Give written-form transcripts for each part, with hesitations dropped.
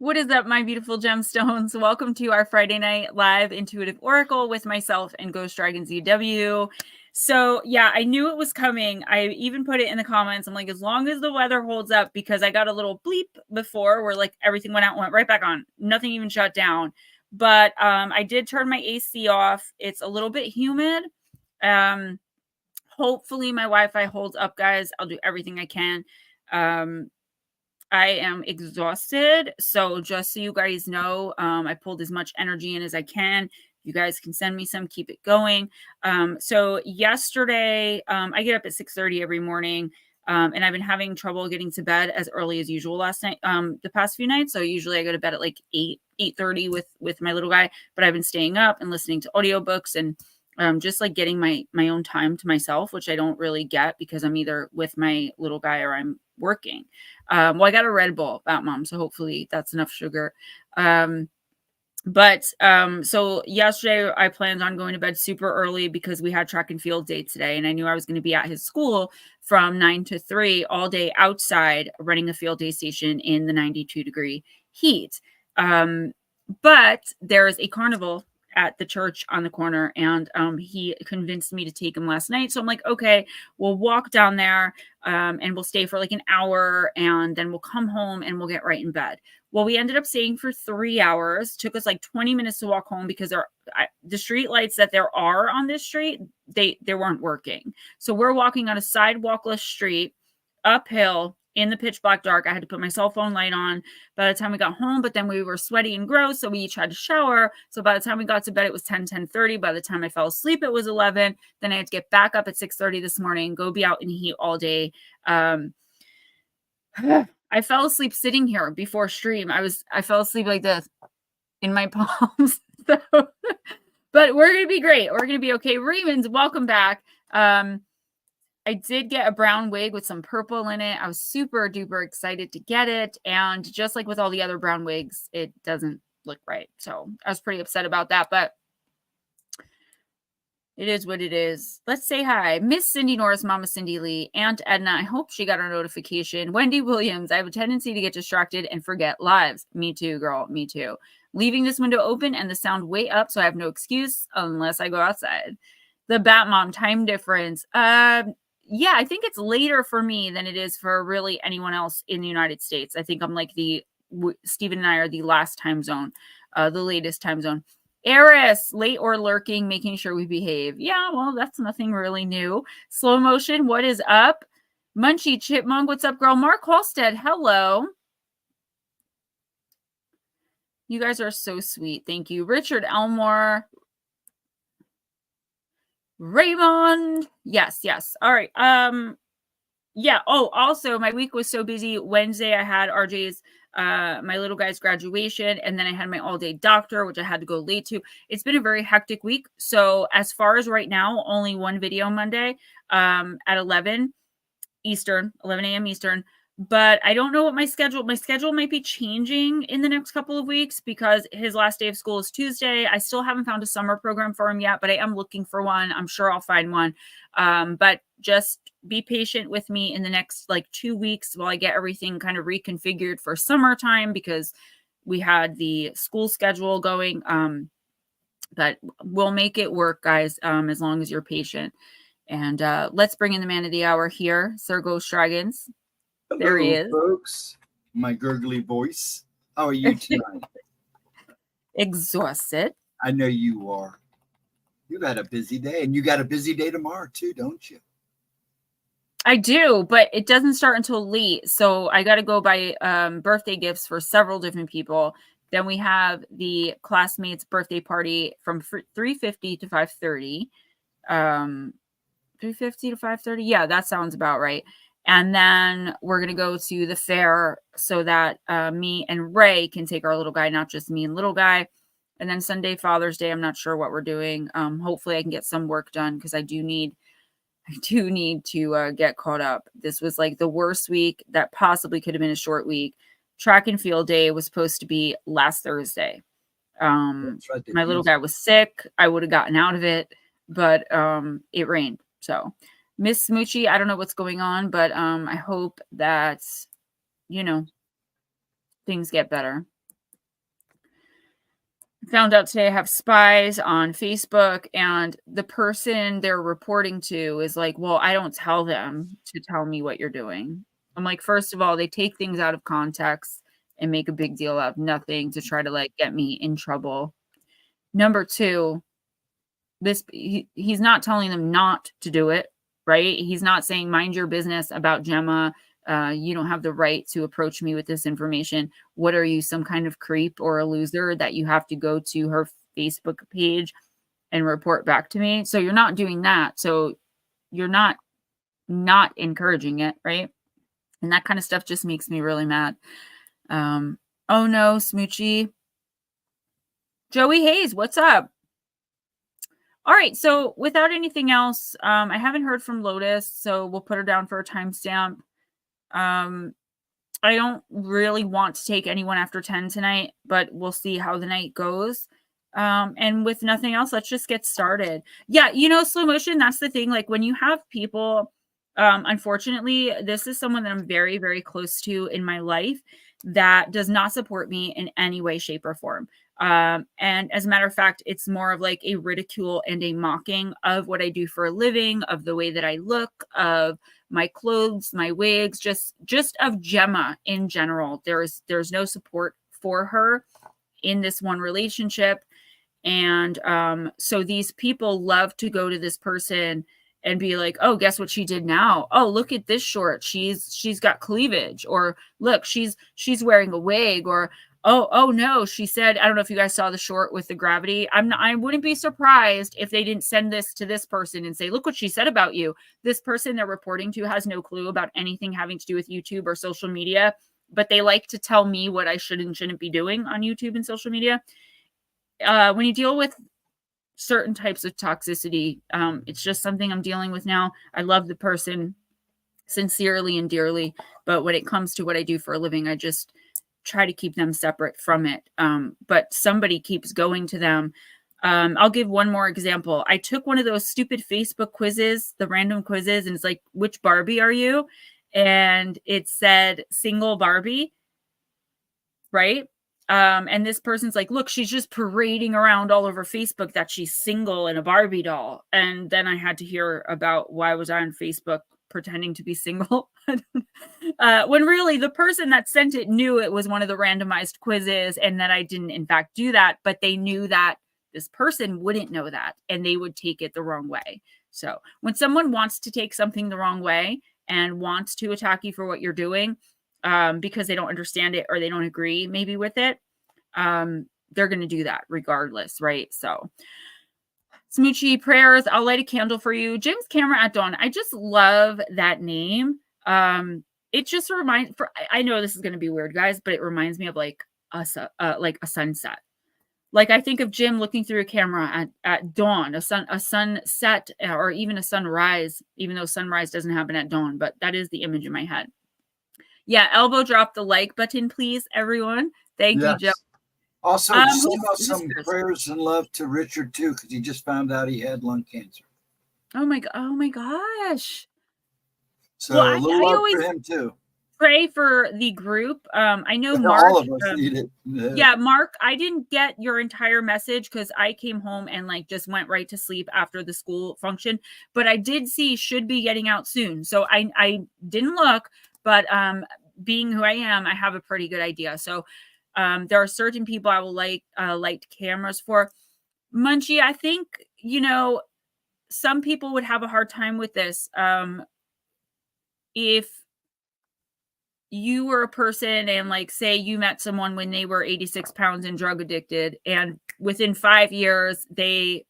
What is up, my beautiful gemstones? Welcome to our Friday night live intuitive oracle with myself and Ghostdragonzw. So yeah, I knew it was coming. I even put it in the comments. I'm like, as long as the weather holds up, because I got a little bleep before where like everything went out and went right back on. Nothing even shut down. But I did turn my AC off. It's a little bit humid. Hopefully my Wi-Fi holds up, guys. I'll do everything I can. I am exhausted. So just so you guys know, I pulled as much energy in as I can. You guys can send me some, keep it going. So yesterday, I get up at 6:30 every morning. And I've been having trouble getting to bed as early as usual last night, the past few nights. So usually I go to bed at like 8:30 with my little guy, but I've been staying up and listening to audiobooks and just like getting my own time to myself, which I don't really get because I'm either with my little guy or I'm working. Well, I got a Red Bull, Mom, so hopefully that's enough sugar. So yesterday I planned on going to bed super early because we had track and field day today, and I knew I was going to be at his school from 9 to 3 all day outside running a field day station in the 92-degree heat. But there is a carnival at the church on the corner, and he convinced me to take him last night. So I'm like, okay, we'll walk down there and we'll stay for like an hour, and then we'll come home and we'll get right in bed. Well, we ended up staying for 3 hours. Took us like 20 minutes to walk home because the street lights that there are on this street, they weren't working. So we're walking on a sidewalkless street uphill in the pitch black dark. I had to put my cell phone light on by the time we got home, but then we were sweaty and gross, so we each had to shower. So by the time we got to bed, it was 10:30. By the time I fell asleep, it was 11. Then I had to get back up at 6:30 this morning, go be out in heat all day. I fell asleep sitting here before stream. I fell asleep like this in my palms. So, but we're gonna be great. We're gonna be okay. Raymond's, welcome back. I did get a brown wig with some purple in it. I was super duper excited to get it. And just like with all the other brown wigs, it doesn't look right. So I was pretty upset about that, but it is what it is. Let's say hi. Miss Cindy Norris, Mama Cindy Lee, Aunt Edna. I hope she got her notification. Wendy Williams. I have a tendency to get distracted and forget lives. Me too, girl. Me too. Leaving this window open and the sound way up, so I have no excuse unless I go outside. The Bat Mom time difference. Yeah, I think it's later for me than it is for really anyone else in the United States. I think I'm like Stephen and I are the last time zone, the latest time zone. Eris, late or lurking, making sure we behave. Yeah, well, that's nothing really new. Slow motion, what is up? Munchie Chipmunk, what's up, girl? Mark Halstead, hello. You guys are so sweet. Thank you. Richard Elmore. Raymond. Yes. All right. Yeah. Oh, also my week was so busy. Wednesday I had RJ's my little guy's graduation, and then I had my all-day doctor, which I had to go late to. It's been a very hectic week. So as far as right now, only one video Monday at 11 a.m. Eastern. But I don't know what my schedule might be changing in the next couple of weeks because his last day of school is Tuesday. I still haven't found a summer program for him yet, but I am looking for one. I'm sure I'll find one. But just be patient with me in the next like 2 weeks while I get everything kind of reconfigured for summertime because we had the school schedule going. But we'll make it work, guys, as long as you're patient. And let's bring in the man of the hour here, Sir Ghostdragonzw. There he is. Folks. My gurgly voice. How are you tonight? Exhausted. I know you are. You've had a busy day, and you got a busy day tomorrow too, don't you? I do, but it doesn't start until late. So I got to go buy birthday gifts for several different people. Then we have the classmates' birthday party from 3:50 to 5:30. 3:50 to 5:30. Yeah, that sounds about right. And then we're going to go to the fair so that me and Ray can take our little guy, not just me and little guy. And then Sunday, Father's Day, I'm not sure what we're doing. Hopefully I can get some work done because I do need to get caught up. This was like the worst week that possibly could have been a short week. Track and field day was supposed to be last Thursday. My little guy was sick. I would have gotten out of it, but it rained. So Miss Smoochie, I don't know what's going on, but I hope that, things get better. found out today I have spies on Facebook, and the person they're reporting to is like, well, I don't tell them to tell me what you're doing. I'm like, first of all, they take things out of context and make a big deal out of nothing to try to like get me in trouble. Number two, he's not telling them not to do it, right? He's not saying mind your business about Gemma. You don't have the right to approach me with this information. What are you, some kind of creep or a loser that you have to go to her Facebook page and report back to me? So you're not doing that. So you're not encouraging it, right? And that kind of stuff just makes me really mad. Oh no, Smoochie. Joey Hayes, what's up? All right, so without anything else, I haven't heard from Lotus, so we'll put her down for a timestamp. I don't really want to take anyone after 10 tonight, but we'll see how the night goes. And with nothing else, let's just get started. Yeah, slow motion, that's the thing. Like when you have people, unfortunately, this is someone that I'm very, very close to in my life that does not support me in any way, shape, or form. And as a matter of fact, it's more of like a ridicule and a mocking of what I do for a living, of the way that I look, of my clothes, my wigs, just of Gemma in general. There's no support for her in this one relationship. And so these people love to go to this person and be like, oh, guess what she did now? Oh, look at this short. She's got cleavage. Or look, she's wearing a wig. Or oh no, she said, I don't know if you guys saw the short with the gravity. I wouldn't be surprised if they didn't send this to this person and say, look what she said about you. This person they're reporting to has no clue about anything having to do with YouTube or social media, but they like to tell me what I should and shouldn't be doing on YouTube and social media. When you deal with certain types of toxicity, it's just something I'm dealing with now. I love the person sincerely and dearly, but when it comes to what I do for a living, I just try to keep them separate from it. But somebody keeps going to them. I'll give one more example. I took one of those stupid Facebook quizzes, the random quizzes, and it's like, which Barbie are you? And it said single Barbie, right? And this person's like, look, she's just parading around all over Facebook that she's single and a Barbie doll. And then I had to hear about why was I on Facebook pretending to be single when really the person that sent it knew it was one of the randomized quizzes and that I didn't in fact do that, but they knew that this person wouldn't know that and they would take it the wrong way. So when someone wants to take something the wrong way and wants to attack you for what you're doing, because they don't understand it or they don't agree maybe with it, they're going to do that regardless, right? So Smoochie prayers, I'll light a candle for you. Jim's Camera at Dawn. I just love that name. It just reminds, I know this is going to be weird, guys, but it reminds me of like a sunset. Like I think of Jim looking through a camera at dawn, a sunset, or even a sunrise, even though sunrise doesn't happen at dawn, but that is the image in my head. Yeah, elbow drop the like button, please, everyone. Thank you, Joe. Also, send out some prayers and love to Richard too, because he just found out he had lung cancer. Oh my gosh! So well, a little love for him too. Pray for the group. I know Mark. All of us need it. Yeah, Mark, I didn't get your entire message because I came home and like just went right to sleep after the school function. But I did see should be getting out soon. So I didn't look, but being who I am, I have a pretty good idea. So there are certain people I will light cameras for. Munchie, I think, some people would have a hard time with this. If you were a person and like, say you met someone when they were 86 pounds and drug addicted, and within 5 years, they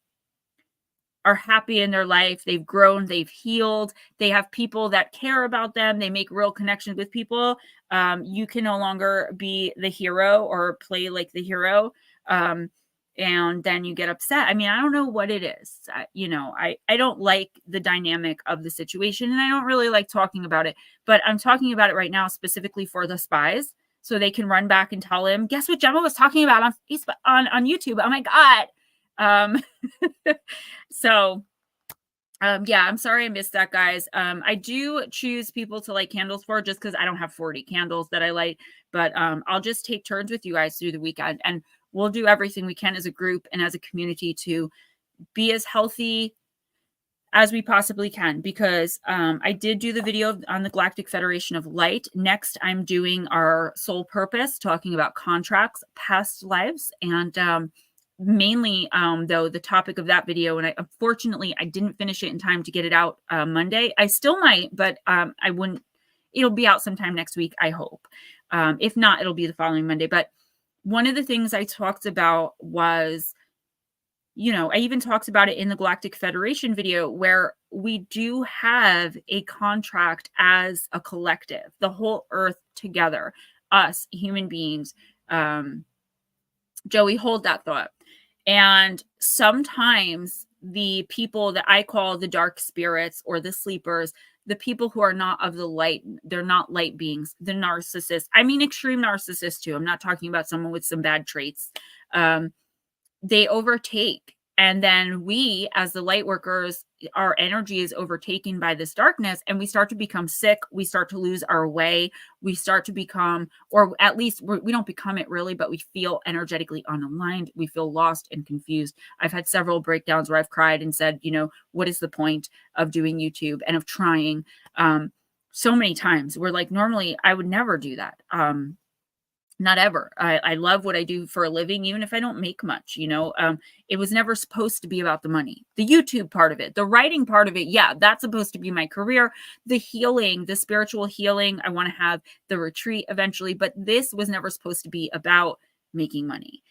are happy in their life. They've grown, they've healed. They have people that care about them. They make real connections with people. You can no longer be the hero or play like the hero. And then you get upset. I mean, I don't know what it is. I don't like the dynamic of the situation and I don't really like talking about it, but I'm talking about it right now specifically for the spies so they can run back and tell him, guess what Gemma was talking about on Facebook, on YouTube. Oh my God. Yeah, I'm sorry I missed that, guys. I do choose people to light candles for just because I don't have 40 candles that I light, but I'll just take turns with you guys through the weekend. And we'll do everything we can as a group and as a community to be as healthy as we possibly can, because I did do the video on the Galactic Federation of Light. Next, I'm doing our soul purpose, talking about contracts, past lives, and mainly, though, the topic of that video, and unfortunately, I didn't finish it in time to get it out Monday. I still might, but I wouldn't. It'll be out sometime next week, I hope. If not, it'll be the following Monday. But one of the things I talked about was, I even talked about it in the Galactic Federation video, where we do have a contract as a collective, the whole Earth together, us human beings. Joey, hold that thought. And sometimes the people that I call the dark spirits or the sleepers, the people who are not of the light, they're not light beings, the narcissists. I mean, extreme narcissists too. I'm not talking about someone with some bad traits. They overtake. And then we, as the light workers, our energy is overtaken by this darkness, and we start to become sick. We start to lose our way. We start to become, or at least we don't become it really, but we feel energetically unaligned. We feel lost and confused. I've had several breakdowns where I've cried and said, what is the point of doing YouTube and of trying? So many times where, like, normally I would never do that. Not ever. I love what I do for a living, even if I don't make much, it was never supposed to be about the money. The YouTube part of it, the writing part of it. Yeah, that's supposed to be my career. The healing, the spiritual healing. I want to have the retreat eventually, but this was never supposed to be about making money.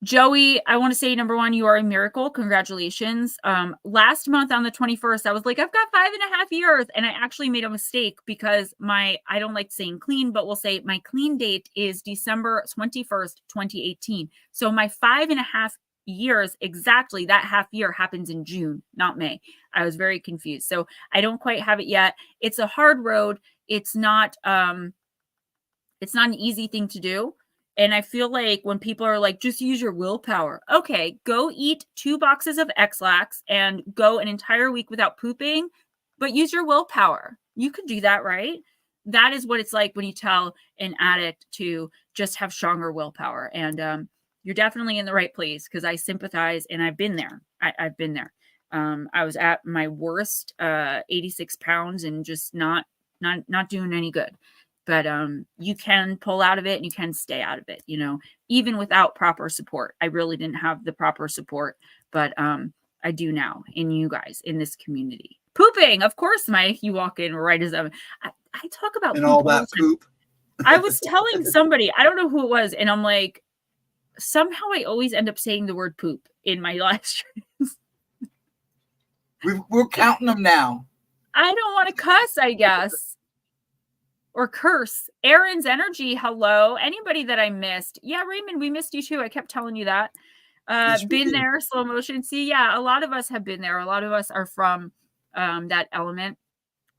Joey, I want to say, number one, you are a miracle. Congratulations. Last month on the 21st, I was like, I've got 5.5 years. And I actually made a mistake because I don't like saying clean, but we'll say my clean date is December 21st, 2018. So my 5.5 years, exactly that half year, happens in June, not May. I was very confused. So I don't quite have it yet. It's a hard road. It's not an easy thing to do. And I feel like when people are like, just use your willpower. Okay, go eat 2 boxes of X-Lax and go an entire week without pooping, but use your willpower. You can do that, right? That is what it's like when you tell an addict to just have stronger willpower. And you're definitely in the right place, because I sympathize, and I've been there. I've been there. I was at my worst, 86 pounds, and just not doing any good. But you can pull out of it, and you can stay out of it, even without proper support. I really didn't have the proper support, but I do now in you guys, in this community. Pooping, of course, Mike, you walk in right as I talk about and all that poop. I was telling somebody, I don't know who it was, and I'm like, somehow I always end up saying the word poop in my live streams. We're counting them now. I don't want to cuss, I guess. Or curse. Aaron's energy, hello. Anybody that I missed. Yeah, Raymond, we missed you too. I kept telling you that. Yes, been there, slow motion. See, yeah, a lot of us have been there. A lot of us are from that element.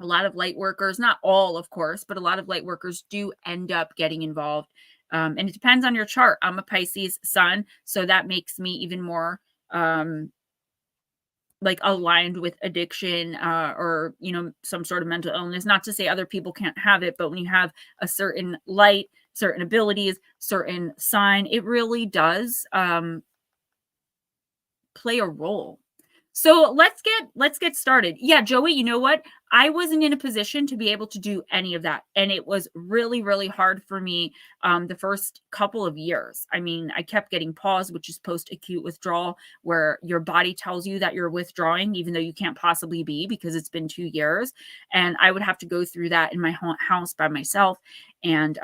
A lot of light workers, not all, of course, but a lot of light workers do end up getting involved. And it depends on your chart. I'm a Pisces sun, so that makes me even more like aligned with addiction or, some sort of mental illness. Not to say other people can't have it, but when you have a certain light, certain abilities, certain sign, it really does play a role. So let's get started. Yeah, Joey, you know what? I wasn't in a position to be able to do any of that. And it was really, really hard for me the first couple of years. I mean, I kept getting pause, which is post-acute withdrawal, where your body tells you that you're withdrawing, even though you can't possibly be, because it's been 2 years. And I would have to go through that in my house by myself, and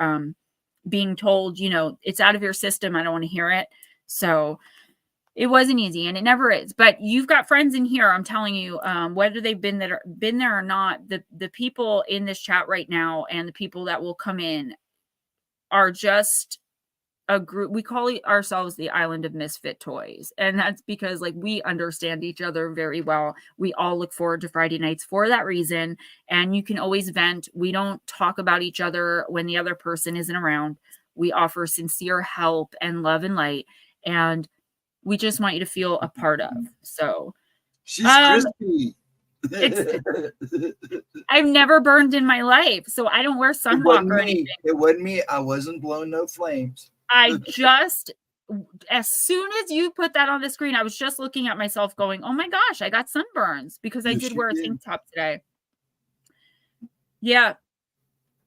being told, it's out of your system. I don't want to hear it. So it wasn't easy, and it never is. But you've got friends in here, I'm telling you, whether they've been there or not, the people in this chat right now and the people that will come in are just a group. We call ourselves the Island of Misfit Toys. And that's because, like, we understand each other very well. We all look forward to Friday nights for that reason. And you can always vent. We don't talk about each other when the other person isn't around. We offer sincere help and love and light. And we just want you to feel a part of. So she's crispy. I've never burned in my life, so I don't wear sunblock or anything. It wasn't me. I wasn't blowing no flames. I just, as soon as you put that on the screen, I was just looking at myself going, oh my gosh, I got sunburns because I Yes, did you wear a did. tank top today. Yeah.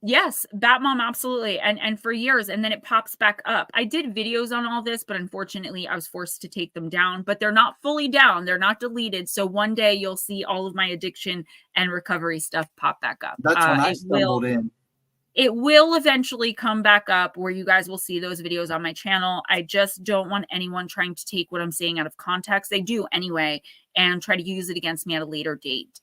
Yes, Bat Mom, absolutely. And for years, and then it pops back up. I did videos on all this, but unfortunately I was forced to take them down, but they're not fully down. They're not deleted. So one day you'll see all of my addiction and recovery stuff pop back up. That's when I stumbled in. It will eventually come back up where you guys will see those videos on my channel. I just don't want anyone trying to take what I'm saying out of context. They do anyway, and try to use it against me at a later date.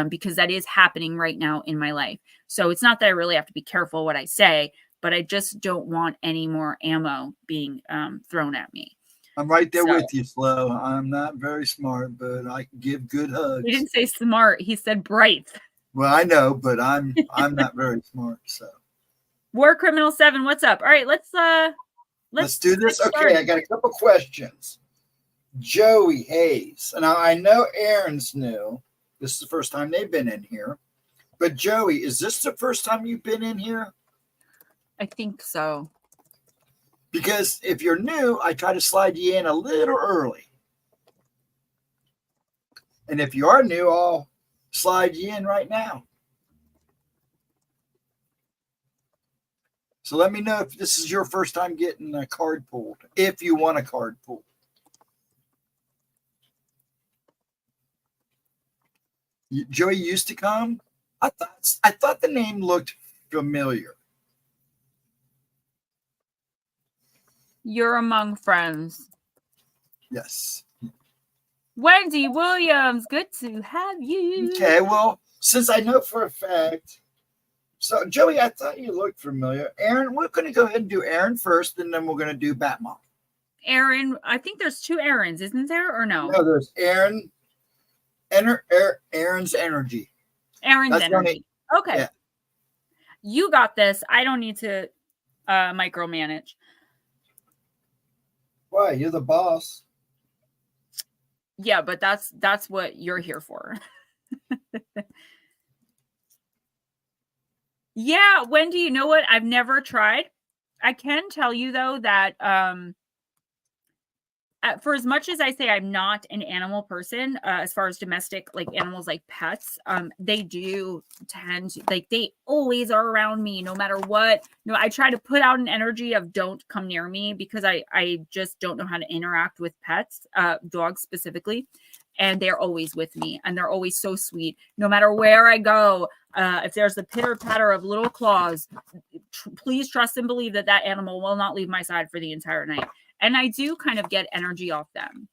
Because that is happening right now in my life. So it's not that I really have to be careful what I say, but I just don't want any more ammo being thrown at me. I'm right there with you, Flo. I'm not very smart, but I can give good hugs. He didn't say smart. He said bright. Well, I know, but I'm not very smart. So War Criminal 7, what's up? All right, let's do this. Okay, I got a couple questions. Joey Hayes. Now I know Aaron's new. This is the first time they've been in here. But Joey, is this the first time you've been in here? I think so. Because if you're new, I try to slide you in a little early. And if you are new, I'll slide you in right now. So let me know if this is your first time getting a card pulled, if you want a card pulled. Joey used to come. I thought the name looked familiar. You're among friends. Yes. Wendy Williams, good to have you. Okay, well, since I know for a fact. So, Joey, I thought you looked familiar. Aaron, we're going to go ahead and do Aaron first, and then we're going to do Batmom. Aaron, I think there's 2 Aarons, isn't there, or no? No, there's Aaron. Aaron's energy. Aaron's energy. Okay. Yeah. You got this. I don't need to micromanage. Why? You're the boss. Yeah, but that's what you're here for. Yeah, Wendy, you know what? I've never tried. I can tell you though that for as much as I say I'm not an animal person, as far as domestic, like animals, like pets, they do tend to, like, they always are around me no matter what. You know, I try to put out an energy of don't come near me because I just don't know how to interact with pets, dogs specifically. And they're always with me, and they're always so sweet. No matter where I go, if there's the pitter patter of little claws, please trust and believe that that animal will not leave my side for the entire night. And I do kind of get energy off them.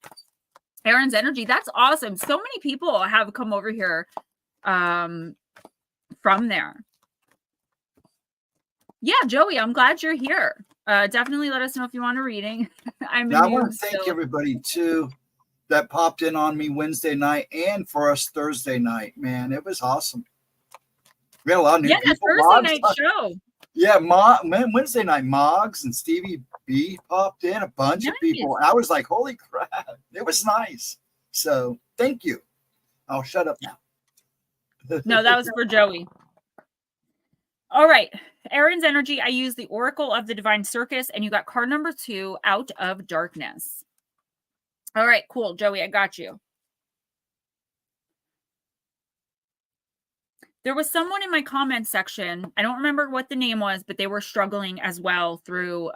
Aaron's energy, that's awesome. So many people have come over here from there. Yeah, Joey, I'm glad you're here. Definitely let us know if you want a reading. I want to thank everybody too that popped in on me Wednesday night and for us Thursday night. Man, it was awesome. We had a lot of new people. Thursday night show. Yeah, Wednesday night, Moggs and Stevie B popped in, a bunch of people. And I was like, holy crap. It was nice. So thank you. I'll shut up now. No, that was for Joey. All right. Aaron's energy. I use the Oracle of the Divine Circus, and you got card number 2, Out of Darkness. All right, cool. Joey, I got you. There was someone in my comment section, I don't remember what the name was, but they were struggling as well through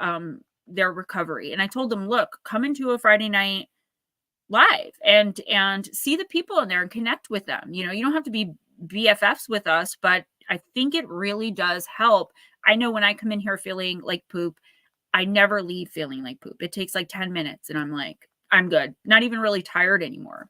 their recovery. And I told them, look, come into a Friday night live and see the people in there and connect with them. You know, you don't have to be BFFs with us, but I think it really does help. I know when I come in here feeling like poop, I never leave feeling like poop. It takes like 10 minutes and I'm like, I'm good. Not even really tired anymore.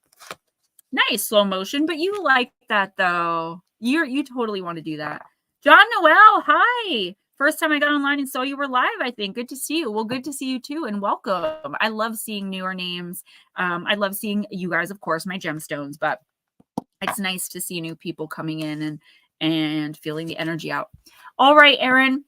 Nice slow motion, but you like that though. You totally want to do that. John Noel, hi. First time I got online and saw you were live, I think. Good to see you. Well, good to see you too, and welcome. I love seeing newer names. I love seeing you guys, of course, my gemstones, but it's nice to see new people coming in and feeling the energy out. All right, Aaron.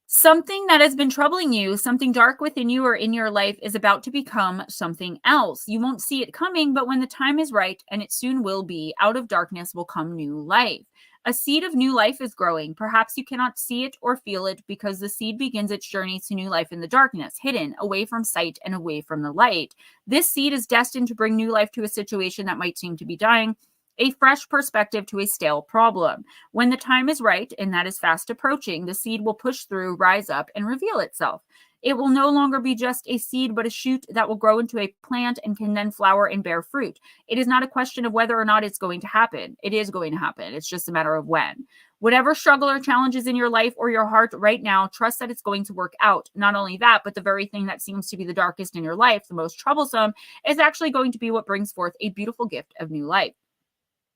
Something that has been troubling you, something dark within you or in your life is about to become something else. You won't see it coming, but when the time is right, and it soon will be, out of darkness will come new life. A seed of new life is growing. Perhaps you cannot see it or feel it because the seed begins its journey to new life in the darkness, hidden, away from sight and away from the light. This seed is destined to bring new life to a situation that might seem to be dying, a fresh perspective to a stale problem. When the time is right, and that is fast approaching, the seed will push through, rise up, and reveal itself. It will no longer be just a seed, but a shoot that will grow into a plant and can then flower and bear fruit. It is not a question of whether or not it's going to happen. It is going to happen. It's just a matter of when. Whatever struggle or challenge is in your life or your heart right now, trust that it's going to work out. Not only that, but the very thing that seems to be the darkest in your life, the most troublesome, is actually going to be what brings forth a beautiful gift of new life.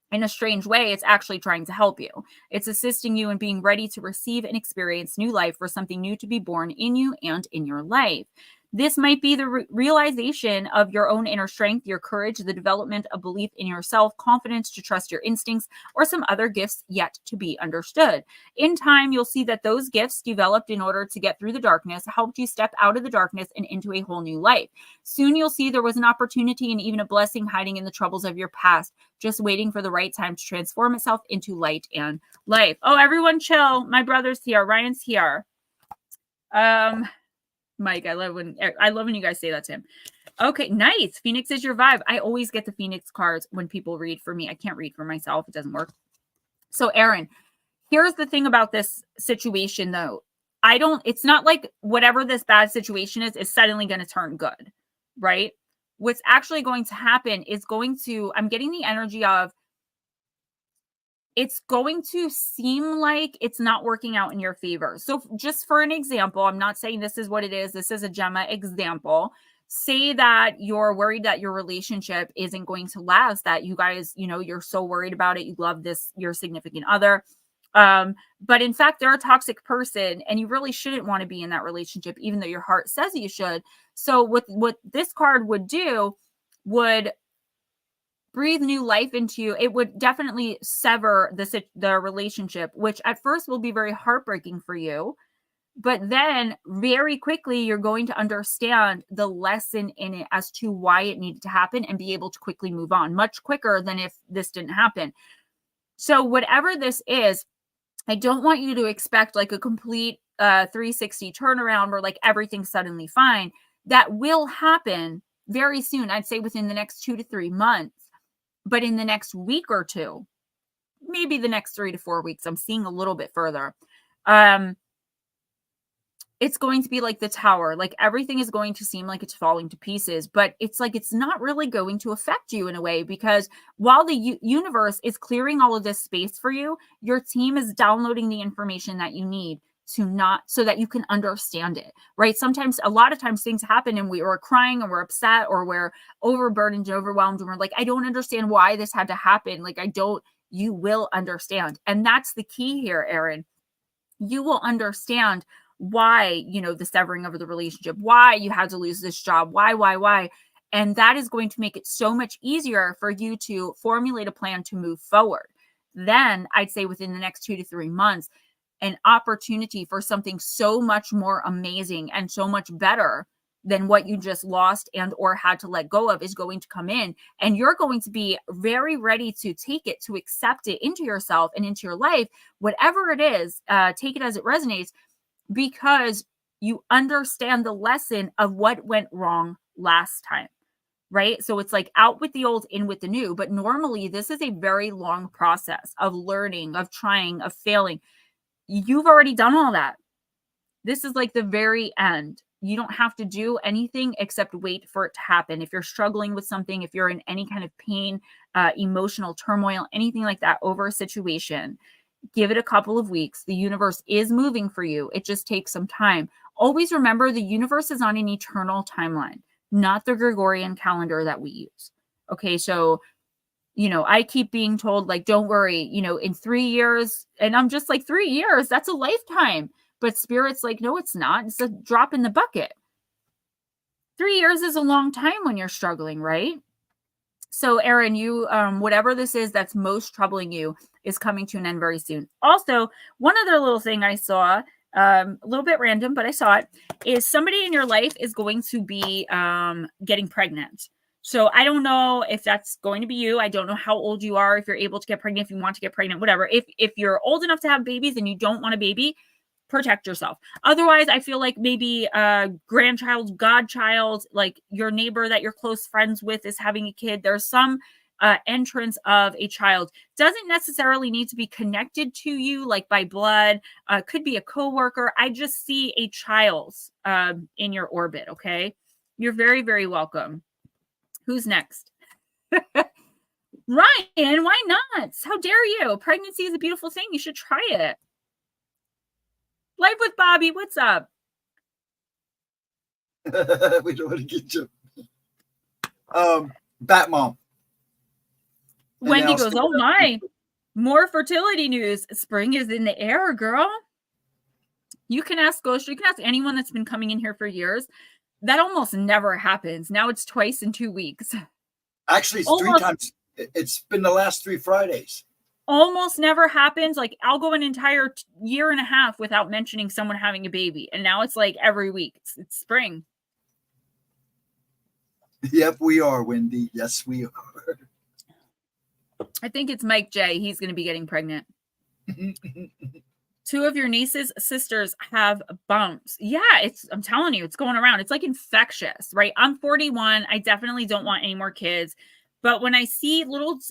In a strange way, it's actually trying to help you. It's assisting you in being ready to receive and experience new life, for something new to be born in you and in your life. This might be the realization of your own inner strength, your courage, the development of belief in yourself, confidence to trust your instincts, or some other gifts yet to be understood. In time, you'll see that those gifts developed in order to get through the darkness helped you step out of the darkness and into a whole new life. Soon you'll see there was an opportunity and even a blessing hiding in the troubles of your past, just waiting for the right time to transform itself into light and life. Oh, everyone chill. My brother's here. Ryan's here. Mike, I love when you guys say that to him. Okay, nice. Phoenix is your vibe. I always get the Phoenix cards when people read for me. I can't read for myself. It doesn't work. So, Aaron, here's the thing about this situation, though. It's not like whatever this bad situation is suddenly going to turn good, right? What's actually going to happen is I'm getting the energy of, it's going to seem like it's not working out in your favor. So just for an example, I'm not saying this is what it is. This is a Gemma example. Say that you're worried that your relationship isn't going to last, that you guys, you're so worried about it. You love your significant other. But in fact, they're a toxic person and you really shouldn't want to be in that relationship, even though your heart says you should. So what this card would do would breathe new life into you. It would definitely sever the relationship, which at first will be very heartbreaking for you. But then very quickly, you're going to understand the lesson in it as to why it needed to happen and be able to quickly move on, much quicker than if this didn't happen. So whatever this is, I don't want you to expect like a complete 360 turnaround where like everything's suddenly fine. That will happen very soon. I'd say within the next 2 to 3 months. But in the next week or two, maybe the next 3 to 4 weeks, I'm seeing a little bit further. It's going to be like the tower. Like everything is going to seem like it's falling to pieces, but it's like it's not really going to affect you in a way, because while the universe is clearing all of this space for you, your team is downloading the information that you need so that you can understand it, right? A lot of times things happen and we're crying and we're upset or we're overburdened and overwhelmed and we're like, I don't understand why this had to happen. You will understand. And that's the key here, Aaron. You will understand why, the severing of the relationship, why you had to lose this job, why. And that is going to make it so much easier for you to formulate a plan to move forward. Then I'd say within the next 2 to 3 months, an opportunity for something so much more amazing and so much better than what you just lost and or had to let go of is going to come in. And you're going to be very ready to take it, to accept it into yourself and into your life, whatever it is, take it as it resonates, because you understand the lesson of what went wrong last time, right? So it's like out with the old, in with the new. But normally this is a very long process of learning, of trying, of failing. You've already done all that. This is like the very end. You don't have to do anything except wait for it to happen. If you're struggling with something, if you're in any kind of pain, emotional turmoil, anything like that over a situation, give it a couple of weeks. The universe is moving for you. It just takes some time. Always remember, the universe is on an eternal timeline, not the Gregorian calendar that we use. Okay, so I keep being told, like, don't worry, in 3 years. And I'm just like, 3 years, that's a lifetime. But Spirit's like, no, it's not. It's a drop in the bucket. 3 years is a long time when you're struggling, right? So Aaron, you, whatever this is that's most troubling you is coming to an end very soon. Also, one other little thing I saw, a little bit random, but I saw it, is somebody in your life is going to be getting pregnant. So I don't know if that's going to be you. I don't know how old you are, if you're able to get pregnant, if you want to get pregnant, whatever. If you're old enough to have babies and you don't want a baby, protect yourself. Otherwise, I feel like maybe a grandchild, godchild, like your neighbor that you're close friends with is having a kid. There's some entrance of a child. Doesn't necessarily need to be connected to you, like by blood. Could be a coworker. I just see a child in your orbit. Okay, you're very, very welcome. Who's next? Ryan, why not? How dare you? Pregnancy is a beautiful thing. You should try it. Life with Bobby, what's up? We don't want to get you. Bat Mom. Wendy goes, oh my, more fertility news. Spring is in the air, girl. You can ask Ghost, you can ask anyone that's been coming in here for years. That almost never happens. Now it's twice in 2 weeks. Actually, it's almost 3 times. It's been the last 3 Fridays. Almost never happens. Like I'll go an entire year and a half without mentioning someone having a baby. And now it's like every week. It's spring. Yep, we are, Wendy. Yes, we are. I think it's Mike J. He's going to be getting pregnant. 2 of your niece's sisters have bumps. Yeah, I'm telling you, it's going around. It's like infectious, right? I'm 41. I definitely don't want any more kids. But when I see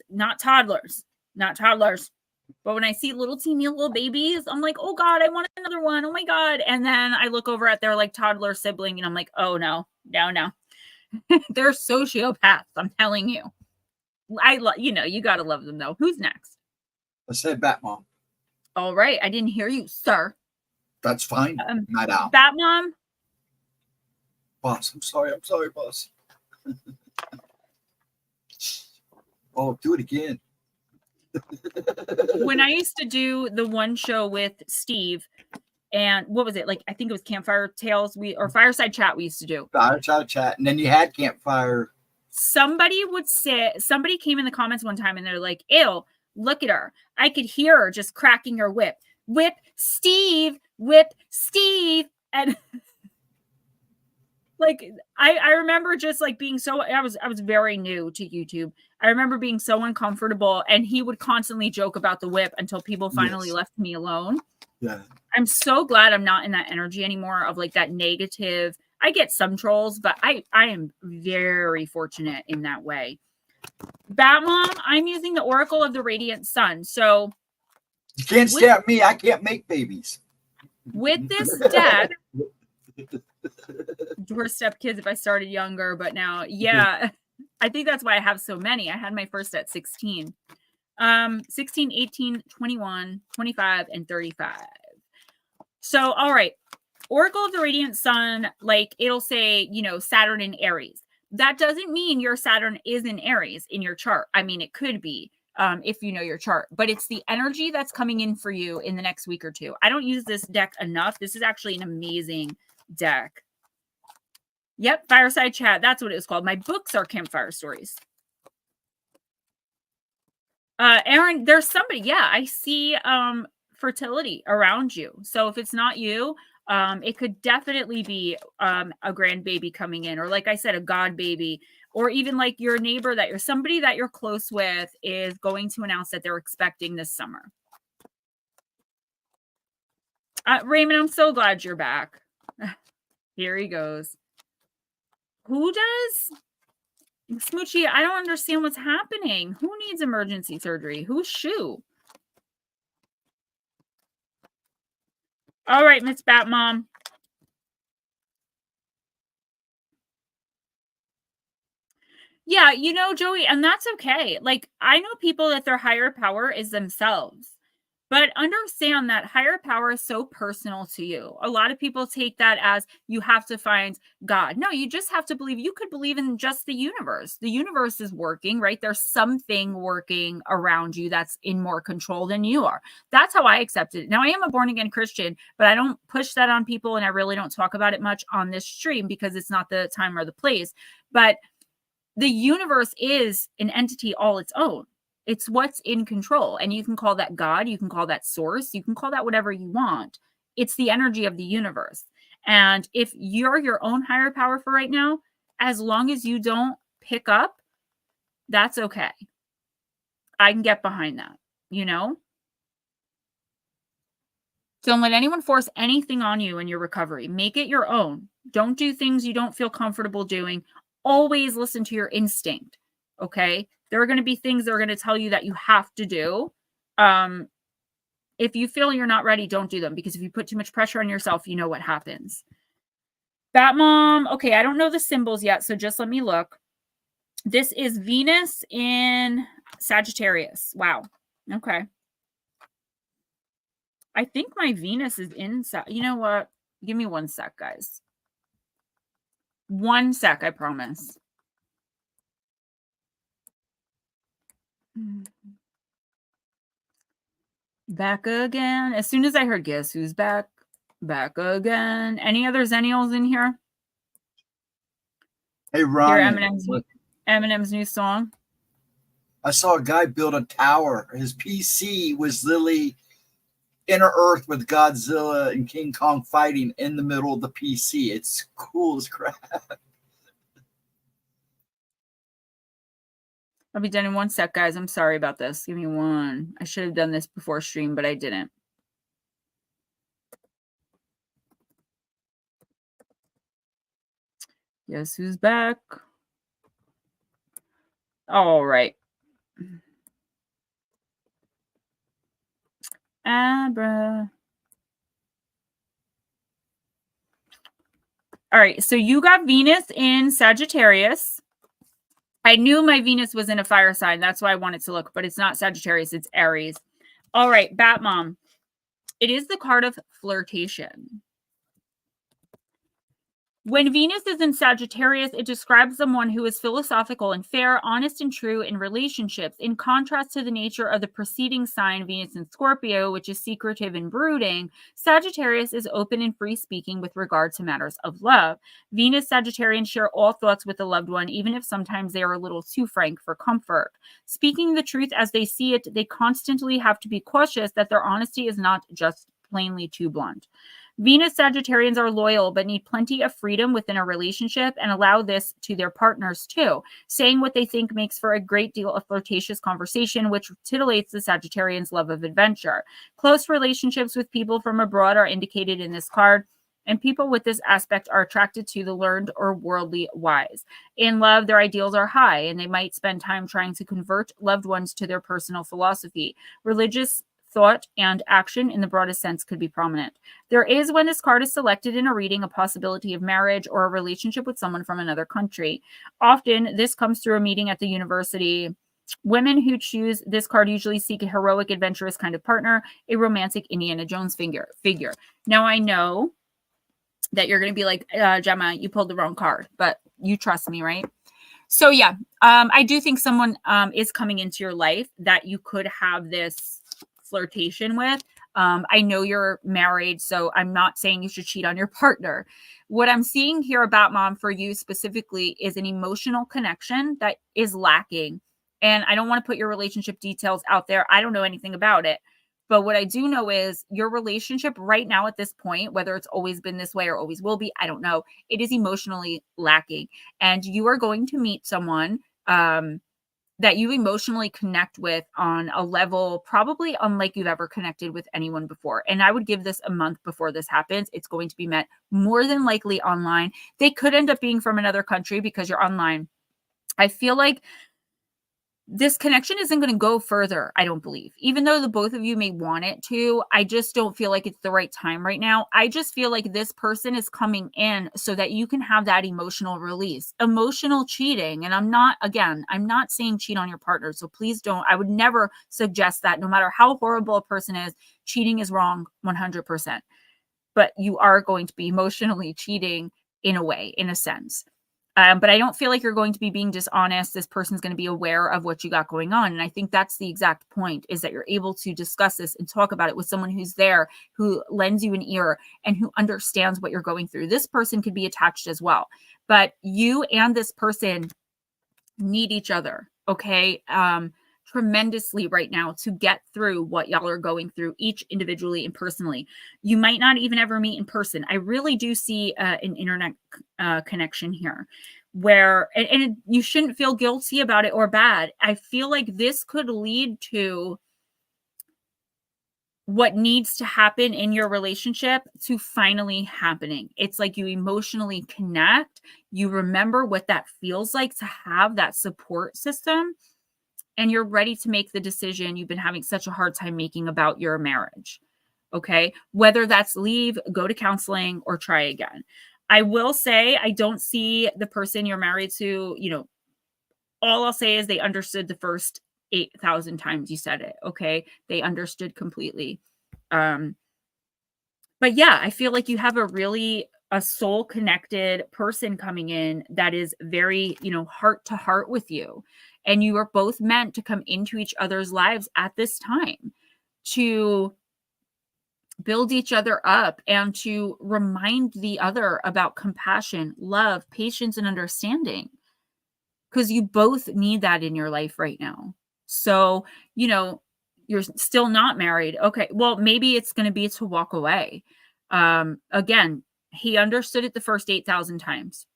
not toddlers, but when I see little teeny little babies, I'm like, oh God, I want another one. Oh my God. And then I look over at their like toddler sibling and I'm like, oh no. They're sociopaths. I'm telling you. You got to love them though. Who's next? I said Bat Mom. All right. I didn't hear you, sir. That's fine. Not out. Bat Mom. Boss, I'm sorry, boss. Oh, do it again. When I used to do the one show with Steve, and what was it? Like, I think it was Campfire Tales or Fireside Chat we used to do. Fireside Chat. And then you had Campfire. Somebody came in the comments one time and they're like, ew, look at her. I could hear her just cracking her whip. Whip Steve. And like, I remember just like being so, I was very new to YouTube. I remember being so uncomfortable and he would constantly joke about the whip until people finally left me alone. Yeah. I'm so glad I'm not in that energy anymore of like that negative. I get some trolls, but I am very fortunate in that way. Bat Mom, I'm using the Oracle of the Radiant Sun. So you can't stab me. I can't make babies. With this deck, doorstep kids if I started younger, but now, yeah, I think that's why I have so many. I had my first at 16. 16, 18, 21, 25, and 35. So, all right. Oracle of the Radiant Sun, like it'll say, Saturn in Aries. That doesn't mean your Saturn is in Aries in your chart. I mean, it could be if you know your chart, but it's the energy that's coming in for you in the next week or two. I don't use this deck enough. This is actually an amazing deck. Yep, Fireside Chat. That's what it was called. My books are Campfire Stories. Aaron, there's somebody. Yeah, I see fertility around you. So if it's not you, it could definitely be a grandbaby coming in, or like I said, a god baby, or even like your neighbor somebody that you're close with is going to announce that they're expecting this summer. Raymond, I'm so glad you're back. Here he goes. Who does? Smoochie, I don't understand what's happening. Who needs emergency surgery? Whose shoe? All right, Miss Bat Mom. Yeah, Joey, and that's okay. Like, I know people that their higher power is themselves. But understand that higher power is so personal to you. A lot of people take that as you have to find God. No, you just have to believe. You could believe in just the universe. The universe is working, right? There's something working around you that's in more control than you are. That's how I accept it. Now, I am a born-again Christian, but I don't push that on people, and I really don't talk about it much on this stream because it's not the time or the place. But the universe is an entity all its own. It's what's in control. And you can call that God. You can call that source. You can call that whatever you want. It's the energy of the universe. And if you're your own higher power for right now, as long as you don't pick up, that's okay. I can get behind that, you know? Don't let anyone force anything on you in your recovery. Make it your own. Don't do things you don't feel comfortable doing. Always listen to your instinct, okay? There are going to be things that are going to tell you that you have to do. If you feel you're not ready, don't do them, because if you put too much pressure on yourself, you know what happens. Batmom, okay, I don't know the symbols yet, so just let me look. This is Venus in Sagittarius. Wow. Okay. I think my Venus is in, you know what? Give me 1 sec, guys. 1 sec, I promise. Back again. As soon as I heard guess who's back, back again. Any other Zennials in here? Hey, Ron. Hear Eminem's new song? I saw a guy build a tower. His PC was literally Inner Earth with Godzilla and King Kong fighting in the middle of the PC. It's cool as crap. I'll be done in 1 sec, guys. I'm sorry about this. Give me one. I should have done this before stream, but I didn't. Guess who's back? All right. Abra. All right. So you got Venus in Sagittarius. I knew my Venus was in a fire sign. That's why I wanted to look, but it's not Sagittarius. It's Aries. All right, Batmom. It is the card of flirtation. When Venus is in Sagittarius, it describes someone who is philosophical and fair, honest and true in relationships, in contrast to the nature of the preceding sign, Venus in Scorpio, which is secretive and brooding. Sagittarius is open and free-speaking with regard to matters of love. Venus Sagittarians share all thoughts with a loved one, even if sometimes they are a little too frank for comfort. Speaking the truth as they see it, they constantly have to be cautious that their honesty is not just plainly too blunt. Venus Sagittarians are loyal, but need plenty of freedom within a relationship and allow this to their partners too. Saying what they think makes for a great deal of flirtatious conversation, which titillates the Sagittarians' love of adventure. Close relationships with people from abroad are indicated in this card, and people with this aspect are attracted to the learned or worldly wise. In love, their ideals are high, and they might spend time trying to convert loved ones to their personal philosophy. Religious thought and action in the broadest sense could be prominent. There is, when this card is selected in a reading, a possibility of marriage or a relationship with someone from another country. Often, this comes through a meeting at the university. Women who choose this card usually seek a heroic, adventurous kind of partner, a romantic Indiana Jones figure. Now, I know that you're going to be like, Gemma, you pulled the wrong card, but you trust me, right? So, yeah, I do think someone is coming into your life that you could have this flirtation with. I know you're married, so I'm not saying you should cheat on your partner. What I'm seeing here about Mom for you specifically is an emotional connection that is lacking. And I don't want to put your relationship details out there. I don't know anything about it. But what I do know is your relationship right now at this point, whether it's always been this way or always will be, I don't know. It is emotionally lacking. And you are going to meet someone that you emotionally connect with on a level probably unlike you've ever connected with anyone before. And I would give this a month before this happens. It's going to be met more than likely online. They could end up being from another country because you're online. I feel like this connection isn't going to go further, I don't believe. Even though the both of you may want it to, I just don't feel like it's the right time right now. I just feel like this person is coming in so that you can have that emotional release. Emotional cheating. And I'm not saying cheat on your partner. So please don't. I would never suggest that. No matter how horrible a person is, cheating is wrong 100%. But you are going to be emotionally cheating in a way, in a sense. But I don't feel like you're going to be being dishonest. This person's going to be aware of what you got going on. And I think that's the exact point, is that you're able to discuss this and talk about it with someone who's there, who lends you an ear and who understands what you're going through. This person could be attached as well. But you and this person need each other, okay? tremendously right now to get through what y'all are going through, each individually and personally. You might not even ever meet in person. I really do see an internet connection here where, and you shouldn't feel guilty about it or bad. I feel like this could lead to what needs to happen in your relationship to finally happening. It's like you emotionally connect. You remember what that feels like to have that support system, and you're ready to make the decision you've been having such a hard time making about your marriage. Okay. Whether that's leave, go to counseling, or try again. I will say, I don't see the person you're married to, you know, all I'll say is they understood the first 8,000 times you said it. Okay. They understood completely. But yeah, I feel like you have a soul connected person coming in that is very, you know, heart to heart with you. And you are both meant to come into each other's lives at this time to build each other up and to remind the other about compassion, love, patience, and understanding. Because you both need that in your life right now. So, you know, you're still not married. Okay, well, maybe it's going to be to walk away. Again, he understood it the first 8,000 times.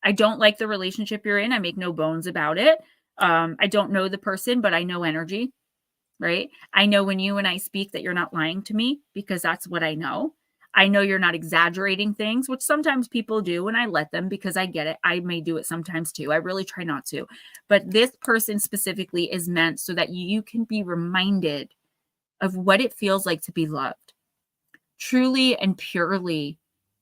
I don't like the relationship you're in. I make no bones about it. I don't know the person, but I know energy, right? I know when you and I speak that you're not lying to me, because that's what I know. I know you're not exaggerating things, which sometimes people do, and I let them because I get it. I may do it sometimes too. I really try not to. But this person specifically is meant so that you can be reminded of what it feels like to be loved, truly and purely,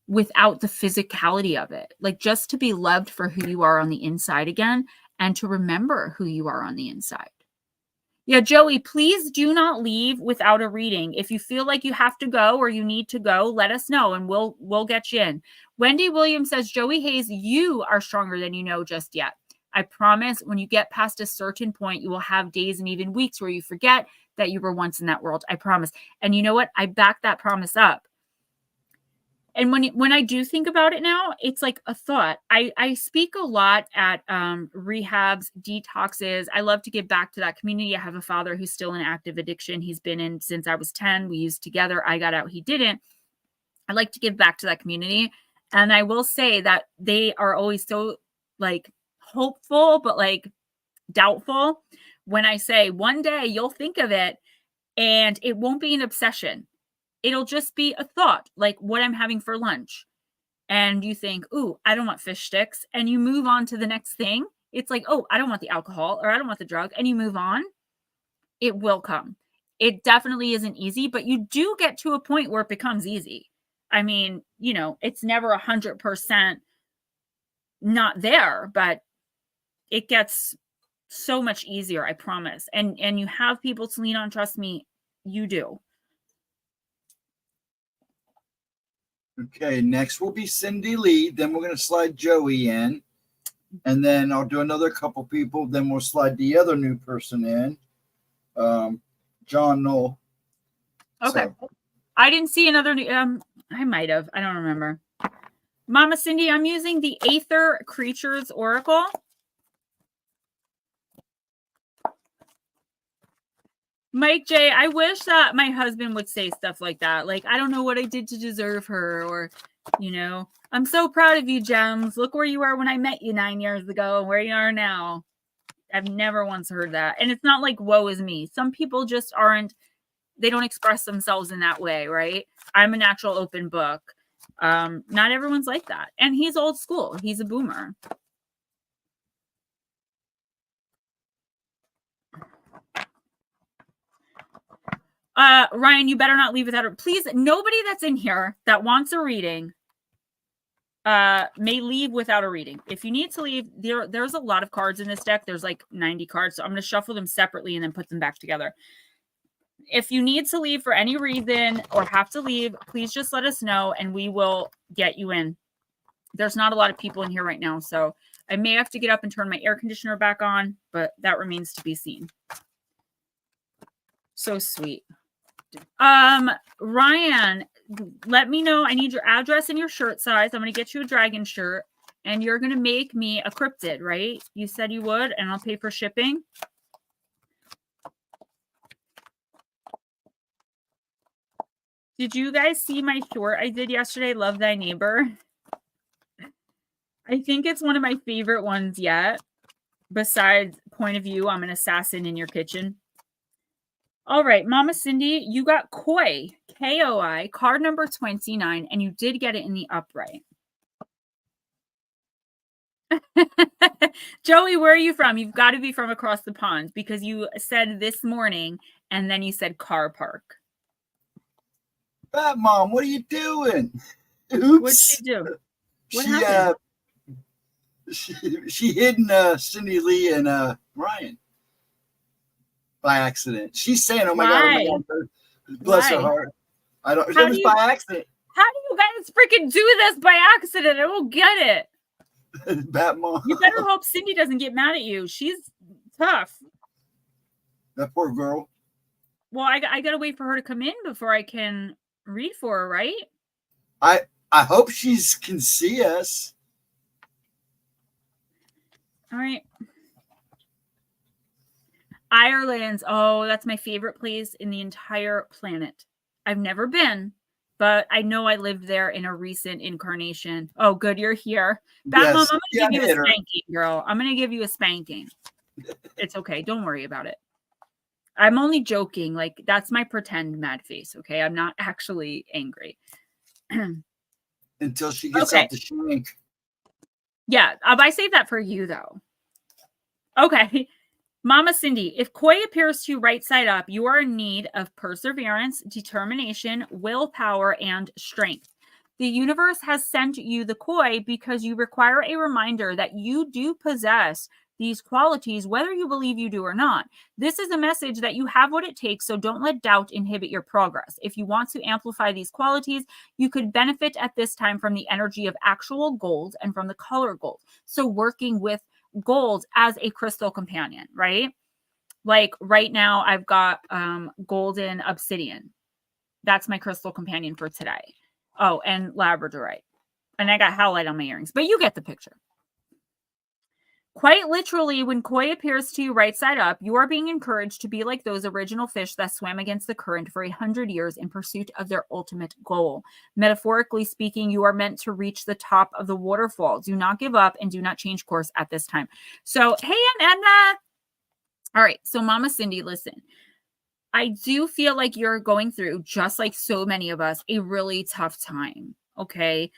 without the physicality of it. Like, just to be loved for who you are on the inside again, and to remember who you are on the inside. Yeah, Joey, please do not leave without a reading. If you feel like you have to go or you need to go, let us know and we'll get you in. Wendy Williams says, Joey Hayes, you are stronger than you know just yet. I promise when you get past a certain point, you will have days and even weeks where you forget that you were once in that world. I promise. And you know what? I back that promise up. And when I do think about it now, it's like a thought. I speak a lot at rehabs, detoxes. I love to give back to that community. I have a father who's still in active addiction. He's been in since I was 10. We used together. I got out. He didn't. I like to give back to that community. And I will say that they are always so like hopeful, but like doubtful when I say one day you'll think of it and it won't be an obsession. It'll just be a thought, like what I'm having for lunch. And you think, ooh, I don't want fish sticks. And you move on to the next thing. It's like, oh, I don't want the alcohol or I don't want the drug. And you move on. It will come. It definitely isn't easy, but you do get to a point where it becomes easy. I mean, you know, it's never 100% not there, but it gets so much easier, I promise. And you have people to lean on. Trust me, you do. Okay, next will be Cindy Lee. Then we're going to slide Joey in. And then I'll do another couple people. Then we'll slide the other new person in, John Knoll. Okay. So. I didn't see another. I might have. I don't remember. Mama Cindy, I'm using the Aether Creatures Oracle. Mike J, I wish that my husband would say stuff like that. Like, I don't know what I did to deserve her, or, you know, I'm so proud of you, Gems. Look where you were when I met you 9 years ago and where you are now. I've never once heard that. And it's not like, woe is me. Some people just aren't, they don't express themselves in that way, right? I'm a natural open book. Not everyone's like that. And he's old school. He's a boomer. Ryan, you better not leave without it. Please, nobody that's in here that wants a reading may leave without a reading. If you need to leave, there's a lot of cards in this deck. There's like 90 cards. So I'm going to shuffle them separately and then put them back together. If you need to leave for any reason or have to leave, please just let us know and we will get you in. There's not a lot of people in here right now, so I may have to get up and turn my air conditioner back on, but that remains to be seen. So sweet. Ryan, let me know. I need your address and your shirt size. I'm going to get you a dragon shirt and you're going to make me a cryptid, right? You said you would, and I'll pay for shipping. Did you guys see my short I did yesterday, Love Thy Neighbor? I think it's one of my favorite ones yet. Besides Point of View, I'm an assassin in your kitchen. All right, Mama Cindy, you got Koi, K-O-I, card number 29, and you did get it in the upright. Joey, where are you from? You've got to be from across the pond because you said this morning and then you said car park. Bat Mom, what are you doing? Oops. What'd she do? What happened? She hid Cindy Lee and Ryan by accident. She's saying, "Oh my God, bless her heart." I don't. It was by accident. How do you guys freaking do this by accident? I don't get it. Bat Mom. You better hope Cindy doesn't get mad at you. She's tough. That poor girl. Well, I got to wait for her to come in before I can read for her, right? I hope she can see us. All right. Ireland. Oh, that's my favorite place in the entire planet. I've never been, but I know I lived there in a recent incarnation. Oh, good. You're here. Bat Mom, I'm going to give you a spanking, girl. I'm going to give you a spanking. It's okay. Don't worry about it. I'm only joking. Like, that's my pretend mad face. Okay. I'm not actually angry. Until she gets out the shank. Yeah. I save that for you, though. Okay. Mama Cindy, if Koi appears to you right side up, you are in need of perseverance, determination, willpower, and strength. The universe has sent you the Koi because you require a reminder that you do possess these qualities, whether you believe you do or not. This is a message that you have what it takes, so don't let doubt inhibit your progress. If you want to amplify these qualities, you could benefit at this time from the energy of actual gold and from the color gold. So working with gold as a crystal companion, right? Like right now, I've got golden obsidian. That's my crystal companion for today. Oh, and labradorite. And I got howlite on my earrings, but you get the picture. Quite literally, when Koi appears to you right side up, you are being encouraged to be like those original fish that swam against the current for 100 years in pursuit of their ultimate goal. Metaphorically speaking, you are meant to reach the top of the waterfall. Do not give up and do not change course at this time. So, hey, I'm Edna. All right. So, Mama Cindy, listen. I do feel like you're going through, just like so many of us, a really tough time. Okay.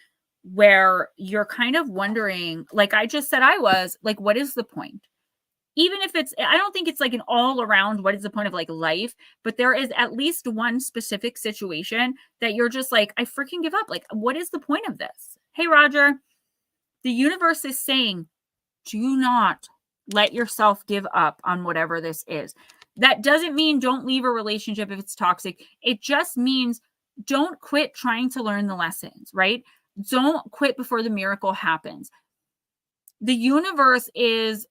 Where you're kind of wondering, like I just said I was, like, what is the point? Even if it's, I don't think it's like an all around, what is the point of like life? But there is at least one specific situation that you're just like, I freaking give up. Like, what is the point of this? Hey, Roger, the universe is saying, do not let yourself give up on whatever this is. That doesn't mean don't leave a relationship if it's toxic. It just means don't quit trying to learn the lessons, right? Don't quit before the miracle happens. The universe is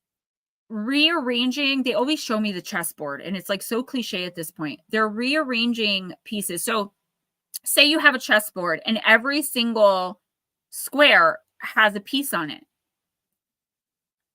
rearranging. They always show me the chessboard, and it's like so cliche at this point. They're rearranging pieces. So say you have a chessboard and every single square has a piece on it.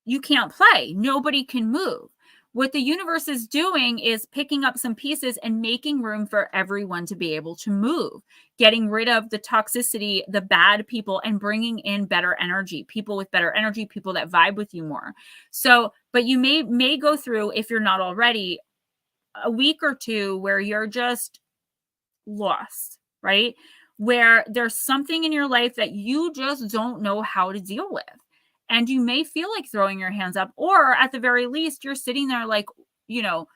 You can't play. Nobody can move. What the universe is doing is picking up some pieces and making room for everyone to be able to move, getting rid of the toxicity, the bad people, and bringing in better energy, people with better energy, people that vibe with you more. So, but you may go through, if you're not already, a week or two where you're just lost, right? Where there's something in your life that you just don't know how to deal with. And you may feel like throwing your hands up, or at the very least, you're sitting there like, you know,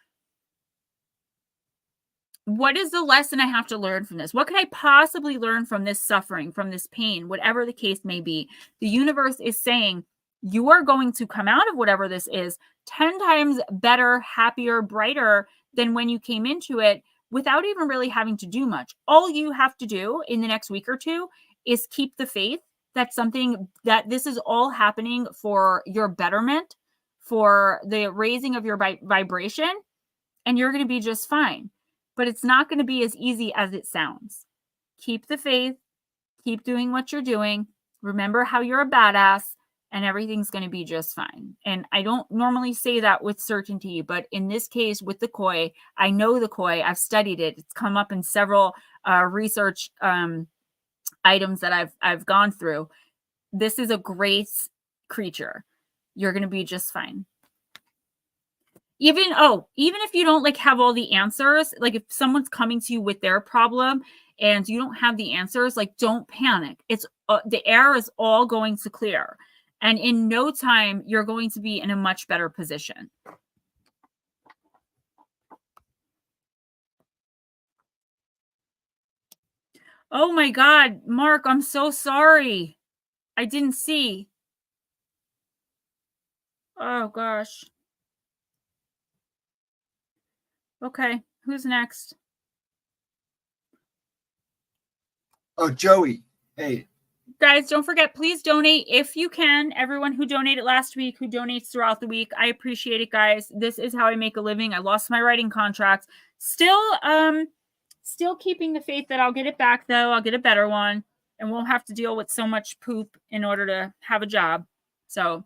what is the lesson I have to learn from this? What could I possibly learn from this suffering, from this pain, whatever the case may be? The universe is saying you are going to come out of whatever this is 10 times better, happier, brighter than when you came into it without even really having to do much. All you have to do in the next week or two is keep the faith. That's something that this is all happening for your betterment, for the raising of your vibration, and you're going to be just fine. But it's not going to be as easy as it sounds. Keep the faith. Keep doing what you're doing. Remember how you're a badass. and everything's going to be just fine. And I don't normally say that with certainty, but in this case with the koi, I know the koi, I've studied it. It's come up in several research items that I've gone through. This is a great creature. You're going to be just fine. Even if you don't like have all the answers, like if someone's coming to you with their problem and you don't have the answers, like don't panic. It's the air is all going to clear, and in no time you're going to be in a much better position. Oh my God, Mark, I'm so sorry. I didn't see. Oh gosh. Okay, who's next? Oh, Joey. Hey. Guys, don't forget, please donate if you can. Everyone who donated last week, who donates throughout the week, I appreciate it, guys. This is how I make a living. I lost my writing contract. Still keeping the faith that I'll get it back, though. I'll get a better one and won't have to deal with so much poop in order to have a job. So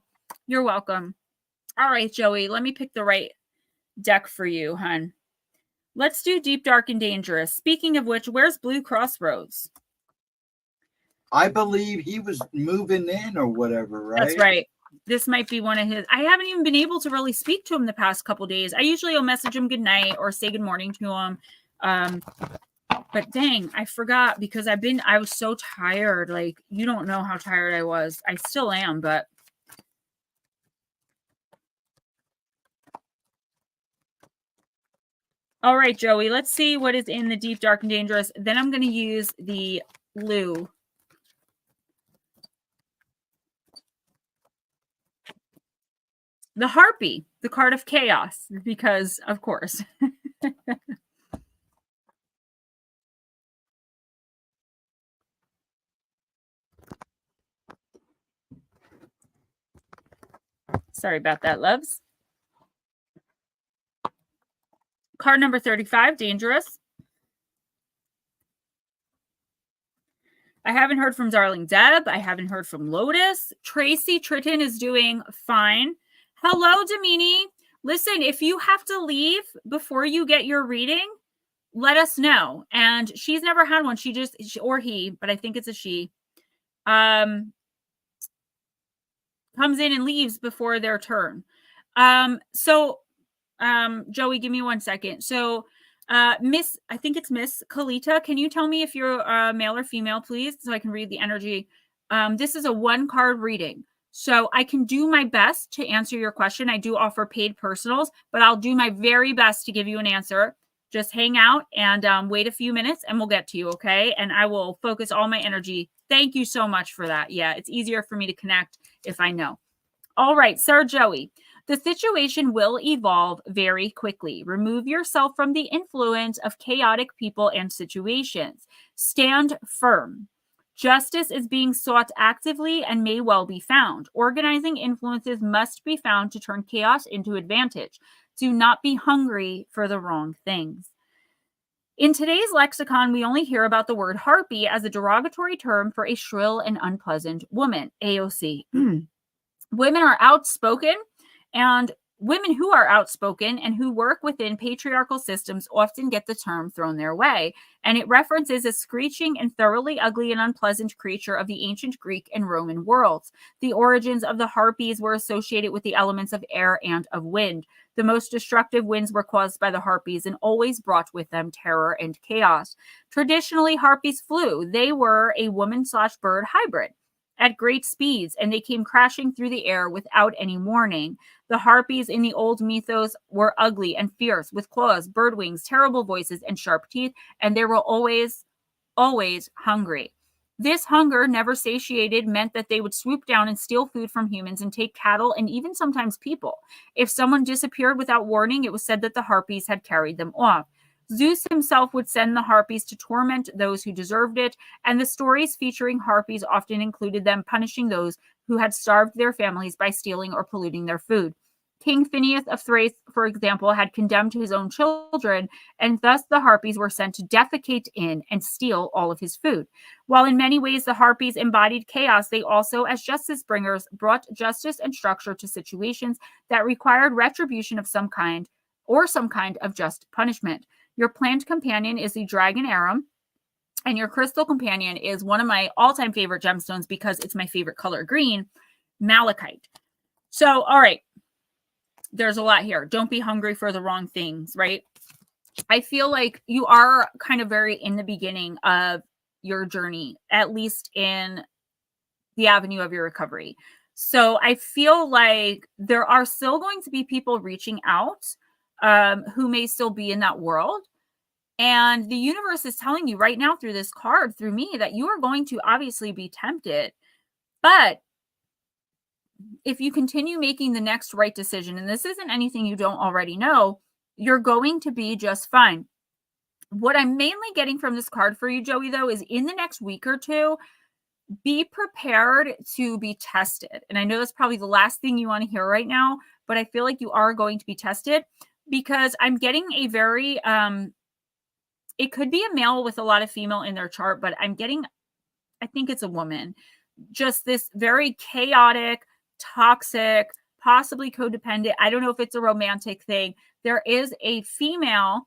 you're welcome. All right, Joey, let me pick the right deck for you, hun. Let's do Deep, Dark, and Dangerous. Speaking of which, where's Blue Crossroads? I believe he was moving in or whatever, right? That's right. This might be one of his. I haven't even been able to really speak to him the past couple days. I usually will message him good night or say good morning to him. But dang, I forgot because I was so tired. Like, you don't know how tired I was. I still am, but. All right, Joey, let's see what is in the Deep, Dark, and Dangerous. Then I'm going to use the Lou. The Harpy, the card of chaos, because of course. Sorry about that, loves. Card number 35, Dangerous. I haven't heard from Darling Deb. I haven't heard from Lotus. Tracy Tritton is doing fine. Hello, Damini. Listen, if you have to leave before you get your reading, let us know. And she's never had one. Or he, but I think it's a she, comes in and leaves before their turn. Joey, give me 1 second. So, I think it's Miss Kalita. Can you tell me if you're male or female, please, so I can read the energy? This is a 1-card reading. So I can do my best to answer your question. I do offer paid personals, but I'll do my very best to give you an answer. Just hang out and wait a few minutes and we'll get to you, okay? And I will focus all my energy. Thank you so much for that. Yeah, it's easier for me to connect if I know. All right, Sir Joey. The situation will evolve very quickly. Remove yourself from the influence of chaotic people and situations. Stand firm. Justice is being sought actively and may well be found. Organizing influences must be found to turn chaos into advantage. Do not be hungry for the wrong things. In today's lexicon, we only hear about the word harpy as a derogatory term for a shrill and unpleasant woman, AOC. Women are outspoken, and women who are outspoken and who work within patriarchal systems often get the term thrown their way, and it references a screeching and thoroughly ugly and unpleasant creature of the ancient Greek and Roman worlds. The origins of the harpies were associated with the elements of air and of wind. The most destructive winds were caused by the harpies and always brought with them terror and chaos. Traditionally, harpies flew. They were a woman/bird hybrid at great speeds, and they came crashing through the air without any warning. The harpies in the old mythos were ugly and fierce, with claws, bird wings, terrible voices, and sharp teeth, and they were always hungry. This hunger, never satiated, meant that they would swoop down and steal food from humans and take cattle and even sometimes people. If someone disappeared without warning, it was said that the harpies had carried them off. Zeus himself would send the harpies to torment those who deserved it, and the stories featuring harpies often included them punishing those who had starved their families by stealing or polluting their food. King Phineas of Thrace, for example, had condemned his own children, and thus the Harpies were sent to defecate in and steal all of his food. While in many ways the Harpies embodied chaos, they also, as justice bringers, brought justice and structure to situations that required retribution of some kind or some kind of just punishment. Your plant companion is the Dragon Arum, and your crystal companion is one of my all-time favorite gemstones because it's my favorite color, green, malachite. So, all right. There's a lot here. Don't be hungry for the wrong things, right? I feel like you are kind of very in the beginning of your journey, at least in the avenue of your recovery. So I feel like there are still going to be people reaching out who may still be in that world. And the universe is telling you right now through this card, through me, that you are going to obviously be tempted. But if you continue making the next right decision, and this isn't anything you don't already know, you're going to be just fine. What I'm mainly getting from this card for you, Joey, though, is in the next week or two, be prepared to be tested. And I know that's probably the last thing you want to hear right now, but I feel like you are going to be tested because I'm getting a very, it could be a male with a lot of female in their chart, but I'm getting, I think it's a woman, just this very chaotic, toxic, possibly codependent. I don't know if it's a romantic thing. There is a female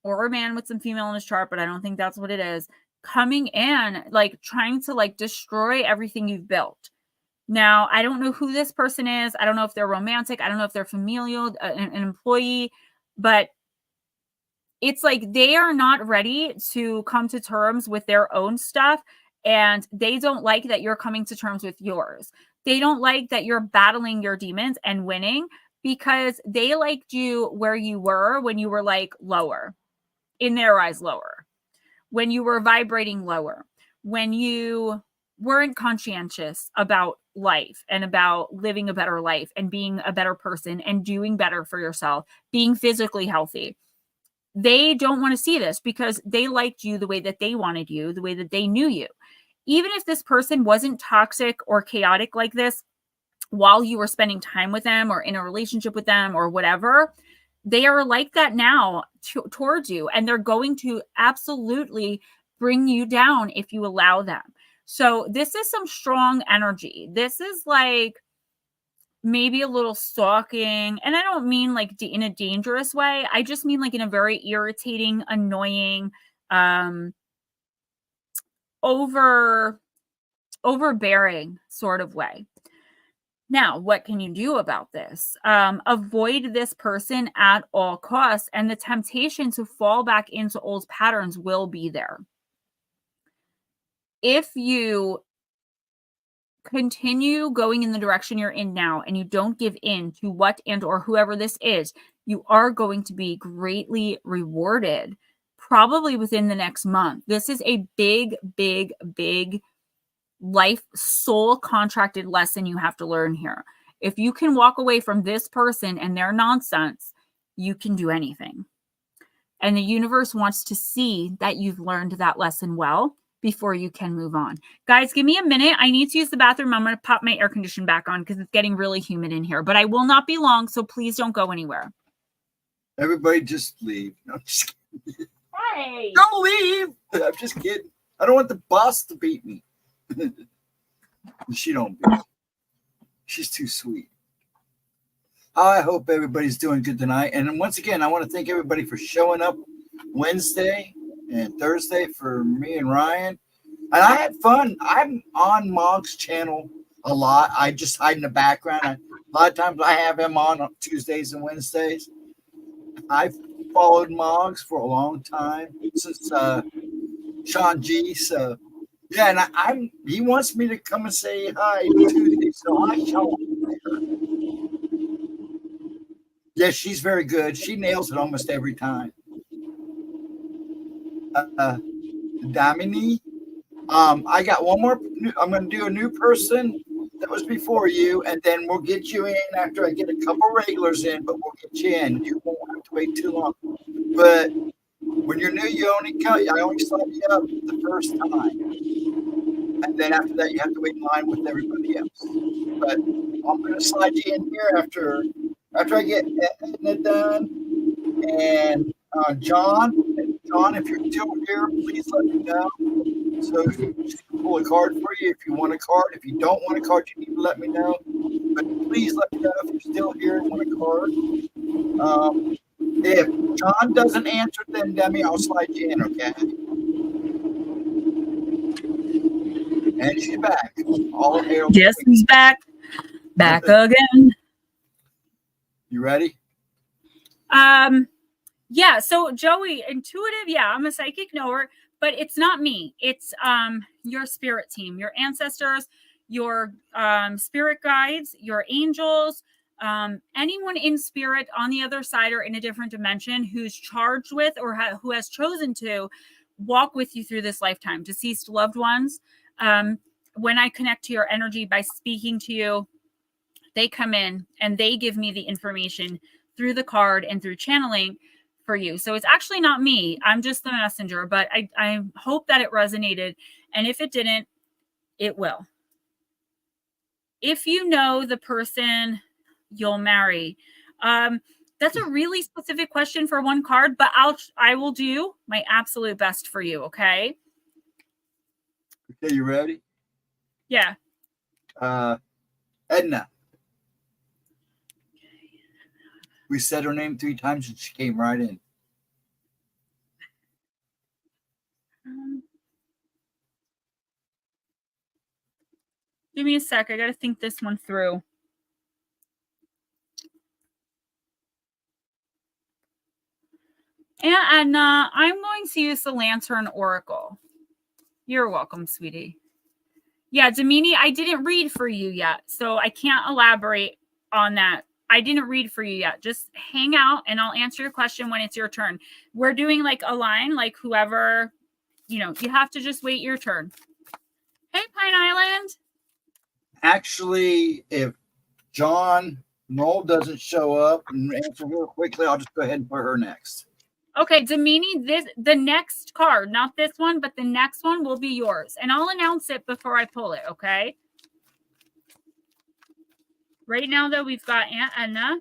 or a man with some female in his chart, but I don't think that's what it is, coming in, like trying to like destroy everything you've built. Now, I don't know who this person is. I don't know if they're romantic. I don't know if they're familial, an employee, but it's like they are not ready to come to terms with their own stuff. And they don't like that you're coming to terms with yours. They don't like that you're battling your demons and winning because they liked you where you were when you were like lower, in their eyes, lower, when you were vibrating lower, when you weren't conscientious about life and about living a better life and being a better person and doing better for yourself, being physically healthy. They don't want to see this because they liked you the way that they wanted you, the way that they knew you. Even if this person wasn't toxic or chaotic like this while you were spending time with them or in a relationship with them or whatever, they are like that now towards you. And they're going to absolutely bring you down if you allow them. So this is some strong energy. This is like maybe a little stalking. And I don't mean like in a dangerous way. I just mean like in a very irritating, annoying, overbearing sort of way. Now, what can you do about this? Avoid this person at all costs, and the temptation to fall back into old patterns will be there. If you continue going in the direction you're in now and you don't give in to what and or whoever this is, you are going to be greatly rewarded probably within the next month. This is a big, big, big life soul contracted lesson you have to learn here. If you can walk away from this person and their nonsense, you can do anything. And the universe wants to see that you've learned that lesson well before you can move on. Guys, give me a minute. I need to use the bathroom. I'm going to pop my air conditioner back on because it's getting really humid in here, but I will not be long. So please don't go anywhere. Everybody just leave. No, I'm just kidding. Hey, Don't leave. I'm just kidding. I don't want the boss to beat me. She don't beat me. She's too sweet. I hope everybody's doing good tonight. And once again, I want to thank everybody for showing up Wednesday and Thursday for me and Ryan. And I had fun. I'm on Mog's channel a lot. I just hide in the background. A lot of times I have him on Tuesdays and Wednesdays. I've followed Mog's for a long time since Sean G. So yeah, and he wants me to come and say hi Tuesday, so I shall. Yeah, she's very good. She nails it almost every time. Damini, I got one more. I'm going to do a new person that was before you, and then we'll get you in after I get a couple regulars in, but we'll get you in. You won't have to wait too long. But when you're new, I only sign you up the first time. And then after that, you have to wait in line with everybody else. But I'm going to slide you in here after I get Edna done. And John, if you're still here, please let me know. So she can pull a card for you if you want a card. If you don't want a card, you need to let me know. But please let me know if you're still here and want a card. If John doesn't answer, then Demi, I'll slide you in, okay? And she's back. All hail. Yes, he's back. Back again. You ready? Yeah, so Joey, intuitive, yeah, I'm a psychic knower, but it's not me. It's your spirit team, your ancestors, your spirit guides, your angels, anyone in spirit on the other side or in a different dimension who's charged with or who has chosen to walk with you through this lifetime, deceased loved ones. When I connect to your energy by speaking to you, they come in and they give me the information through the card and through channeling for you. So it's actually not me. I'm just the messenger, but I hope that it resonated. And if it didn't, it will. If you know the person you'll marry, that's a really specific question for one card, but I will do my absolute best for you. Okay. Okay. You ready? Yeah. Edna. We said her name 3 times and she came right in. Give me a sec. I got to think this one through. And I'm going to use the Lantern Oracle. You're welcome, sweetie. Yeah, Damini, I didn't read for you yet, so I can't elaborate on that. I didn't read for you yet. Just hang out and I'll answer your question when it's your turn. We're doing like a line, like whoever, you have to just wait your turn. Hey, Pine Island. Actually, if John Knoll doesn't show up and answer real quickly, I'll just go ahead and put her next. Okay, Damini, the next card, not this one, but the next one will be yours. And I'll announce it before I pull it, okay? Right now, though, we've got Aunt Edna.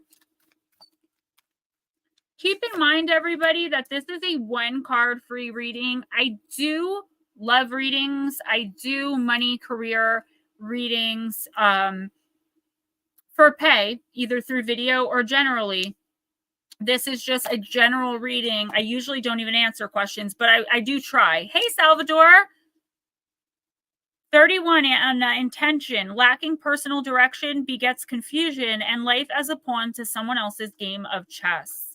Keep in mind, everybody, that this is a 1-card free reading. I do love readings. I do money, career readings for pay, either through video or generally. This is just a general reading. I usually don't even answer questions, but I do try. Hey, Salvador. 31 and intention. Lacking personal direction begets confusion and life as a pawn to someone else's game of chess.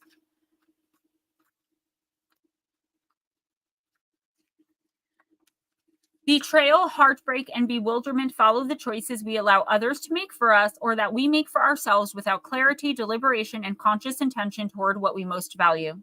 Betrayal, heartbreak, and bewilderment follow the choices we allow others to make for us or that we make for ourselves without clarity, deliberation, and conscious intention toward what we most value.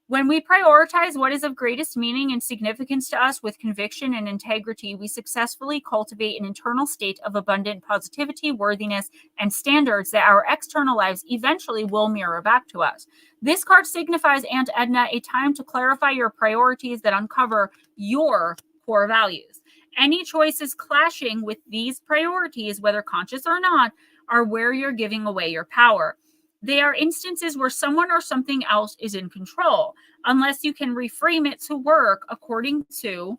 When we prioritize what is of greatest meaning and significance to us with conviction and integrity, we successfully cultivate an internal state of abundant positivity, worthiness, and standards that our external lives eventually will mirror back to us. This card signifies, Aunt Edna, a time to clarify your priorities that uncover your core values. Any choices clashing with these priorities, whether conscious or not, are where you're giving away your power. They are instances where someone or something else is in control, unless you can reframe it to work according to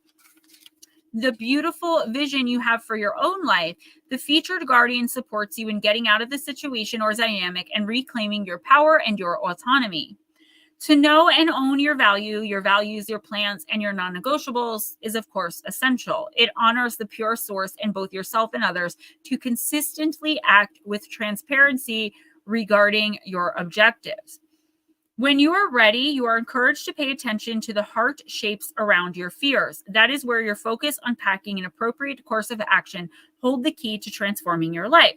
the beautiful vision you have for your own life. The featured guardian supports you in getting out of the situation or dynamic and reclaiming your power and your autonomy. To know and own your values, your plans, and your non-negotiables is, of course, essential. It honors the pure source in both yourself and others to consistently act with transparency regarding your objectives. When you are ready, you are encouraged to pay attention to the heart shapes around your fears. That is where your focus on packing an appropriate course of action hold the key to transforming your life.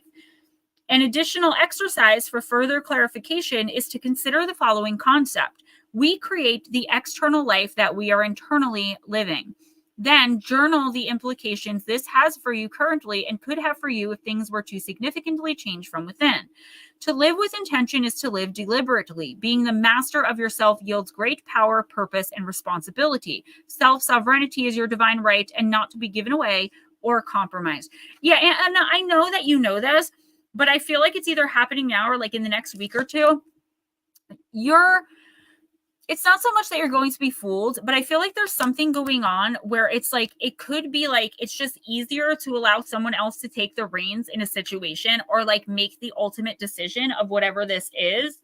An additional exercise for further clarification is to consider the following concept. We create the external life that we are internally living. Then journal the implications this has for you currently and could have for you if things were to significantly change from within. To live with intention is to live deliberately. Being the master of yourself yields great power, purpose, and responsibility. Self-sovereignty is your divine right and not to be given away or compromised. Yeah, and I know that you know this, but I feel like it's either happening now or like in the next week or two. It's not so much that you're going to be fooled, but I feel like there's something going on where it's like, it could be like, it's just easier to allow someone else to take the reins in a situation or like make the ultimate decision of whatever this is.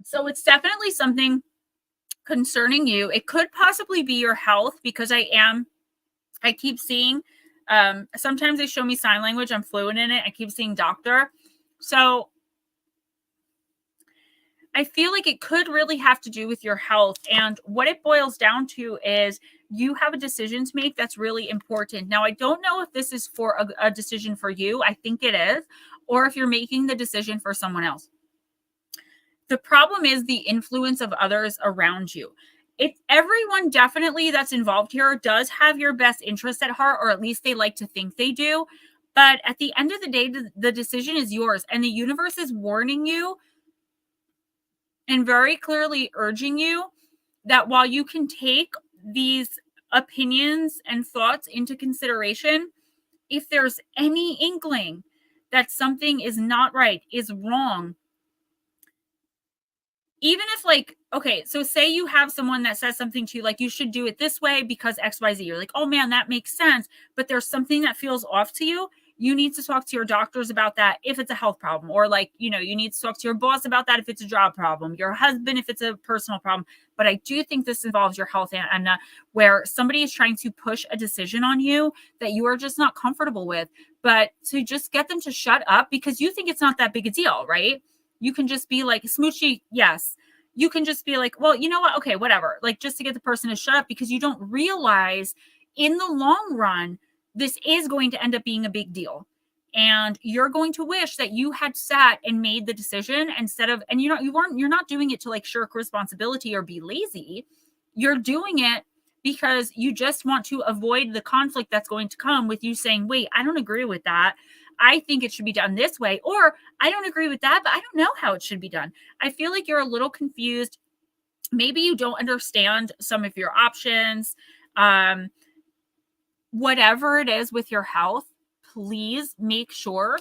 So it's definitely something concerning you. It could possibly be your health, because I keep seeing, sometimes they show me sign language. I'm fluent in it. I keep seeing doctor. So I feel like it could really have to do with your health. And what it boils down to is you have a decision to make that's really important. Now, I don't know if this is for a decision for you. I think it is. Or if you're making the decision for someone else. The problem is the influence of others around you. Everyone definitely that's involved here does have your best interest at heart, or at least they like to think they do. But at the end of the day, the decision is yours, and the universe is warning you and very clearly urging you that while you can take these opinions and thoughts into consideration, if there's any inkling that something is not right, is wrong, even if like, okay, so say you have someone that says something to you, like you should do it this way because XYZ, you're like, oh man, that makes sense. But there's something that feels off to you. You need to talk to your doctors about that if it's a health problem, or like, you need to talk to your boss about that if it's a job problem, your husband if it's a personal problem. But I do think this involves your health, Anna, where somebody is trying to push a decision on you that you are just not comfortable with, but to just get them to shut up because you think it's not that big a deal, right? You can just be like, Smoochie, yes. You can just be like, well, you know what? Okay, whatever. Like, just to get the person to shut up, because you don't realize in the long run, this is going to end up being a big deal. And you're going to wish that you had sat and made the decision instead of, and you're not doing it to like shirk responsibility or be lazy. You're doing it because you just want to avoid the conflict that's going to come with you saying, wait, I don't agree with that. I think it should be done this way, or I don't agree with that, but I don't know how it should be done. I feel like you're a little confused. Maybe you don't understand some of your options. Whatever it is with your health, please make sure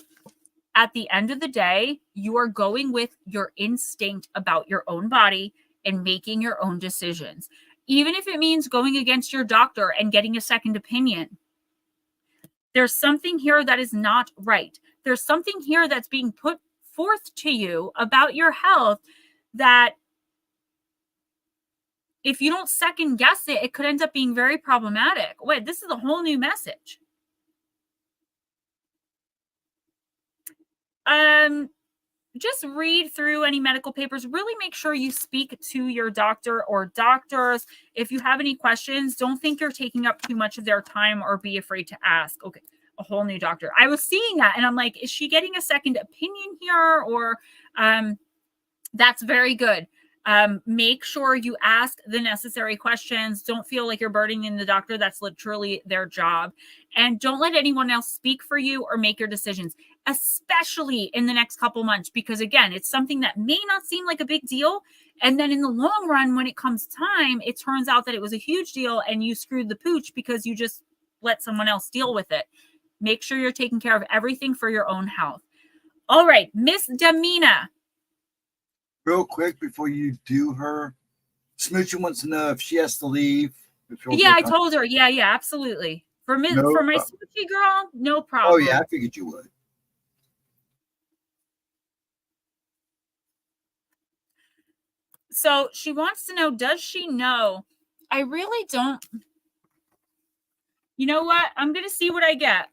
at the end of the day, you are going with your instinct about your own body and making your own decisions. Even if it means going against your doctor and getting a second opinion. There's something here that is not right. There's something here that's being put forth to you about your health that if you don't second guess it, it could end up being very problematic. Wait, this is a whole new message. Just read through any medical papers. Really make sure you speak to your doctor or doctors. If you have any questions, don't think you're taking up too much of their time or be afraid to ask. Okay, a whole new doctor. I was seeing that and I'm like, is she getting a second opinion here? Or that's very good. Make sure you ask the necessary questions. Don't feel like you're burdening the doctor. That's literally their job. And don't let anyone else speak for you or make your decisions, especially in the next couple months, because again, it's something that may not seem like a big deal. And then in the long run, when it comes time, it turns out that it was a huge deal and you screwed the pooch because you just let someone else deal with it. Make sure you're taking care of everything for your own health. All right, Miss Damina. Real quick before you do her, Smoochie wants to know if she has to leave. Yeah, I told her. Yeah, absolutely. For my Smoochie girl, no problem. Oh yeah, I figured you would. So she wants to know, does she know? I really don't. You know what? I'm going to see what I get.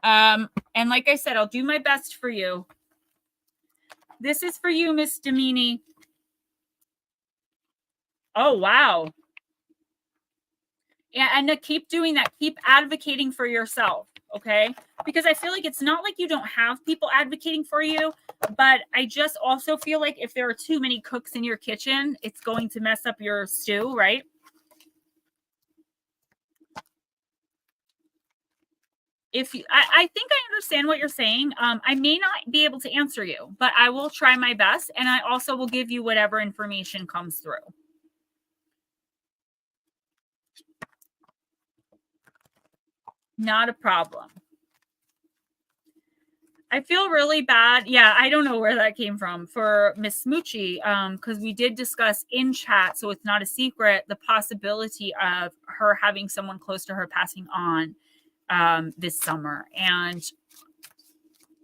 And like I said, I'll do my best for you. This is for you, Miss Damini. Oh, wow. Yeah, and to keep doing that. Keep advocating for yourself, okay? Because I feel like it's not like you don't have people advocating for you, but I just also feel like if there are too many cooks in your kitchen, it's going to mess up your stew, right? I think I understand what you're saying. I may not be able to answer you, but I will try my best. And I also will give you whatever information comes through. Not a problem. I feel really bad. Yeah, I don't know where that came from for Miss Smoochie, because we did discuss in chat, so it's not a secret, the possibility of her having someone close to her passing on this summer. And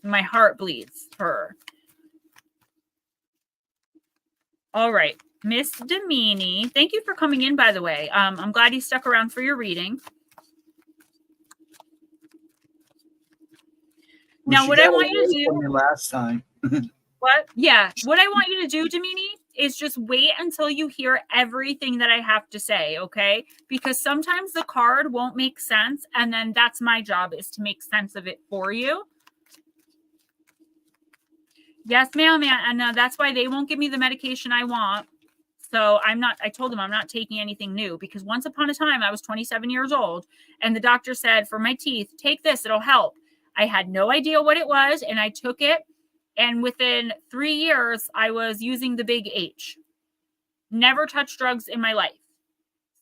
my heart bleeds for her. All right, Miss Demini, thank you for coming in, by the way. I'm glad you stuck around for your reading. Now, what I want you to do last time. What? Yeah. What I want you to do, Demini, is just wait until you hear everything that I have to say, okay? Because sometimes the card won't make sense, and then that's my job, is to make sense of it for you. Yes, ma'am, and that's why they won't give me the medication I want. So I told them I'm not taking anything new, because once upon a time I was 27 years old and the doctor said, for my teeth, take this, it'll help. I had no idea what it was, and I took it. And within 3 years, I was using the big H. Never touched drugs in my life.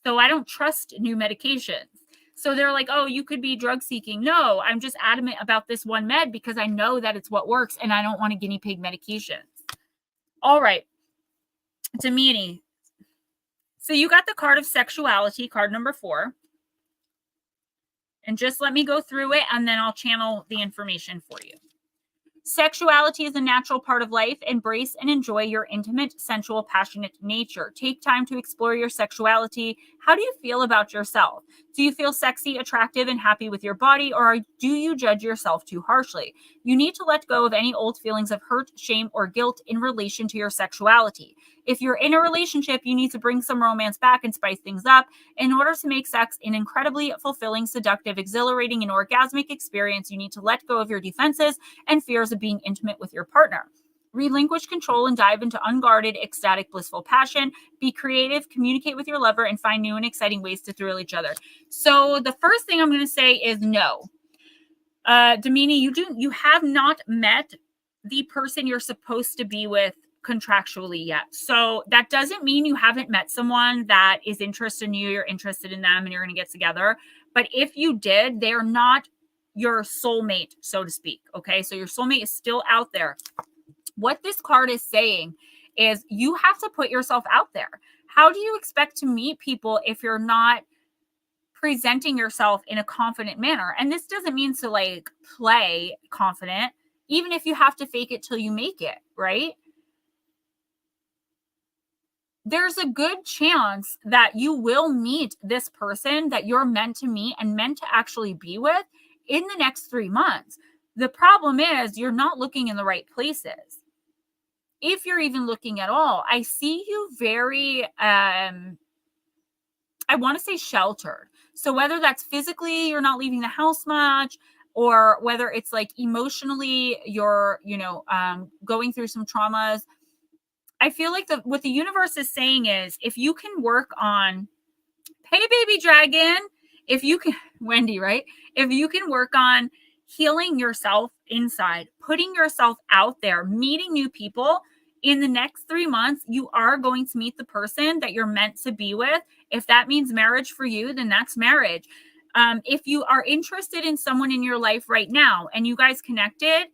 So I don't trust new medications. So they're like, oh, you could be drug seeking. No, I'm just adamant about this one med because I know that it's what works and I don't want a guinea pig medication. All right. Demini. So you got the card of sexuality, card number 4. And just let me go through it and then I'll channel the information for you. Sexuality is a natural part of life. Embrace and enjoy your intimate, sensual, passionate nature. Take time to explore your sexuality. How do you feel about yourself? Do you feel sexy, attractive, and happy with your body, or do you judge yourself too harshly? You need to let go of any old feelings of hurt, shame, or guilt in relation to your sexuality. If you're in a relationship, you need to bring some romance back and spice things up in order to make sex an incredibly fulfilling, seductive, exhilarating, and orgasmic experience. You need to let go of your defenses and fears of being intimate with your partner. Relinquish control and dive into unguarded, ecstatic, blissful passion. Be creative, communicate with your lover, and find new and exciting ways to thrill each other. So the first thing I'm going to say is no. Demini, you have not met the person you're supposed to be with contractually yet. So that doesn't mean you haven't met someone that is interested in you, you're interested in them, and you're going to get together. But if you did, they're not your soulmate, so to speak. Okay, so your soulmate is still out there. What this card is saying is you have to put yourself out there. How do you expect to meet people if you're not presenting yourself in a confident manner? And this doesn't mean to like play confident, even if you have to fake it till you make it, right? There's a good chance that you will meet this person that you're meant to meet and meant to actually be with in the next 3 months. The problem is you're not looking in the right places. If you're even looking at all, I see you very, I want to say sheltered. So whether that's physically, you're not leaving the house much, or whether it's like emotionally, you're, going through some traumas. I feel like what the universe is saying is if you can work on, hey, baby dragon, if you can, Wendy, right? If you can work on healing yourself inside, putting yourself out there, meeting new people in the next 3 months, you are going to meet the person that you're meant to be with. If that means marriage for you, then that's marriage. If you are interested in someone in your life right now and you guys connected,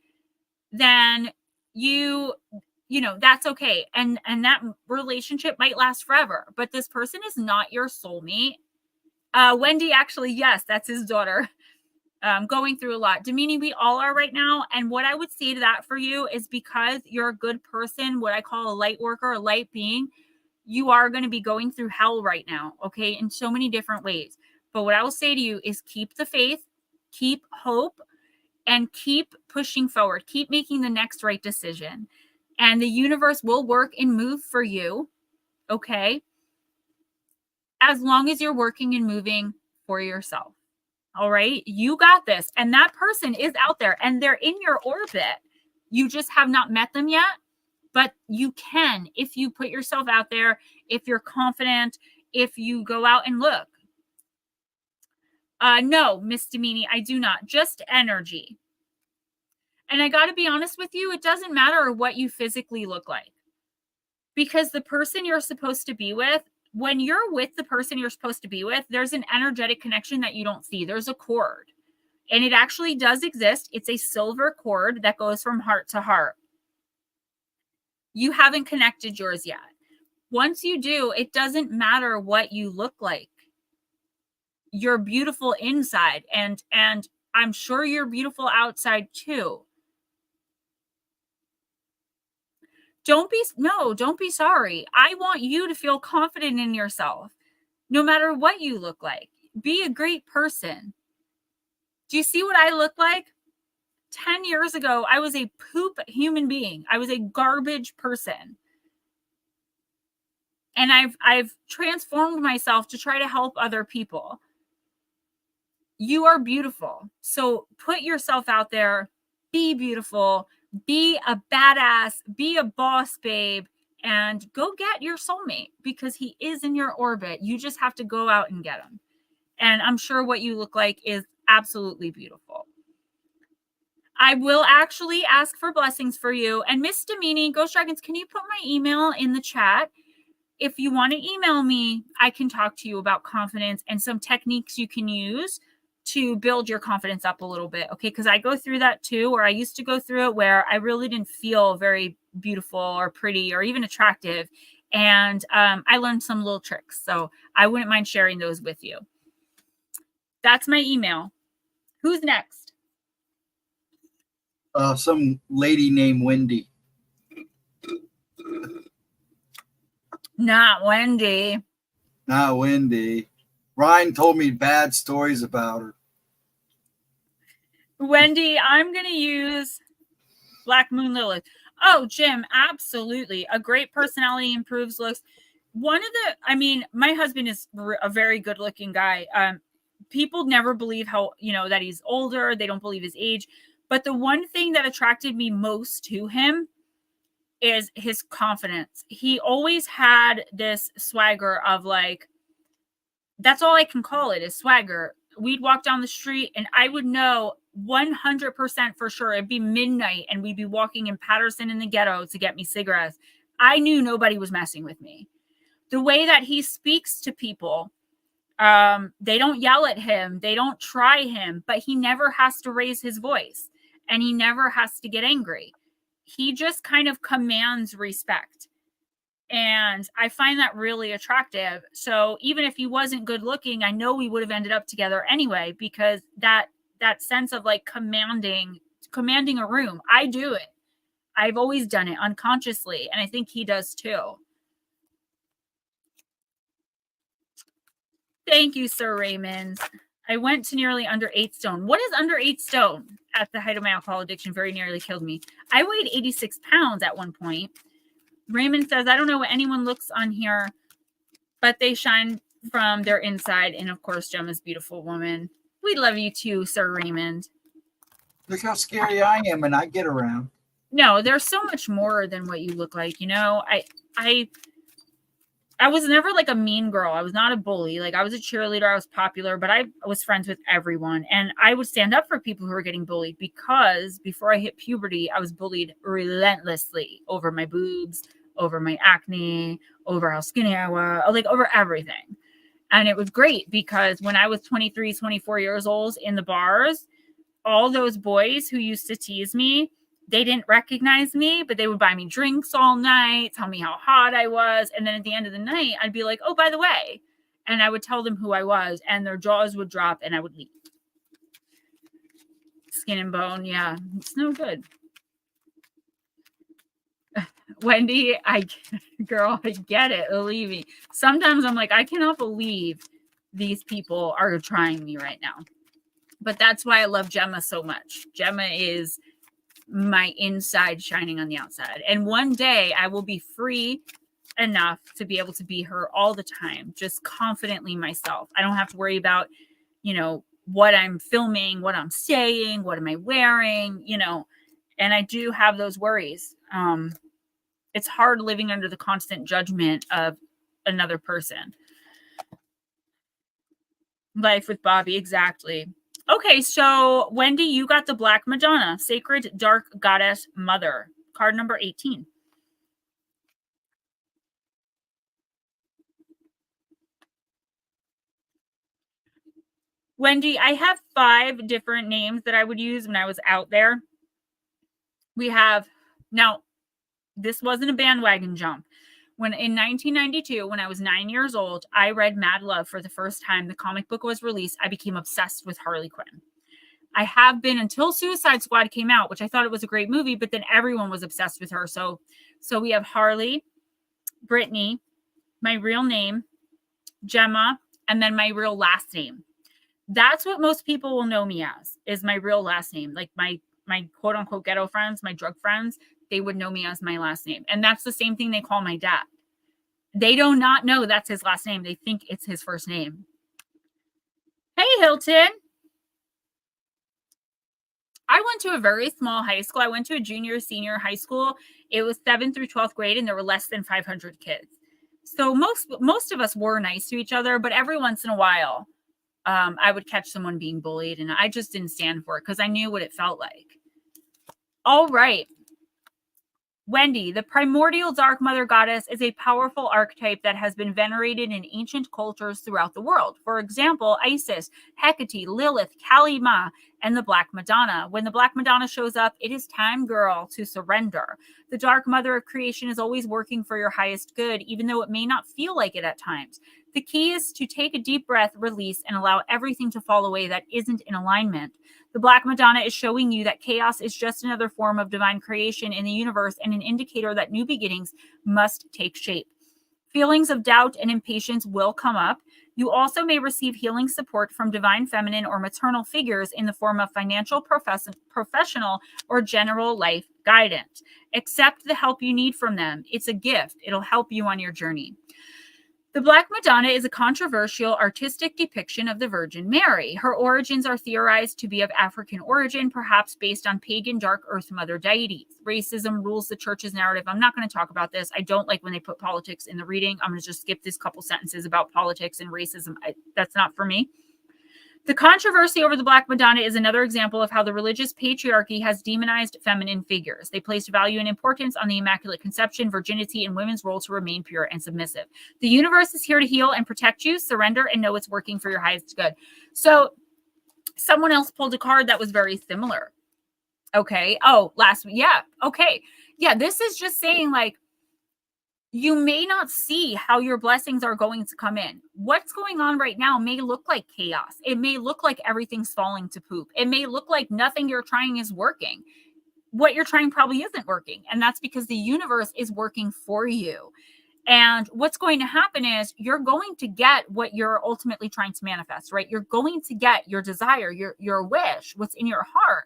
then that's okay. And that relationship might last forever, but this person is not your soulmate. Wendy, actually, yes, that's his daughter. Going through a lot. Demini, we all are right now. And what I would say to that for you is because you're a good person, what I call a light worker, a light being, you are going to be going through hell right now, okay, in so many different ways. But what I will say to you is keep the faith, keep hope, and keep pushing forward. Keep making the next right decision. And the universe will work and move for you, okay? As long as you're working and moving for yourself. All right, you got this. And that person is out there and they're in your orbit. You just have not met them yet, but you can if you put yourself out there, if you're confident, if you go out and look. No, Miss Demini, I do not. Just energy. And I got to be honest with you, it doesn't matter what you physically look like. Because the person you're supposed to be with, when you're with the person you're supposed to be with, there's an energetic connection that you don't see. There's a cord. And it actually does exist. It's a silver cord that goes from heart to heart. You haven't connected yours yet. Once you do, it doesn't matter what you look like. You're beautiful inside, and I'm sure you're beautiful outside too. Don't be sorry. I want you to feel confident in yourself, no matter what you look like. Be a great person. Do you see what I look like? 10 years ago, I was a poop human being. I was a garbage person. And I've transformed myself to try to help other people. You are beautiful. So put yourself out there, be beautiful, be a badass, be a boss babe, and go get your soulmate, because he is in your orbit. You just have to go out and get him. And I'm sure what you look like is absolutely beautiful. I will actually ask for blessings for you. And Miss Damini, Ghost Dragons, can you put my email in the chat? If you want to email me, I can talk to you about confidence and some techniques you can use to build your confidence up a little bit. Okay. Because I go through that too, or I used to go through it where I really didn't feel very beautiful or pretty or even attractive. And I learned some little tricks. So I wouldn't mind sharing those with you. That's my email. Who's next? Some lady named Wendy. Not Wendy. Not Wendy. Ryan told me bad stories about her. Wendy, I'm going to use Black Moon Lilith. Oh, Jim, absolutely. A great personality improves looks. My husband is a very good looking guy. People never believe that he's older. They don't believe his age. But the one thing that attracted me most to him is his confidence. He always had this swagger of that's all I can call it, is swagger. We'd walk down the street and I would know 100% for sure it'd be midnight and we'd be walking in Patterson in the ghetto to get me cigarettes. I knew nobody was messing with me. The way that he speaks to people, they don't yell at him, they don't try him, but he never has to raise his voice and he never has to get angry. He just kind of commands respect. And I find that really attractive. So even if he wasn't good looking, I know we would have ended up together anyway, because that sense of commanding a room, I do it. I've always done it unconsciously. And I think he does too. Thank you, Sir Raymond. I went to nearly under 8 stone. What is under 8 stone? At the height of my alcohol addiction, very nearly killed me. I weighed 86 pounds at one point. Raymond says, I don't know what anyone looks on here, but they shine from their inside. And of course, Gemma's beautiful woman. We love you too, Sir Raymond. Look how scary I am and I get around. No, there's so much more than what you look like. I was never a mean girl. I was not a bully. I was a cheerleader. I was popular, but I was friends with everyone. And I would stand up for people who were getting bullied, because before I hit puberty, I was bullied relentlessly over my boobs, over my acne, over how skinny I was, over everything. And it was great because when I was 23, 24 years old in the bars, all those boys who used to tease me, they didn't recognize me, but they would buy me drinks all night, tell me how hot I was. And then at the end of the night, I'd be like, oh, by the way. And I would tell them who I was, and their jaws would drop and I would leave. Skin and bone. Yeah, it's no good. Wendy, girl, I get it. Believe me. Sometimes I'm like, I cannot believe these people are trying me right now. But that's why I love Gemma so much. Gemma is my inside shining on the outside. And one day I will be free enough to be able to be her all the time, just confidently myself. I don't have to worry about, what I'm filming, what I'm saying, what am I wearing, and I do have those worries. It's hard living under the constant judgment of another person. Life with Bobby, exactly. Okay, so Wendy, you got the Black Madonna, Sacred Dark Goddess Mother, card number 18. Wendy, I have 5 different names that I would use when I was out there. We have, now, this wasn't a bandwagon jump. When in 1992, when I was 9 years old, I read Mad Love for the first time. The comic book was released. I became obsessed with Harley Quinn. I have been until Suicide Squad came out, which I thought it was a great movie, but then everyone was obsessed with her. So we have Harley, Brittany, my real name, Gemma, and then my real last name. That's what most people will know me as, is my real last name. Like my quote unquote ghetto friends, my drug friends, they would know me as my last name. And that's the same thing they call my dad. They do not know that's his last name. They think it's his first name. Hey, Hilton. I went to a very small high school. I went to a junior, senior high school. It was 7th through 12th grade, and there were less than 500 kids. So most of us were nice to each other, but every once in a while, I would catch someone being bullied, and I just didn't stand for it because I knew what it felt like. All right. Wendy, the primordial dark mother goddess is a powerful archetype that has been venerated in ancient cultures throughout the world. For example, Isis, Hecate, Lilith, Kali Ma, and the Black Madonna. When the Black Madonna shows up, it is time, girl, to surrender. The dark mother of creation is always working for your highest good, even though it may not feel like it at times. The key is to take a deep breath, release, and allow everything to fall away that isn't in alignment. The Black Madonna is showing you that chaos is just another form of divine creation in the universe and an indicator that new beginnings must take shape. Feelings of doubt and impatience will come up. You also may receive healing support from divine feminine or maternal figures in the form of financial, professional, or general life guidance. Accept the help you need from them. It's a gift. It'll help you on your journey. The Black Madonna is a controversial artistic depiction of the Virgin Mary. Her origins are theorized to be of African origin, perhaps based on pagan dark earth mother deities. Racism rules the church's narrative. I'm not going to talk about this. I don't like when they put politics in the reading. I'm going to just skip this couple sentences about politics and racism. That's not for me. The controversy over the Black Madonna is another example of how the religious patriarchy has demonized feminine figures. They placed value and importance on the Immaculate Conception, virginity, and women's role to remain pure and submissive. The universe is here to heal and protect you. Surrender and know it's working for your highest good. So someone else pulled a card that was very similar. Okay. Oh, last week. Yeah. Okay. Yeah. This is just saying, like, you may not see how your blessings are going to come in. What's going on right now may look like chaos. It may look like everything's falling to poop. It may look like nothing you're trying is working. What you're trying probably isn't working. And that's because the universe is working for you. And what's going to happen is you're going to get what you're ultimately trying to manifest, right? You're going to get your desire, your wish, what's in your heart,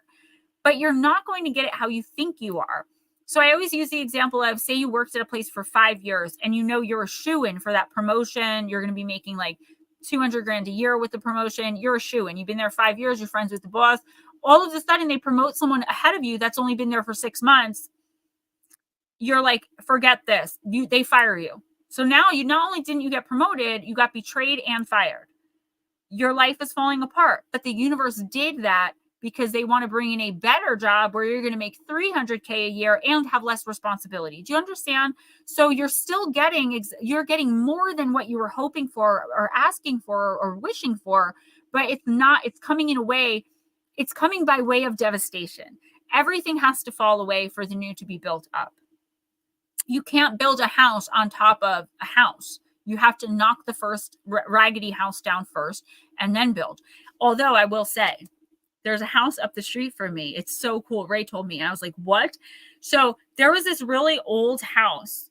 but you're not going to get it how you think you are. So I always use the example of, say you worked at a place for 5 years and you know you're a shoo-in for that promotion. You're going to be making like 200 grand a year with the promotion. You're a shoo-in. You've been there 5 years. You're friends with the boss. All of a sudden they promote someone ahead of you that's only been there for 6 months. You're like, forget this. They fire you. So now you not only didn't you get promoted, you got betrayed and fired. Your life is falling apart. But the universe did that because they want to bring in a better job where you're going to make $300K a year and have less responsibility. Do you understand? So you're still getting more than what you were hoping for or asking for or wishing for, but it's coming in a way, it's coming by way of devastation. Everything has to fall away for the new to be built up. You can't build a house on top of a house. You have to knock the first raggedy house down first and then build. Although I will say, there's a house up the street from me. It's so cool. Ray told me. I was like, what? So there was this really old house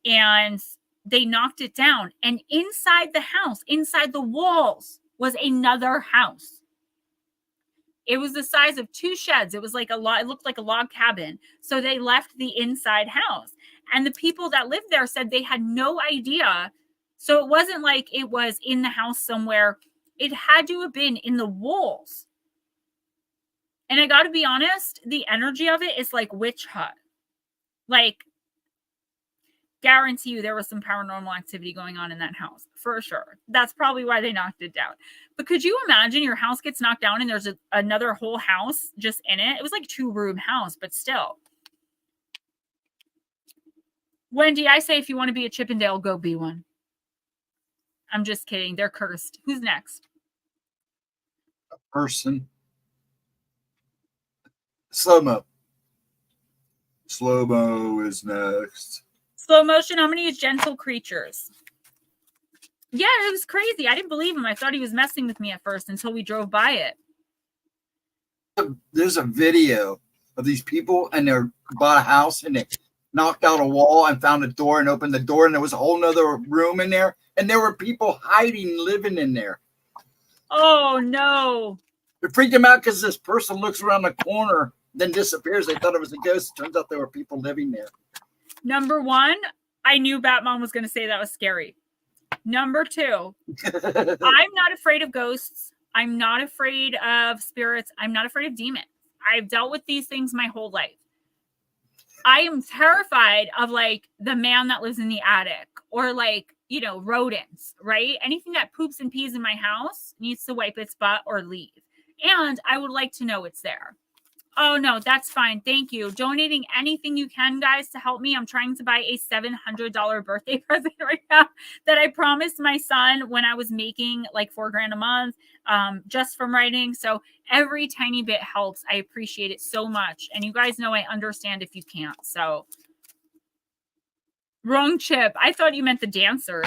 and they knocked it down. And inside the house, inside the walls, was another house. It was the size of 2 sheds. It was like it looked like a log cabin. So they left the inside house. And the people that lived there said they had no idea. So it wasn't like it was in the house somewhere. It had to have been in the walls. And I got to be honest, the energy of it is like witch hut. Like, guarantee you there was some paranormal activity going on in that house, for sure. That's probably why they knocked it down. But could you imagine your house gets knocked down and there's another whole house just in it? It was like a 2-room house, but still. Wendy, I say if you want to be a Chippendale, go be one. I'm just kidding. They're cursed. Who's next? person. Slow-mo. Slow-mo is next. Slow motion. I'm going to use gentle creatures. Yeah, it was crazy. I didn't believe him. I thought he was messing with me at first until we drove by it. There's a video of these people, and they bought a house, and they knocked out a wall and found a door and opened the door, and there was a whole nother room in there, and there were people hiding, living in there. Oh, no. It freaked them out because this person looks around the corner, then disappears. They thought it was a ghost. Turns out there were people living there. Number one, I knew Batman was going to say that was scary. Number two, I'm not afraid of ghosts. I'm not afraid of spirits. I'm not afraid of demons. I've dealt with these things my whole life. I am terrified of like the man that lives in the attic or like, you know, rodents, right? Anything that poops and pees in my house needs to wipe its butt or leave. And I would like to know it's there. Oh, no, that's fine. Thank you. Donating anything you can, guys, to help me. I'm trying to buy a $700 birthday present right now that I promised my son when I was making like $4,000 a month just from writing. So every tiny bit helps. I appreciate it so much. And you guys know I understand if you can't. So wrong chip. I thought you meant the dancer.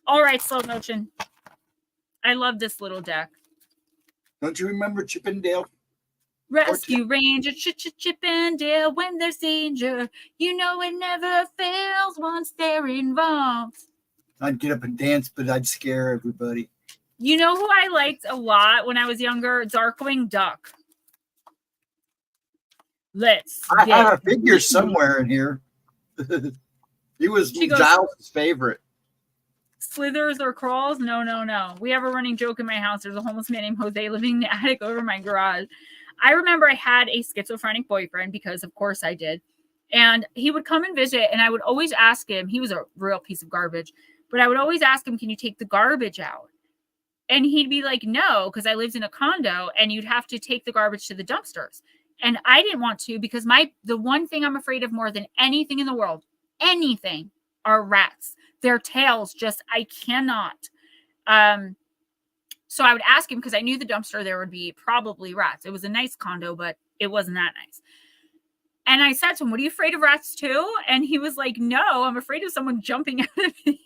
All right, slow motion. I love this little deck. Don't you remember Chip and Dale? Rescue Ranger, Chip and Dale, when there's danger, you know it never fails once they're involved. I'd get up and dance, but I'd scare everybody. You know who I liked a lot when I was younger? Darkwing Duck. I have a figure somewhere in here. He was Giles' favorite. Slithers or crawls? No, no, no. We have a running joke in my house. There's a homeless man named Jose living in the attic over my garage. I remember I had a schizophrenic boyfriend because, of course, I did. And he would come and visit, and I would always ask him, he was a real piece of garbage, but I would always ask him, can you take the garbage out? And he'd be like, no, because I lived in a condo, and you'd have to take the garbage to the dumpsters. And I didn't want to because the one thing I'm afraid of more than anything in the world, anything, are rats. Their tails just, I cannot. So I would ask him because I knew the dumpster there would be probably rats. It was a nice condo, but it wasn't that nice. And I said to him, what, are you afraid of rats too? And he was like, no, I'm afraid of someone jumping out of me.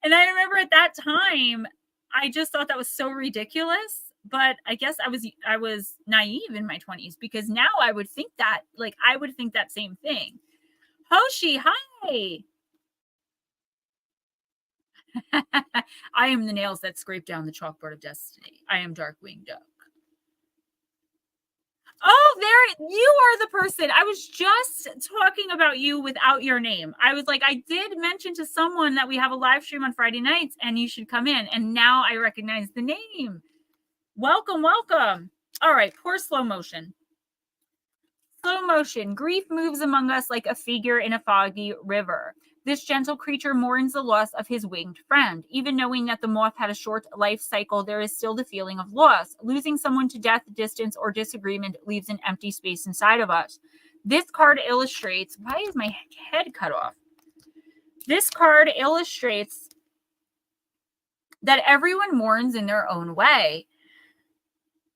And I remember at that time, I just thought that was so ridiculous. But I guess I was naive in my 20s because now I would think that, like, I would think that same thing. Hoshi, hi. I am the nails that scrape down the chalkboard of destiny. I am Darkwing Duck. Oh, there you are, the person. I was just talking about you without your name. I was like, I did mention to someone that we have a live stream on Friday nights and you should come in. And now I recognize the name. Welcome, welcome. All right, poor slow motion. Slow motion. Grief moves among us like a figure in a foggy river. This gentle creature mourns the loss of his winged friend. Even knowing that the moth had a short life cycle, there is still the feeling of loss. Losing someone to death, distance, or disagreement leaves an empty space inside of us. This card illustrates... Why is my head cut off? This card illustrates that everyone mourns in their own way.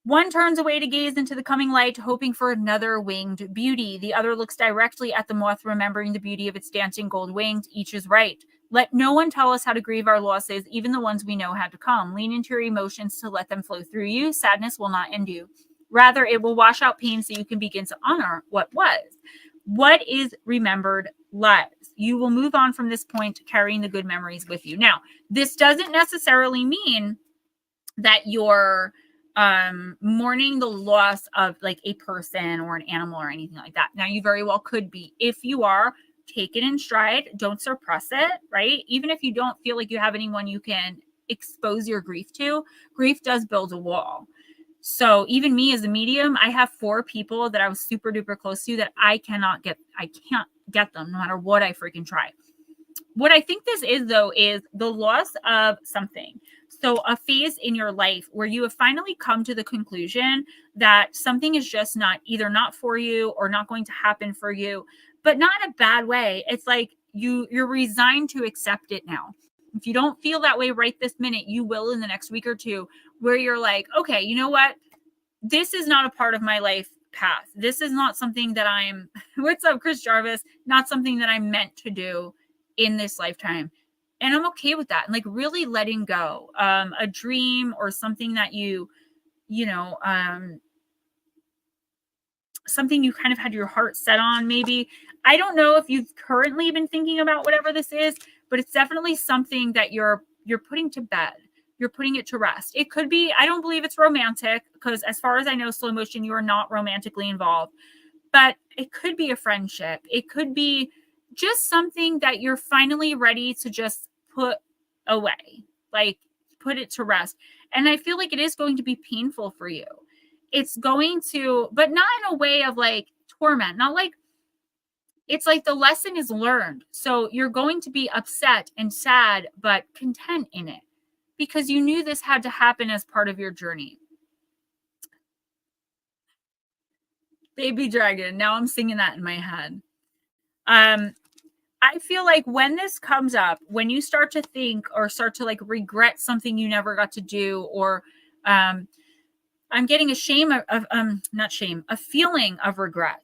One turns away to gaze into the coming light, hoping for another winged beauty. The other looks directly at the moth, remembering the beauty of its dancing gold wings. Each is right. Let no one tell us how to grieve our losses, even the ones we know had to come. Lean into your emotions to let them flow through you. Sadness will not end you. Rather, it will wash out pain so you can begin to honor what was. What is remembered lives. You will move on from this point, carrying the good memories with you. Now, this doesn't necessarily mean that you're mourning the loss of like a person or an animal or anything like that. Now, you very well could be. If you are, take it in stride. Don't suppress it, right? Even if you don't feel like you have anyone you can expose your grief to, grief does build a wall. So even me as a medium, I have 4 people that I was super duper close to that I can't get them no matter what I freaking try. What I think this is, though, is the loss of something. So a phase in your life where you have finally come to the conclusion that something is just either not for you or not going to happen for you, but not in a bad way. It's like you're resigned to accept it now. If you don't feel that way right this minute, you will in the next week or two, where you're like, okay, you know what? This is not a part of my life path. This is not something that I'm, what's up, Chris Jarvis? Not something that I'm meant to do in this lifetime. And I'm okay with that. And like really letting go, a dream or something that something you kind of had your heart set on, maybe. I don't know if you've currently been thinking about whatever this is, but it's definitely something that you're putting to bed. You're putting it to rest. It could be, I don't believe it's romantic, because as far as I know, slow motion, you are not romantically involved, but it could be a friendship. It could be just something that you're finally ready to just put away, like put it to rest. And I feel like it is going to be painful for you. It's going to, but not in a way of like torment, not like, it's like the lesson is learned. So you're going to be upset and sad, but content in it, because you knew this had to happen as part of your journey. Baby dragon. Now I'm singing that in my head. I feel like when this comes up, when you start to think or start to like regret something you never got to do, or I'm getting a a feeling of regret.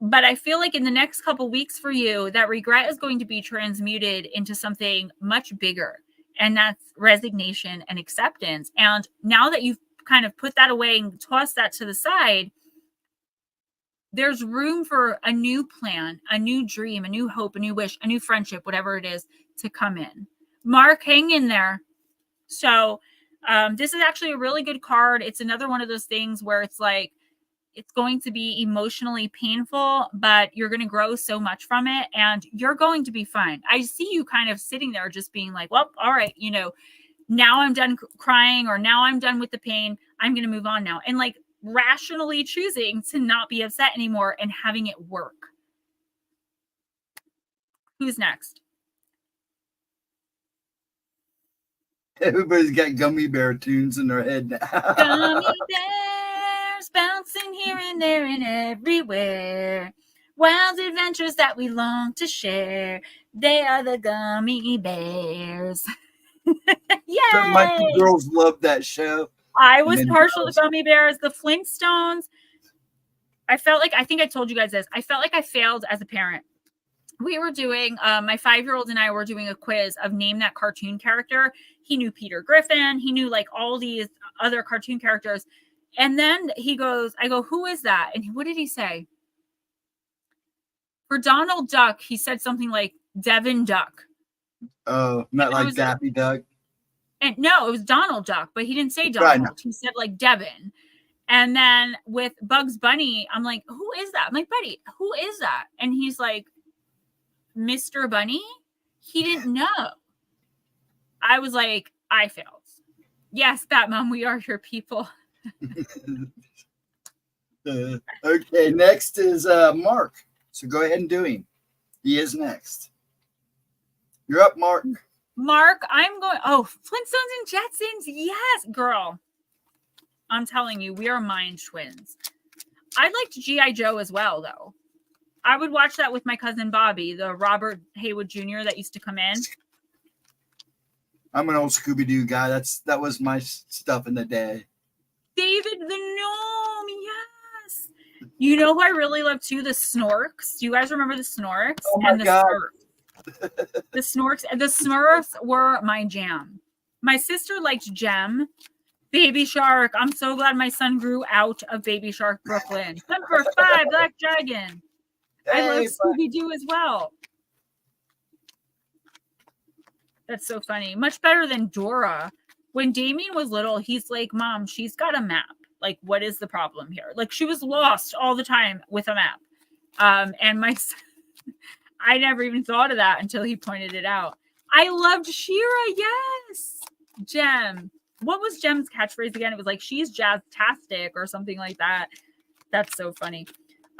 But I feel like in the next couple weeks for you, that regret is going to be transmuted into something much bigger. And that's resignation and acceptance. And now that you've kind of put that away and tossed that to the side, there's room for a new plan, a new dream, a new hope, a new wish, a new friendship, whatever it is, to come in. Mark, hang in there. So this is actually a really good card. It's another one of those things where it's like, it's going to be emotionally painful, but you're going to grow so much from it and you're going to be fine. I see you kind of sitting there just being like, well, all right, now I'm done crying, or now I'm done with the pain. I'm going to move on now. And like rationally choosing to not be upset anymore and having it work. Who's next? Everybody's got gummy bear tunes in their head now. Gummy bears bouncing here and there and everywhere. Wild adventures that we long to share. They are the gummy bears. Yay! My two girls love that show. I was partial to gummy bears. The Flintstones. I think I told you guys this. I felt like I failed as a parent. We were doing, my 5-year-old and I were doing a quiz of name that cartoon character. He knew Peter Griffin. He knew like all these other cartoon characters. And then I go, who is that? And what did he say? For Donald Duck, he said something like Devin Duck. Oh, not like Daffy Duck. And no, it was Donald Duck, but he didn't say Donald. Right. He said like Devin. And then with Bugs Bunny, I'm like, who is that? I'm like, buddy, who is that? And he's like, Mr. Bunny? He didn't know. I was like, I failed. Yes, Batmom, we are your people. Okay, next is Mark. So go ahead and do him. He is next. You're up, Mark. Mark, I'm going. Oh, Flintstones and Jetsons. Yes, girl. I'm telling you, we are mind twins. I liked G.I. Joe as well, though. I would watch that with my cousin Bobby, the Robert Haywood Jr. that used to come in. I'm an old Scooby-Doo guy. That was my stuff in the day. David the Gnome, yes. You know who I really love too? The Snorks. Do you guys remember the Snorks? Oh my God. The Snorks and the Smurfs were my jam. My sister liked Gem. Baby Shark. I'm so glad my son grew out of Baby Shark Brooklyn. Number 5, Black Dragon. I love Scooby-Doo as well. That's so funny. Much better than Dora. When Damien was little, he's like, Mom, she's got a map. Like, what is the problem here? Like, she was lost all the time with a map. And my son, I never even thought of that until he pointed it out. I loved Shira. Yes. Gem. What was Gem's catchphrase again? It was like, she's jazztastic or something like that. That's so funny.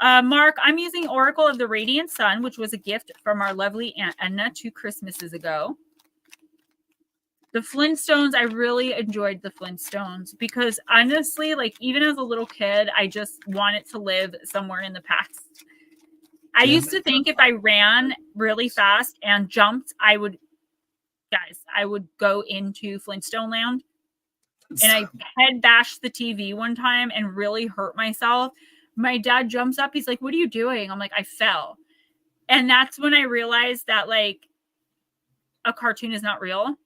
Mark, I'm using Oracle of the Radiant Sun, which was a gift from our lovely Aunt Edna 2 Christmases ago. The Flintstones, I really enjoyed the Flintstones because honestly, like even as a little kid, I just wanted to live somewhere in the past. I used to think if I ran really fast and jumped, I would go into Flintstone land. And I head bashed the TV one time and really hurt myself. My dad jumps up. He's like, "What are you doing?" I'm like, "I fell." And that's when I realized that like a cartoon is not real.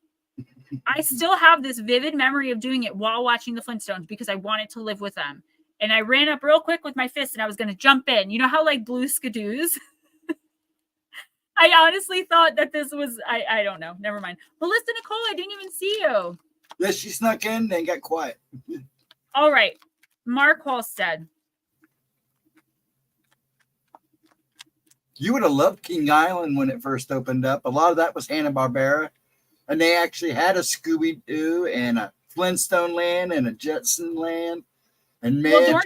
I still have this vivid memory of doing it while watching the Flintstones because I wanted to live with them. And I ran up real quick with my fist and I was going to jump in. You know how like Blue Skidoos? I honestly thought that this was, I don't know. Never mind. Melissa Nicole, I didn't even see you. Yeah, she snuck in and got quiet. All right. Mark Halstead. You would have loved King Island when it first opened up. A lot of that was Hanna-Barbera. And they actually had a Scooby-Doo and a Flintstone land and a Jetson land. And man, well,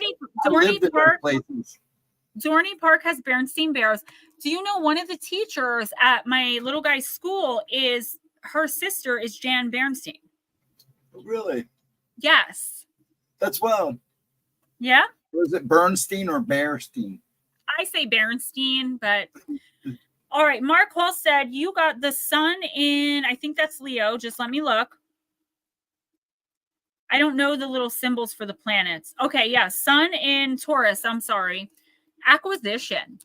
Dorney Park has Bernstein Bears. Do you know one of the teachers at my little guy's school is her sister is Jan Bernstein? Really? Yes. That's well. Yeah? Was it Bernstein or Bearstein? I say Bernstein, but all right. Mark Halstead, you got the sun in, I think that's Leo. Just let me look. I don't know the little symbols for the planets. Okay, yeah. Sun in Taurus. I'm sorry. Acquisition.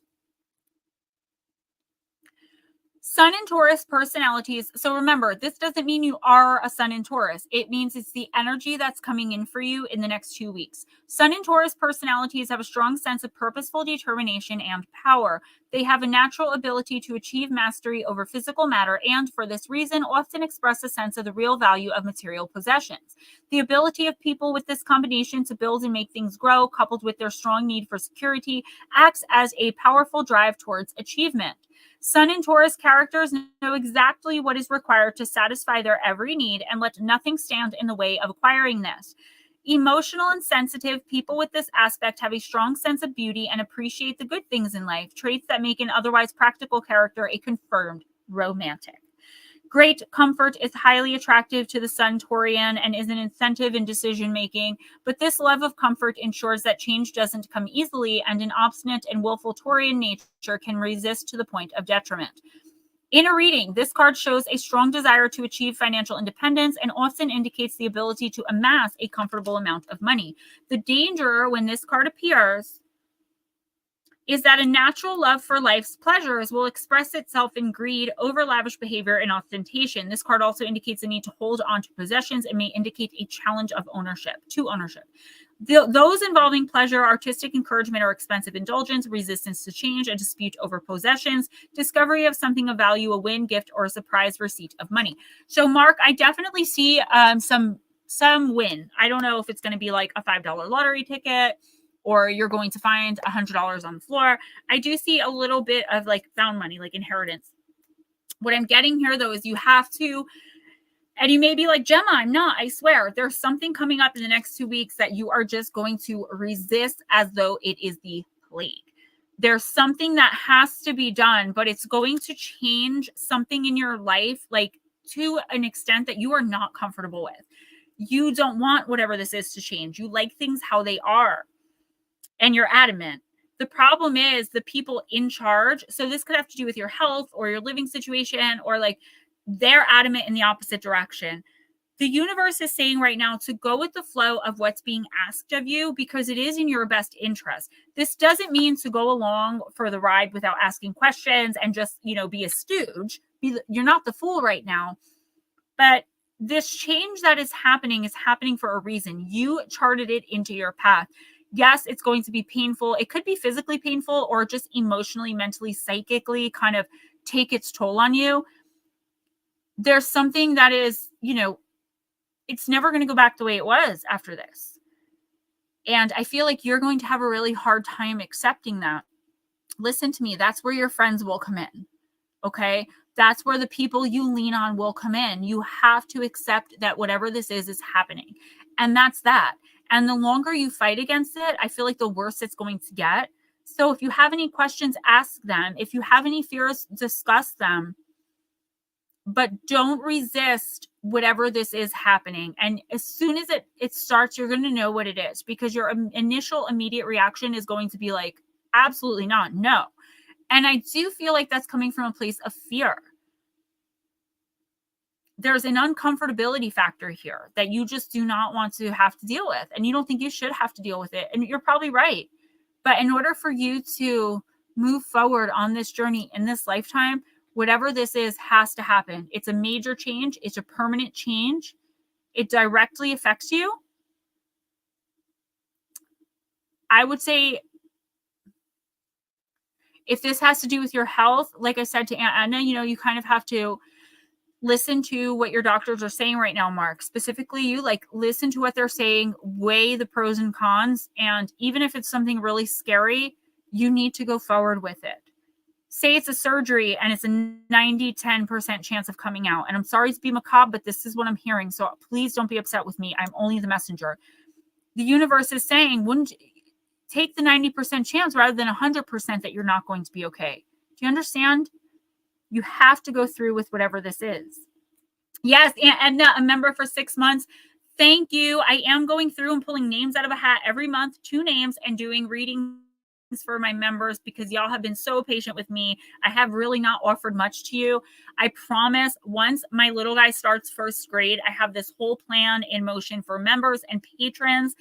Sun in Taurus personalities. So remember, this doesn't mean you are a sun in Taurus. It means it's the energy that's coming in for you in the next 2 weeks. Sun in Taurus personalities have a strong sense of purposeful determination and power. They have a natural ability to achieve mastery over physical matter and, for this reason, often express a sense of the real value of material possessions. The ability of people with this combination to build and make things grow, coupled with their strong need for security, acts as a powerful drive towards achievement. Sun and Taurus characters know exactly what is required to satisfy their every need and let nothing stand in the way of acquiring this. Emotional and sensitive people with this aspect have a strong sense of beauty and appreciate the good things in life, traits that make an otherwise practical character a confirmed romantic. Great comfort is highly attractive to the Sun Taurian and is an incentive in decision making, but this love of comfort ensures that change doesn't come easily, and an obstinate and willful Taurian nature can resist to the point of detriment. In a reading, this card shows a strong desire to achieve financial independence and often indicates the ability to amass a comfortable amount of money. The danger when this card appears is that a natural love for life's pleasures will express itself in greed, over-lavish behavior, and ostentation. This card also indicates a need to hold on to possessions and may indicate a challenge of ownership. Those involving pleasure, artistic encouragement, or expensive indulgence, resistance to change, a dispute over possessions, discovery of something of value, a win, gift, or a surprise receipt of money. So, Mark, I definitely see some win. I don't know if it's going to be like a $5 lottery ticket, or you're going to find $100 on the floor. I do see a little bit of like found money, like inheritance. What I'm getting here, though, is you have to, and you may be like, Gemma, I'm not, I swear. There's something coming up in the next 2 weeks that you are just going to resist as though it is the plague. There's something that has to be done, but it's going to change something in your life, like to an extent that you are not comfortable with. You don't want whatever this is to change. You like things how they are. And you're adamant. The problem is the people in charge. So this could have to do with your health or your living situation, or like they're adamant in the opposite direction. The universe is saying right now to go with the flow of what's being asked of you because it is in your best interest. This doesn't mean to go along for the ride without asking questions and just, be a stooge. You're not the fool right now. But this change that is happening for a reason. You charted it into your path. Yes, it's going to be painful. It could be physically painful or just emotionally, mentally, psychically kind of take its toll on you. There's something that is, it's never going to go back the way it was after this. And I feel like you're going to have a really hard time accepting that. Listen to me. That's where your friends will come in. Okay? That's where the people you lean on will come in. You have to accept that whatever this is happening. And that's that. And the longer you fight against it, I feel like the worse it's going to get. So if you have any questions, ask them. If you have any fears, discuss them. But don't resist whatever this is happening. And as soon as it starts, you're going to know what it is, because your initial immediate reaction is going to be like, absolutely not, no. And I do feel like that's coming from a place of fear. There's an uncomfortability factor here that you just do not want to have to deal with. And you don't think you should have to deal with it. And you're probably right. But in order for you to move forward on this journey in this lifetime, whatever this is has to happen. It's a major change. It's a permanent change. It directly affects you. I would say if this has to do with your health, like I said to Aunt Edna, you kind of have to listen to what your doctors are saying right now, Mark. Specifically, you listen to what they're saying, weigh the pros and cons, and even if it's something really scary, you need to go forward with it. Say it's a surgery and it's a 90-10% chance of coming out. And I'm sorry to be macabre, but this is what I'm hearing. So please don't be upset with me. I'm only the messenger. The universe is saying, wouldn't take the 90% chance rather than 100% that you're not going to be okay. Do you understand? You have to go through with whatever this is. Yes, and a member for 6 months. Thank you. I am going through and pulling names out of a hat every month, 2 names, and doing readings for my members because y'all have been so patient with me. I have really not offered much to you. I promise once my little guy starts first grade, I have this whole plan in motion for members and patrons.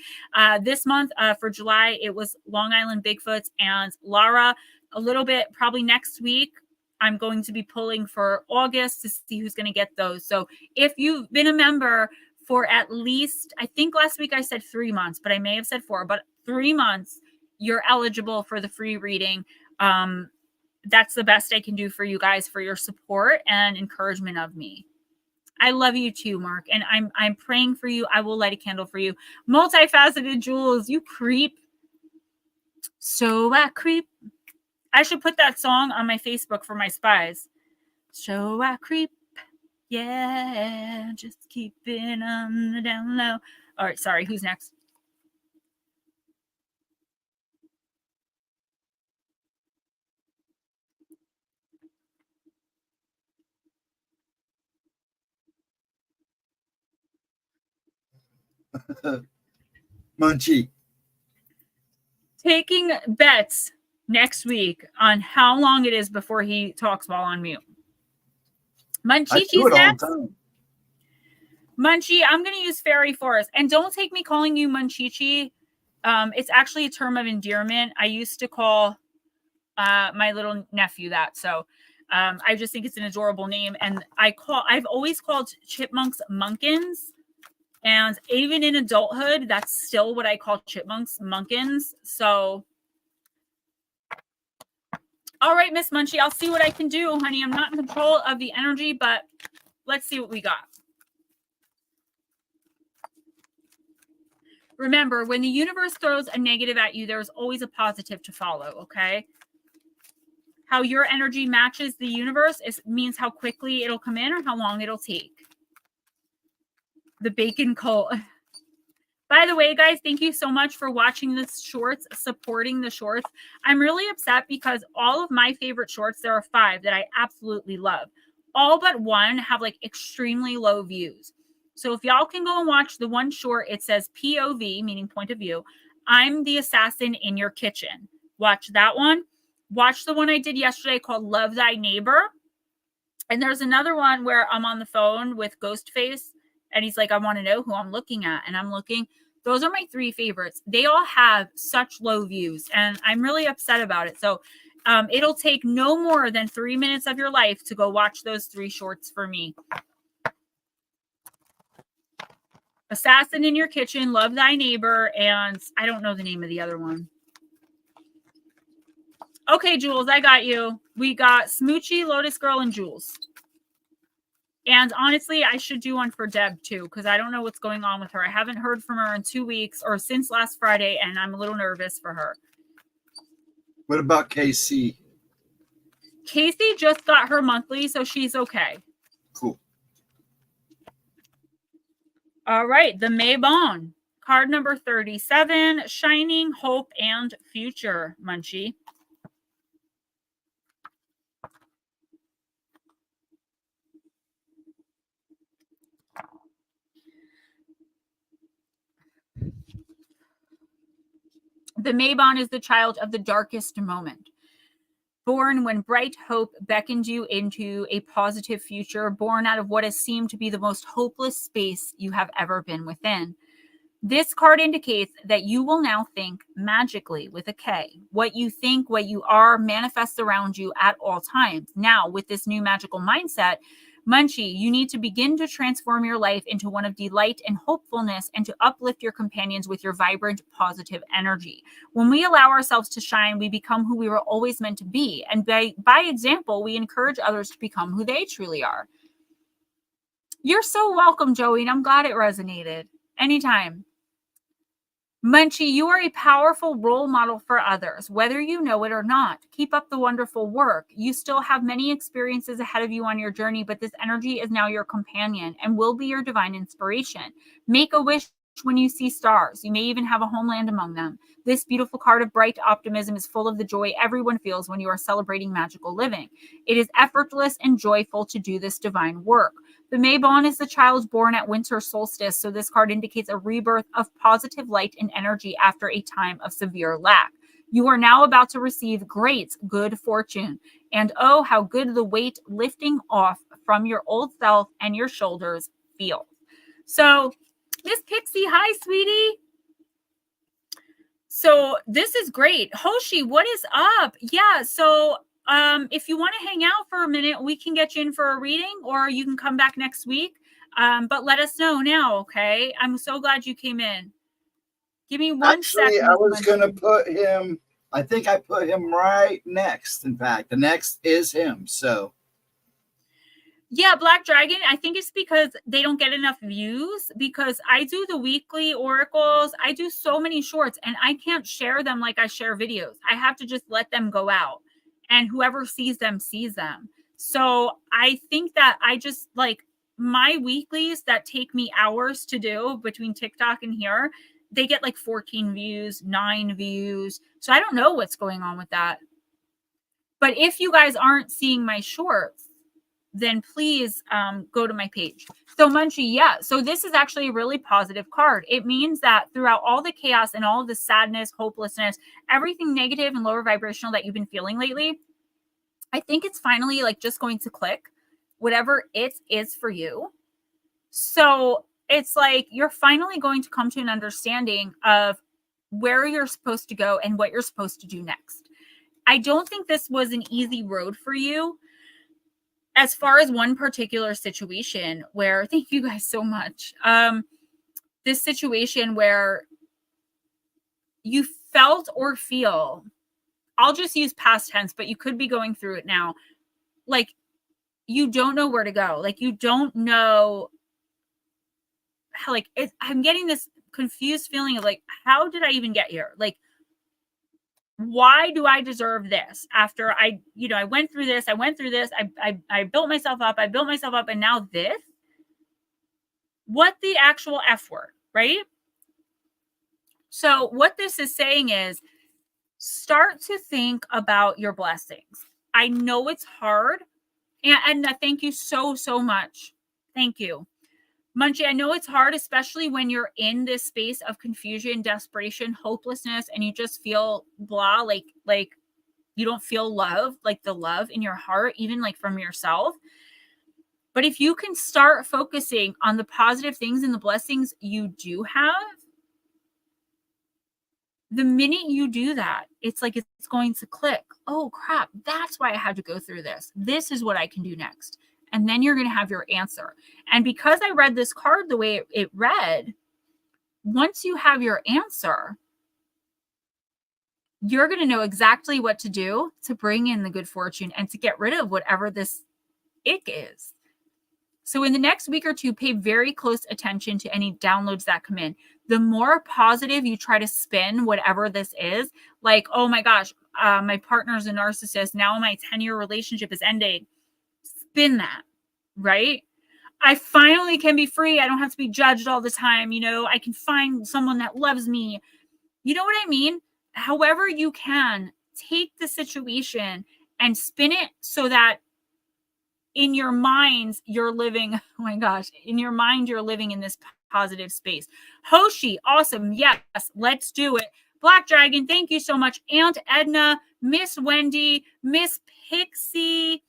This month for July, it was Long Island Bigfoots and Lara. A little bit probably next week, I'm going to be pulling for August to see who's going to get those. So if you've been a member for at least, I think last week I said 3 months, but I may have said 4, but 3 months, you're eligible for the free reading. That's the best I can do for you guys for your support and encouragement of me. I love you too, Mark. And I'm praying for you. I will light a candle for you. Multifaceted Jules, you creep. So I creep. I should put that song on my Facebook for my spies. So I creep. Yeah, just keeping on the down low. All right, sorry. Who's next? Munchie. Taking bets next week on how long it is before he talks while on mute. Munchichi's next. Munchie, I'm going to use fairy forest. And don't take me calling you Munchichi. It's actually a term of endearment. I used to call my little nephew that. So I just think it's an adorable name. And I've always called chipmunks munkins. And even in adulthood, that's still what I call chipmunks, munkins. So, all right, Miss Munchie, I'll see what I can do, honey. I'm not in control of the energy, but let's see what we got. Remember, when the universe throws a negative at you, there's always a positive to follow, okay? How your energy matches the universe means how quickly it'll come in or how long it'll take. The bacon cult. By the way, guys, thank you so much for watching this shorts, supporting the shorts. I'm really upset because all of my favorite shorts, there are 5 that I absolutely love. All but 1 have extremely low views. So if y'all can go and watch the one short, it says POV, meaning point of view. I'm the assassin in your kitchen. Watch that one. Watch the one I did yesterday called Love Thy Neighbor. And there's another one where I'm on the phone with Ghostface. And he's like, I want to know who I'm looking at. And I'm looking. Those are my 3 favorites. They all have such low views. And I'm really upset about it. So it'll take no more than 3 minutes of your life to go watch those 3 shorts for me. Assassin in Your Kitchen, Love Thy Neighbor, and I don't know the name of the other one. Okay, Jules, I got you. We got Smoochie, Lotus Girl, and Jules. And honestly, I should do one for Deb too, because I don't know what's going on with her. I haven't heard from her in 2 weeks or since last Friday, and I'm a little nervous for her. What about Casey? Casey just got her monthly, so she's okay. Cool. All right, the Maybon. Card number 37, Shining, Hope, and Future, Munchie. The Maybon is the child of the darkest moment. born when bright hope beckoned you into a positive future, born out of what has seemed to be the most hopeless space you have ever been within. This card indicates that you will now think magically with a K. What you think, what you are, manifests around you at all times. Now, with this new magical mindset, Munchie, you need to begin to transform your life into one of delight and hopefulness, and to uplift your companions with your vibrant, positive energy. When we allow ourselves to shine, we become who we were always meant to be. And by example, we encourage others to become who they truly are. You're so welcome, Joey, and I'm glad it resonated. Anytime. Munchie, you are a powerful role model for others, whether you know it or not. Keep up the wonderful work. You still have many experiences ahead of you on your journey, but this energy is now your companion and will be your divine inspiration. Make a wish when you see stars. You may even have a homeland among them. This beautiful card of bright optimism is full of the joy everyone feels when you are celebrating magical living. It is effortless and joyful to do this divine work. The Maybon is the child born at winter solstice, so this card indicates a rebirth of positive light and energy after a time of severe lack. You are now about to receive great good fortune, and oh, how good the weight lifting off from your old self and your shoulders feels. So, Miss Pixie, hi, sweetie. So this is great. Hoshi, what is up? Yeah, so if you want to hang out for a minute, we can get you in for a reading, or you can come back next week. But let us know now, okay? I'm so glad you came in. Give me one second. I was going to put him, I think I put him right next. In fact, the next is him, so. Yeah, Black Dragon, I think it's because they don't get enough views, because I do the weekly oracles. I do so many shorts, and I can't share them like I share videos. I have to just let them go out, and whoever sees them sees them. So I think that I just like my weeklies that take me hours to do between TikTok and here, they get like 14 views, 9 views. So I don't know what's going on with that. But if you guys aren't seeing my shorts, then please go to my page. So Munchie, yeah. So this is actually a really positive card. It means that throughout all the chaos and all of the sadness, hopelessness, everything negative and lower vibrational that you've been feeling lately, I think it's finally like just going to click, whatever it is for you. So it's like you're finally going to come to an understanding of where you're supposed to go and what you're supposed to do next. I don't think this was an easy road for you. As far as one particular situation where, thank you guys so much. This situation where you felt or feel, I'll just use past tense, but you could be going through it now. Like you don't know where to go. Like you don't know how, like I'm getting this confused feeling of like, how did I even get here? Like, why do I deserve this after I went through this, I built myself up, and now this? What the actual F word, right? So what this is saying is start to think about your blessings. I know it's hard, and thank you so much. Thank you. Munchie, I know it's hard, especially when you're in this space of confusion, desperation, hopelessness, and you just feel blah, like you don't feel love, like the love in your heart, even like from yourself. But if you can start focusing on the positive things and the blessings you do have, the minute you do that, it's like it's going to click. Oh, crap, that's why I had to go through this. This is what I can do next. And then you're going to have your answer. And because I read this card the way it read, once you have your answer, you're going to know exactly what to do to bring in the good fortune and to get rid of whatever this ick is. So in the next week or two, pay very close attention to any downloads that come in. The more positive you try to spin whatever this is, like, oh my gosh, my partner's a narcissist. Now my 10-year relationship is ending. Spin that, right? I finally can be free. I don't have to be judged all the time. I can find someone that loves me. You know what I mean? However you can, take the situation and spin it so that in your minds, you're living, oh my gosh, in your mind, you're living in this positive space. Hoshi, awesome. Yes, let's do it. Black Dragon, thank you so much. Aunt Edna, Miss Wendy, Miss Pixie.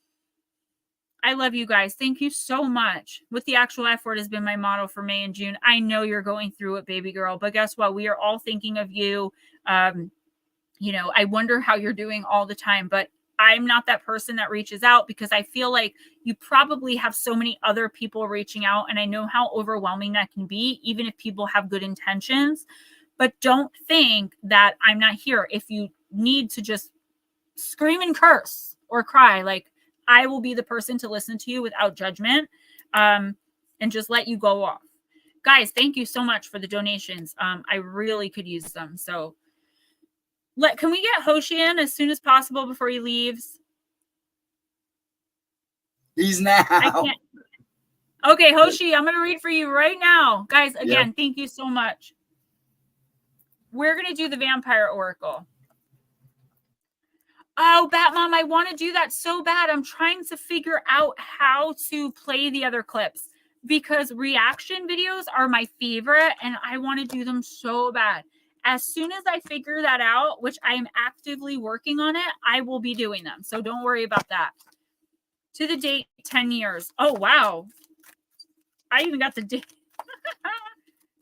I love you guys. Thank you so much. With the actual F word has been my motto for May and June. I know you're going through it, baby girl, but guess what? We are all thinking of you. You know, I wonder how you're doing all the time, but I'm not that person that reaches out because I feel like you probably have so many other people reaching out. And I know how overwhelming that can be, even if people have good intentions. But don't think that I'm not here. If you need to just scream and curse or cry, like, I will be the person to listen to you without judgment, and just let you go off. Guys, thank you so much for the donations. I really could use them. So can we get Hoshi in as soon as possible before he leaves? He's now. I can't. Okay, Hoshi, I'm going to read for you right now. Guys, again, Thank you so much. We're going to do the Vampire Oracle. Oh, Batmom, I want to do that so bad. I'm trying to figure out how to play the other clips because reaction videos are my favorite and I want to do them so bad. As soon as I figure that out, which I am actively working on it, I will be doing them. So don't worry about that. To the date, 10 years. Oh, wow. I even got the date.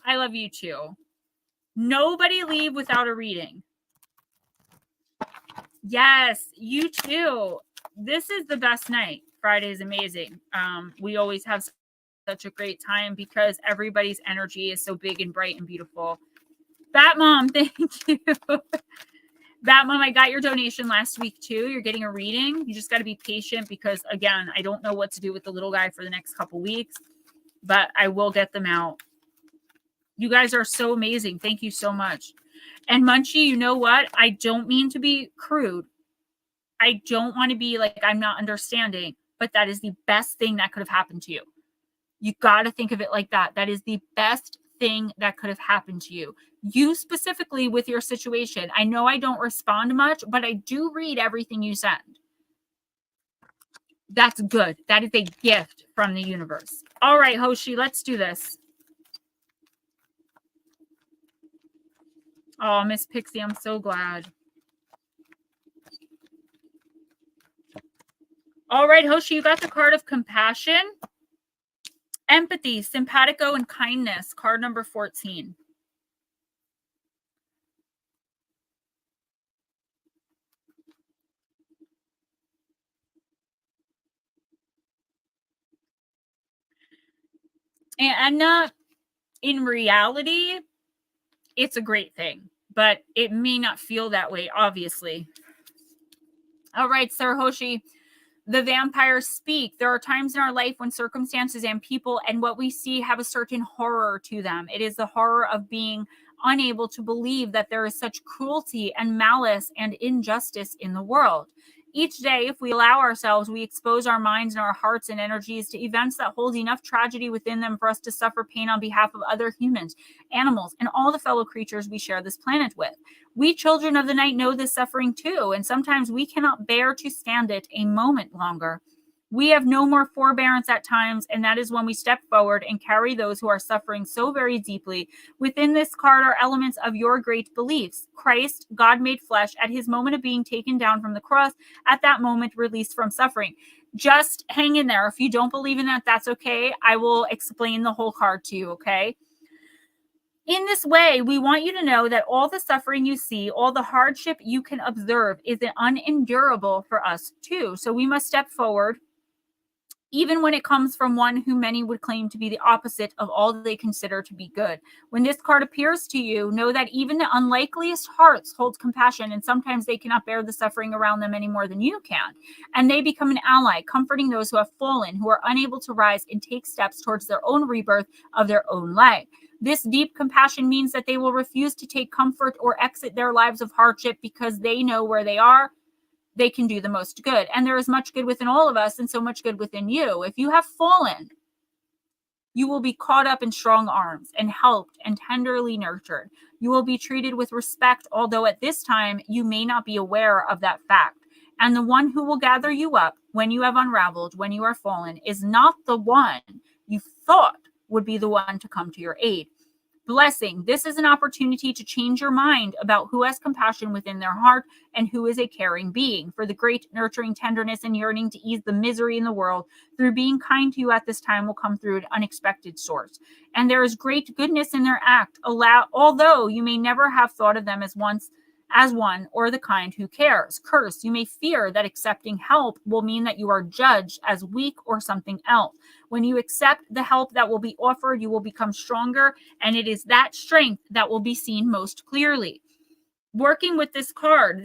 I love you too. Nobody leave without a reading. Yes, you too. This is the best night. Friday is amazing. We always have such a great time because everybody's energy is so big and bright and beautiful. Batmom, thank you. Batmom, I got your donation last week too. You're getting a reading. You just got to be patient because, again, I don't know what to do with the little guy for the next couple weeks, but I will get them out. You guys are so amazing. Thank you so much. And Munchie, you know what? I don't mean to be crude. I don't want to be like I'm not understanding, but that is the best thing that could have happened to you. You got to think of it like that. That is the best thing that could have happened to you. You specifically with your situation. I know I don't respond much, but I do read everything you send. That's good. That is a gift from the universe. All right, Hoshi, let's do this. Oh, Miss Pixie, I'm so glad. All right, Hoshi, you got the card of compassion, empathy, simpatico, and kindness. Card number 14. And in reality, it's a great thing, but it may not feel that way, obviously. All right, Sir Hoshi, the vampires speak. There are times in our life when circumstances and people and what we see have a certain horror to them. It is the horror of being unable to believe that there is such cruelty and malice and injustice in the world. Each day, if we allow ourselves, we expose our minds and our hearts and energies to events that hold enough tragedy within them for us to suffer pain on behalf of other humans, animals, and all the fellow creatures we share this planet with. We children of the night know this suffering too, and sometimes we cannot bear to stand it a moment longer. We have no more forbearance at times, and that is when we step forward and carry those who are suffering so very deeply. Within this card are elements of your great beliefs. Christ, God made flesh, at his moment of being taken down from the cross, at that moment released from suffering. Just hang in there. If you don't believe in that, that's okay. I will explain the whole card to you, okay? In this way, we want you to know that all the suffering you see, all the hardship you can observe is unendurable for us too. So we must step forward, even when it comes from one who many would claim to be the opposite of all they consider to be good. When this card appears to you, know that even the unlikeliest hearts hold compassion, and sometimes they cannot bear the suffering around them any more than you can. And they become an ally, comforting those who have fallen, who are unable to rise and take steps towards their own rebirth of their own life. This deep compassion means that they will refuse to take comfort or exit their lives of hardship because they know where they are. They can do the most good. And there is much good within all of us and so much good within you. If you have fallen, you will be caught up in strong arms and helped and tenderly nurtured. You will be treated with respect, although at this time you may not be aware of that fact. And the one who will gather you up when you have unraveled, when you are fallen, is not the one you thought would be the one to come to your aid. Blessing. This is an opportunity to change your mind about who has compassion within their heart and who is a caring being. For the great nurturing tenderness and yearning to ease the misery in the world through being kind to you at this time will come through an unexpected source. And there is great goodness in their act, although you may never have thought of them as one or the kind who cares. Curse, you may fear that accepting help will mean that you are judged as weak or something else. When you accept the help that will be offered, you will become stronger, and it is that strength that will be seen most clearly. Working with this card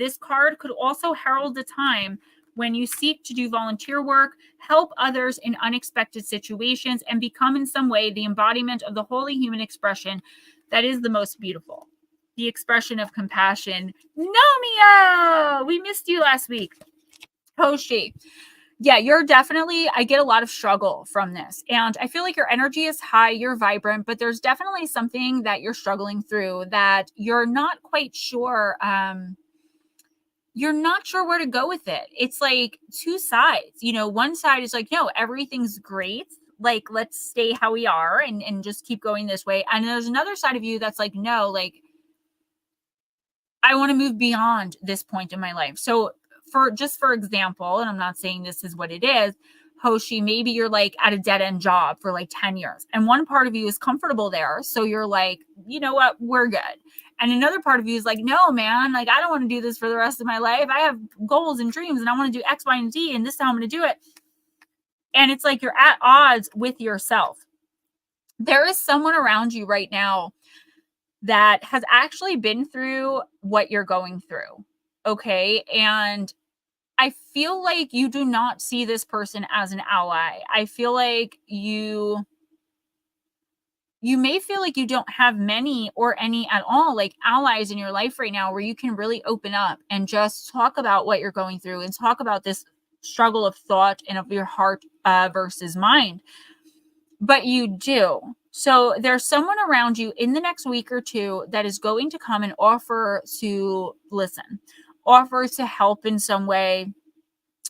could also herald the time when you seek to do volunteer work, help others in unexpected situations, and become in some way the embodiment of the holy human expression that is the most beautiful. The expression of compassion. Nomia! We missed you last week. Hoshi. Yeah, you're definitely, I get a lot of struggle from this. And I feel like your energy is high, you're vibrant, but there's definitely something that you're struggling through that you're not quite sure. You're not sure where to go with it. It's like two sides. You know, one side is like, no, everything's great. Like, let's stay how we are and just keep going this way. And there's another side of you that's like, no, like, I want to move beyond this point in my life. So for example, and I'm not saying this is what it is, Hoshi, maybe you're like at a dead end job for like 10 years and one part of you is comfortable there. So you're like, you know what, we're good. And another part of you is like, no, man, like, I don't want to do this for the rest of my life. I have goals and dreams and I want to do X, Y, and Z. And this is how I'm going to do it. And it's like, you're at odds with yourself. There is someone around you right now that has actually been through what you're going through. Okay. And I feel like you do not see this person as an ally. I feel like you may feel like you don't have many or any at all, like allies in your life right now where you can really open up and just talk about what you're going through and talk about this struggle of thought and of your heart versus mind. But you do. So there's someone around you in the next week or two that is going to come and offer to listen, offer to help in some way.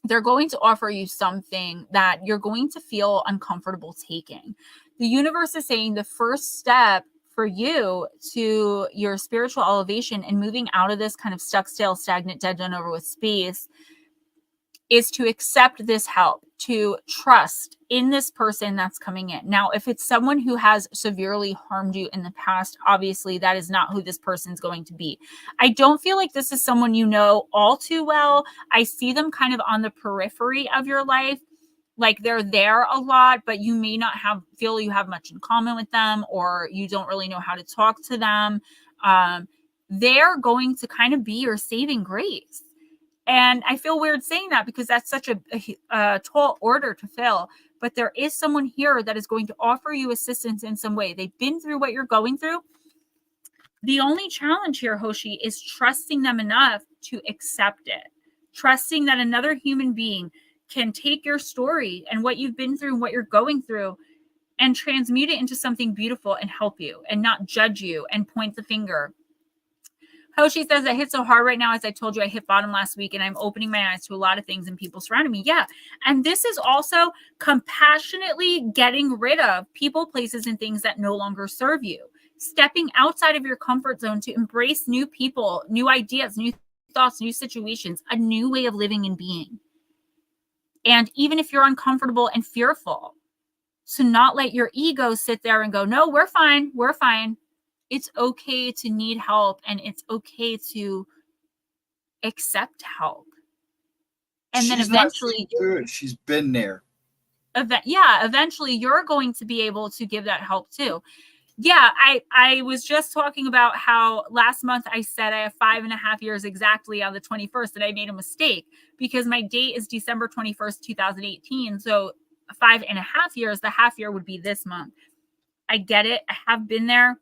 They're going to offer you something that you're going to feel uncomfortable taking. The universe is saying the first step for you to your spiritual elevation and moving out of this kind of stuck, stale, stagnant, dead, done over with space is to accept this help, to trust in this person that's coming in. Now, if it's someone who has severely harmed you in the past, obviously that is not who this person's going to be. I don't feel like this is someone you know all too well. I see them kind of on the periphery of your life. Like they're there a lot, but you may not feel you have much in common with them, or you don't really know how to talk to them. They're going to kind of be your saving grace. And I feel weird saying that because that's such a tall order to fill. But there is someone here that is going to offer you assistance in some way. They've been through what you're going through. The only challenge here, Hoshi, is trusting them enough to accept it. Trusting that another human being can take your story and what you've been through and what you're going through and transmute it into something beautiful and help you and not judge you and point the finger. Hoshi says, I hit so hard right now. As I told you, I hit bottom last week and I'm opening my eyes to a lot of things and people surrounding me. Yeah. And this is also compassionately getting rid of people, places, and things that no longer serve you. Stepping outside of your comfort zone to embrace new people, new ideas, new thoughts, new situations, a new way of living and being. And even if you're uncomfortable and fearful, to not let your ego sit there and go, no, we're fine. We're fine. It's okay to need help and it's okay to accept help. And then eventually she's been there. Eventually you're going to be able to give that help too. Yeah, I was just talking about how last month I said I have 5.5 years exactly on the 21st, and I made a mistake because my date is December 21st, 2018. So 5.5 years, the half year would be this month. I get it. I have been there.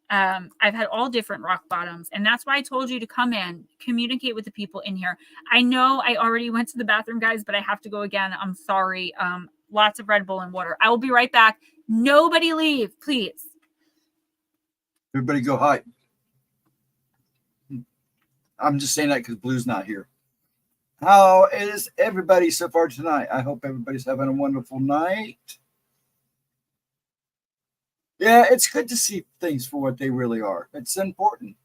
I've had all different rock bottoms, and that's why I told you to come in, communicate with the people in here. I know I already went to the bathroom, guys, but I have to go again. I'm sorry. Lots of Red Bull and water. I will be right back. Nobody leave, please. Everybody go hide. I'm just saying that because Blue's not here. How is everybody so far tonight? I hope everybody's having a wonderful night. Yeah, it's good to see things for what they really are. It's important.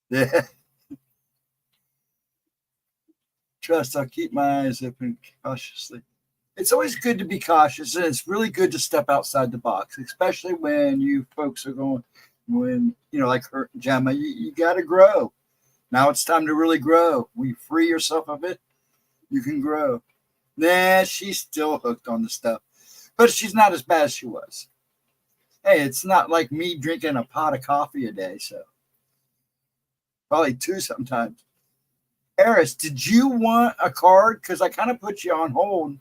Yeah. Trust, I'll keep my eyes open cautiously. It's always good to be cautious, and it's really good to step outside the box, especially when you folks are going, when, like her, Gemma, you got to grow. Now it's time to really grow. When you free yourself of it, you can grow. Nah, she's still hooked on the stuff, but she's not as bad as she was. Hey, it's not like me drinking a pot of coffee a day, so probably 2 sometimes. Eris, did you want a card? Because I kind of put you on hold.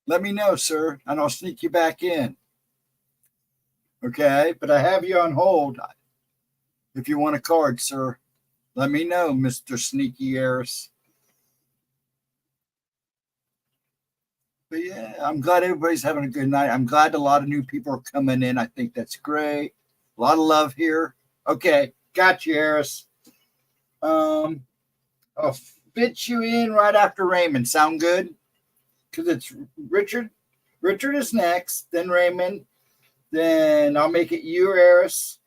Let me know, sir, and I'll sneak you back in. Okay, but I have you on hold. If you want a card, sir, let me know, Mr. Sneaky Eris. But yeah, I'm glad everybody's having a good night. I'm glad a lot of new people are coming in. I think that's great. A lot of love here. Okay, got you, Eris. I'll fit you in right after Raymond. Sound good? Because it's Richard. Richard is next, then Raymond. Then I'll make it you, Eris.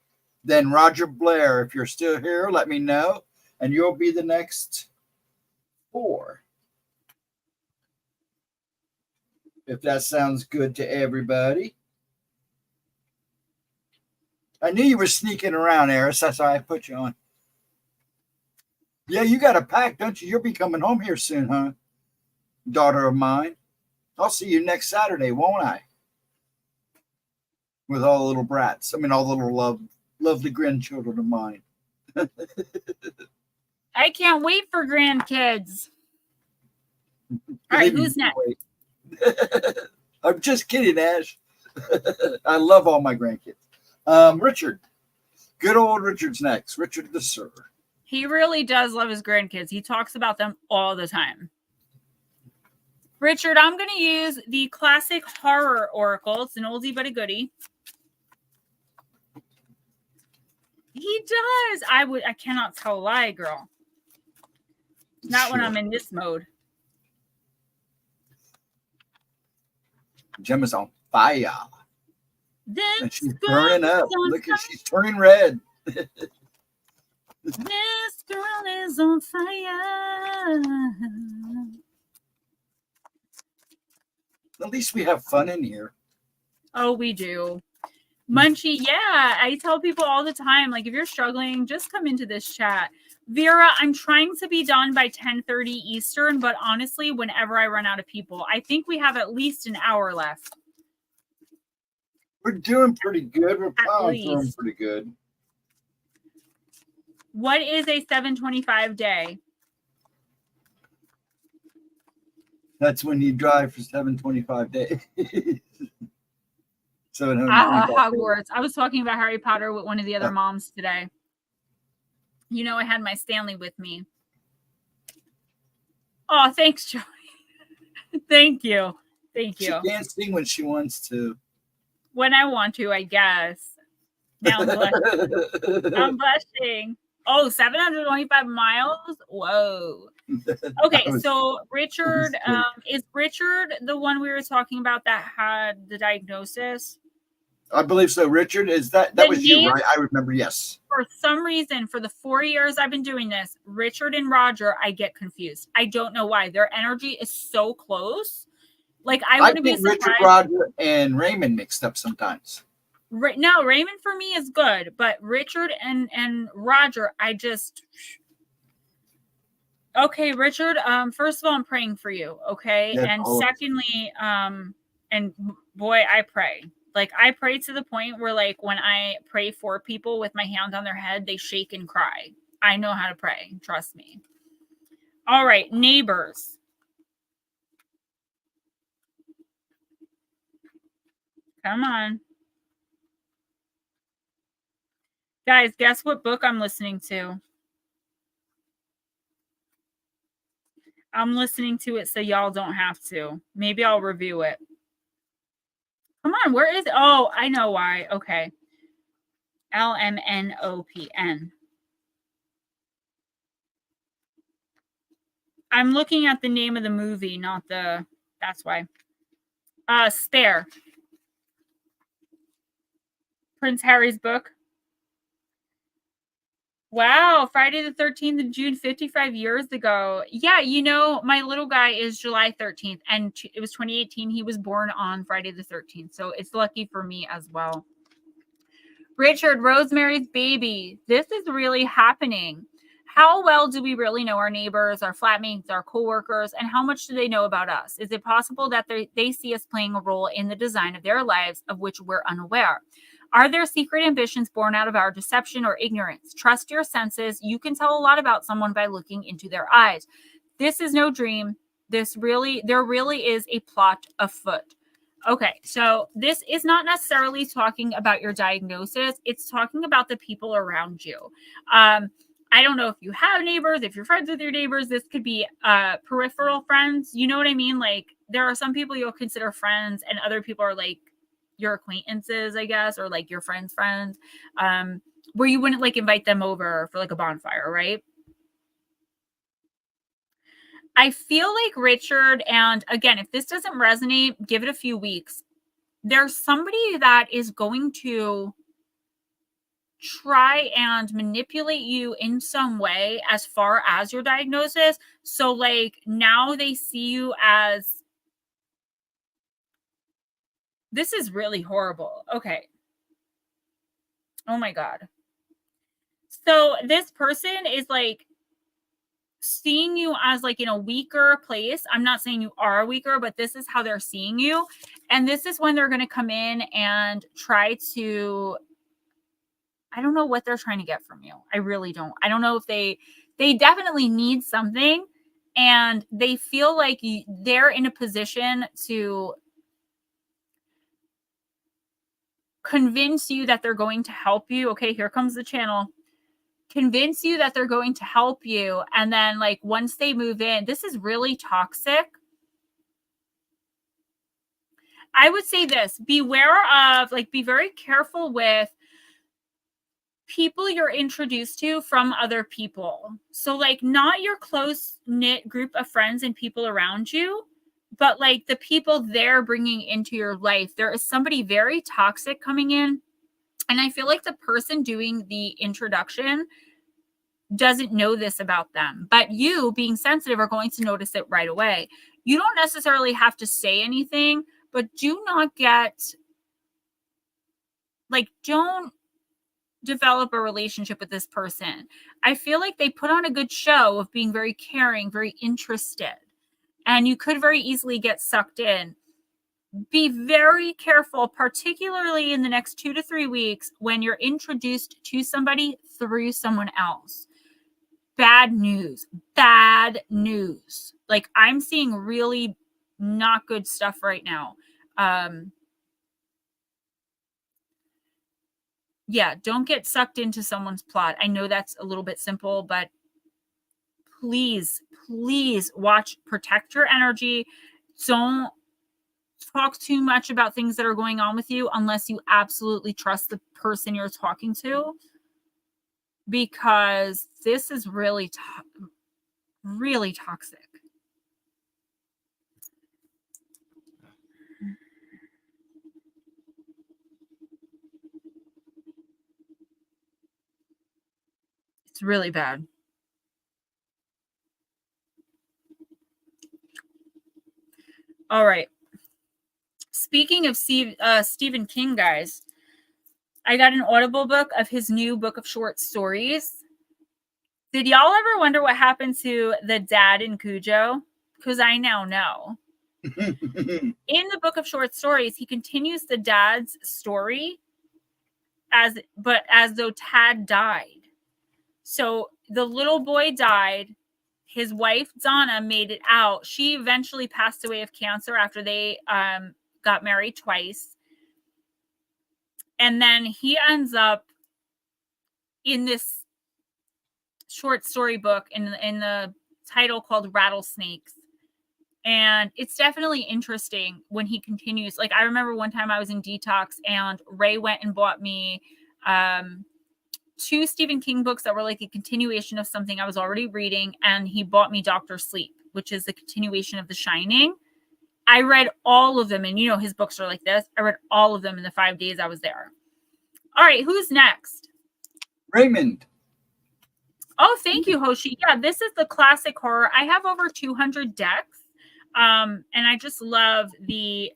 Then Roger Blair. If you're still here, let me know. And you'll be the next 4. If that sounds good to everybody. I knew you were sneaking around, Eris. That's why I put you on. Yeah, you got a pack, don't you? You'll be coming home here soon, huh? Daughter of mine. I'll see you next Saturday, won't I? With all the little brats. I mean, all the little lovely grandchildren of mine. I can't wait for grandkids. All right, who's next? I'm just kidding, Ash. I love all my grandkids. Richard. Good old Richard's next. Richard the Sir. He really does love his grandkids. He talks about them all the time. Richard, I'm going to use the classic horror oracle. It's an oldie but a goodie. He does. I cannot tell a lie, girl. Not when I'm in this mode. Gemma's on fire. And she's burning up. Look at, she's turning red. This girl is on fire. At least we have fun in here. Oh, we do. Munchie, yeah. I tell people all the time, like, if you're struggling, just come into this chat. Vera, I'm trying to be done by 10:30 Eastern, but honestly, whenever I run out of people, I think we have at least an hour left. We're doing pretty good. We're probably doing pretty good. What is a 725 day? That's when you drive for 725 days. Hogwarts. I was talking about Harry Potter with one of the other moms today. You know, I had my Stanley with me. Oh, thanks, Joey. Thank you. Thank you. She can't sing when she wants to. When I want to, I guess. Now I'm blushing. I'm blushing. Oh, 725 miles? Whoa. Okay, so Richard, is Richard the one we were talking about that had the diagnosis? I believe so. Richard, is that was you, right? I remember, yes. For some reason, for the 4 years I've been doing this, Richard and Roger, I get confused. I don't know why. Their energy is so close. Like, I wouldn't be surprised. Richard, Roger, and Raymond mixed up sometimes. No, Raymond for me is good, but Richard and Roger, I just... Okay, Richard, first of all, I'm praying for you, okay? Yeah, and secondly, and boy, I pray. Like, I pray to the point where, like, when I pray for people with my hand on their head, they shake and cry. I know how to pray. Trust me. All right, neighbors. Come on. Guys, guess what book I'm listening to? I'm listening to it so y'all don't have to. Maybe I'll review it. Come on, where is it? Oh, I know why. Okay. LMNOPN. I'm looking at the name of the movie, not the That's why. Spare. Prince Harry's book. Wow, Friday the 13th of June, 55 years ago. Yeah, you know, my little guy is July 13th, and it was 2018. He was born on Friday the 13th, so it's lucky for me as well. Richard, Rosemary's Baby. This is really happening. How well do we really know our neighbors, our flatmates, our coworkers, and how much do they know about us? Is it possible that they see us playing a role in the design of their lives of which we're unaware? Are there secret ambitions born out of our deception or ignorance? Trust your senses. You can tell a lot about someone by looking into their eyes. This is no dream. There really is a plot afoot. Okay, so this is not necessarily talking about your diagnosis. It's talking about the people around you. I don't know if you have neighbors, if you're friends with your neighbors. This could be peripheral friends. You know what I mean? Like, there are some people you'll consider friends, and other people are like your acquaintances, I guess, or like your friends' friends, where you wouldn't like invite them over for like a bonfire, right? I feel like Richard, and again, if this doesn't resonate, give it a few weeks. There's somebody that is going to try and manipulate you in some way as far as your diagnosis. So like now they see you as, this is really horrible. Okay. Oh my God. So this person is like seeing you as like in a weaker place. I'm not saying you are weaker, but this is how they're seeing you. And this is when they're going to come in and try to, I don't know what they're trying to get from you. I really don't. I don't know if they definitely need something, and they feel like they're in a position to convince you that they're going to help you. Okay, here comes the channel. Convince you that they're going to help you. And then like once they move in, this is really toxic. I would say this, beware of, like, be very careful with people you're introduced to from other people. So like not your close knit group of friends and people around you, but like the people they're bringing into your life. There is somebody very toxic coming in. And I feel like the person doing the introduction doesn't know this about them, but you, being sensitive, are going to notice it right away. You don't necessarily have to say anything, but do not get, like, don't develop a relationship with this person. I feel like they put on a good show of being very caring, very interested, and you could very easily get sucked in. Be very careful, particularly in the next 2 to 3 weeks when you're introduced to somebody through someone else. Bad news. Like, I'm seeing really not good stuff right now. Yeah, don't get sucked into someone's plot. I know that's a little bit simple, but please watch, protect your energy. Don't talk too much about things that are going on with you unless you absolutely trust the person you're talking to, because this is really toxic. It's really bad. All right. Speaking of Stephen King, guys, I got an Audible book of his new book of short stories. Did y'all ever wonder what happened to the dad in Cujo? Because I now know. In the book of short stories, he continues the dad's story as though Tad died. So the little boy died. His wife, Donna, made it out. She eventually passed away of cancer after they got married twice. And then he ends up in this short story book in the title called Rattlesnakes. And it's definitely interesting when he continues. Like, I remember one time I was in detox and Ray went and bought me 2 Stephen King books that were like a continuation of something I was already reading. And he bought me Dr. Sleep, which is the continuation of The Shining. I read all of them, and you know his books are like this. I read all of them in the 5 days I was there. All right, who's next? Raymond. Oh, thank you, Hoshi. Yeah, this is the classic horror. I have over 200 decks, and I just love the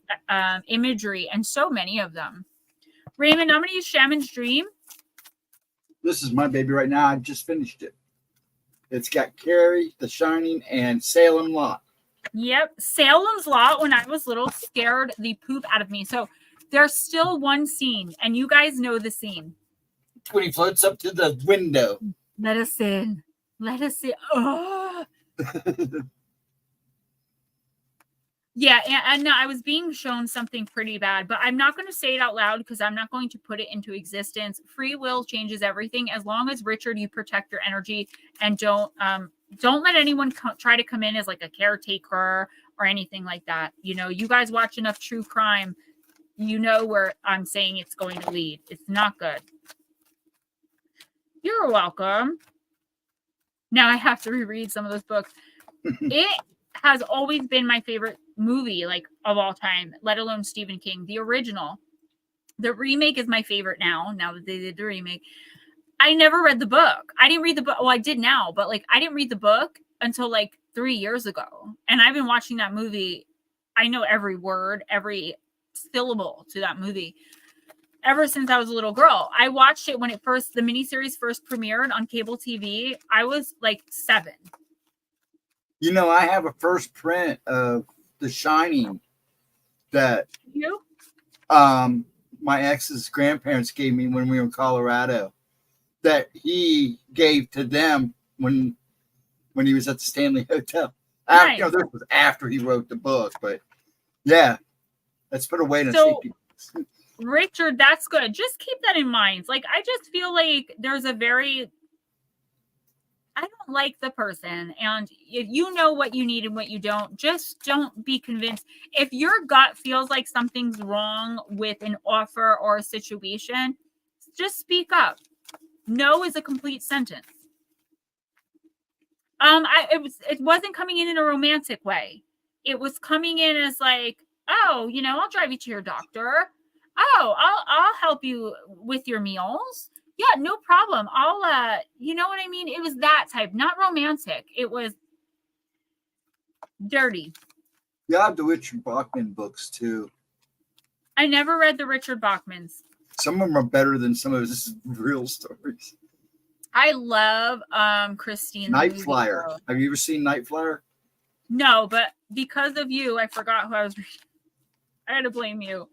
imagery and so many of them. Raymond, I'm going to use Shaman's Dream. This is my baby right now. I just finished it. It's got Carrie, The Shining, and Salem Lot. Yep. Salem's Lot, when I was little, scared the poop out of me. So there's still one scene, and you guys know the scene. When he floats up to the window. Let us in. Let us in. Oh. Yeah, and I was being shown something pretty bad, but I'm not going to say it out loud because I'm not going to put it into existence. Free will changes everything. As long as, Richard, you protect your energy and don't let anyone try to come in as like a caretaker or anything like that. You know, you guys watch enough true crime, you know where I'm saying it's going to lead. It's not good. You're welcome. Now I have to reread some of those books. It has always been my favorite movie, like, of all time, let alone Stephen King. The original. The remake is my favorite now that they did the remake. I never read the book. I didn't read the book. Well, I did now, but like I didn't read the book until like 3 years ago. And I've been watching that movie. I know every word, every syllable to that movie ever since I was a little girl. I watched it when the miniseries first premiered on cable TV. I was like 7. You know, I have a first print of The Shining that my ex's grandparents gave me when we were in Colorado, that he gave to them when he was at the Stanley Hotel. Nice. You know, this was after he wrote the book, but yeah, let's put away in a safety box. Richard, that's good. Just keep that in mind. Like, I just feel like there's I don't like the person. And if you know what you need and what you don't, just don't be convinced. If your gut feels like something's wrong with an offer or a situation, just speak up. No is a complete sentence. It wasn't coming in a romantic way. It was coming in as like, oh, you know, I'll drive you to your doctor. Oh, I'll help you with your meals. Yeah, no problem. I'll you know what I mean? It was that type, not romantic. It was dirty. Yeah, I have the Richard Bachman books too. I never read the Richard Bachmans. Some of them are better than some of his real stories. I love Christine. Night Flyer. Have you ever seen Night Flyer? No, but because of you, I forgot who I was reading. I had to blame you.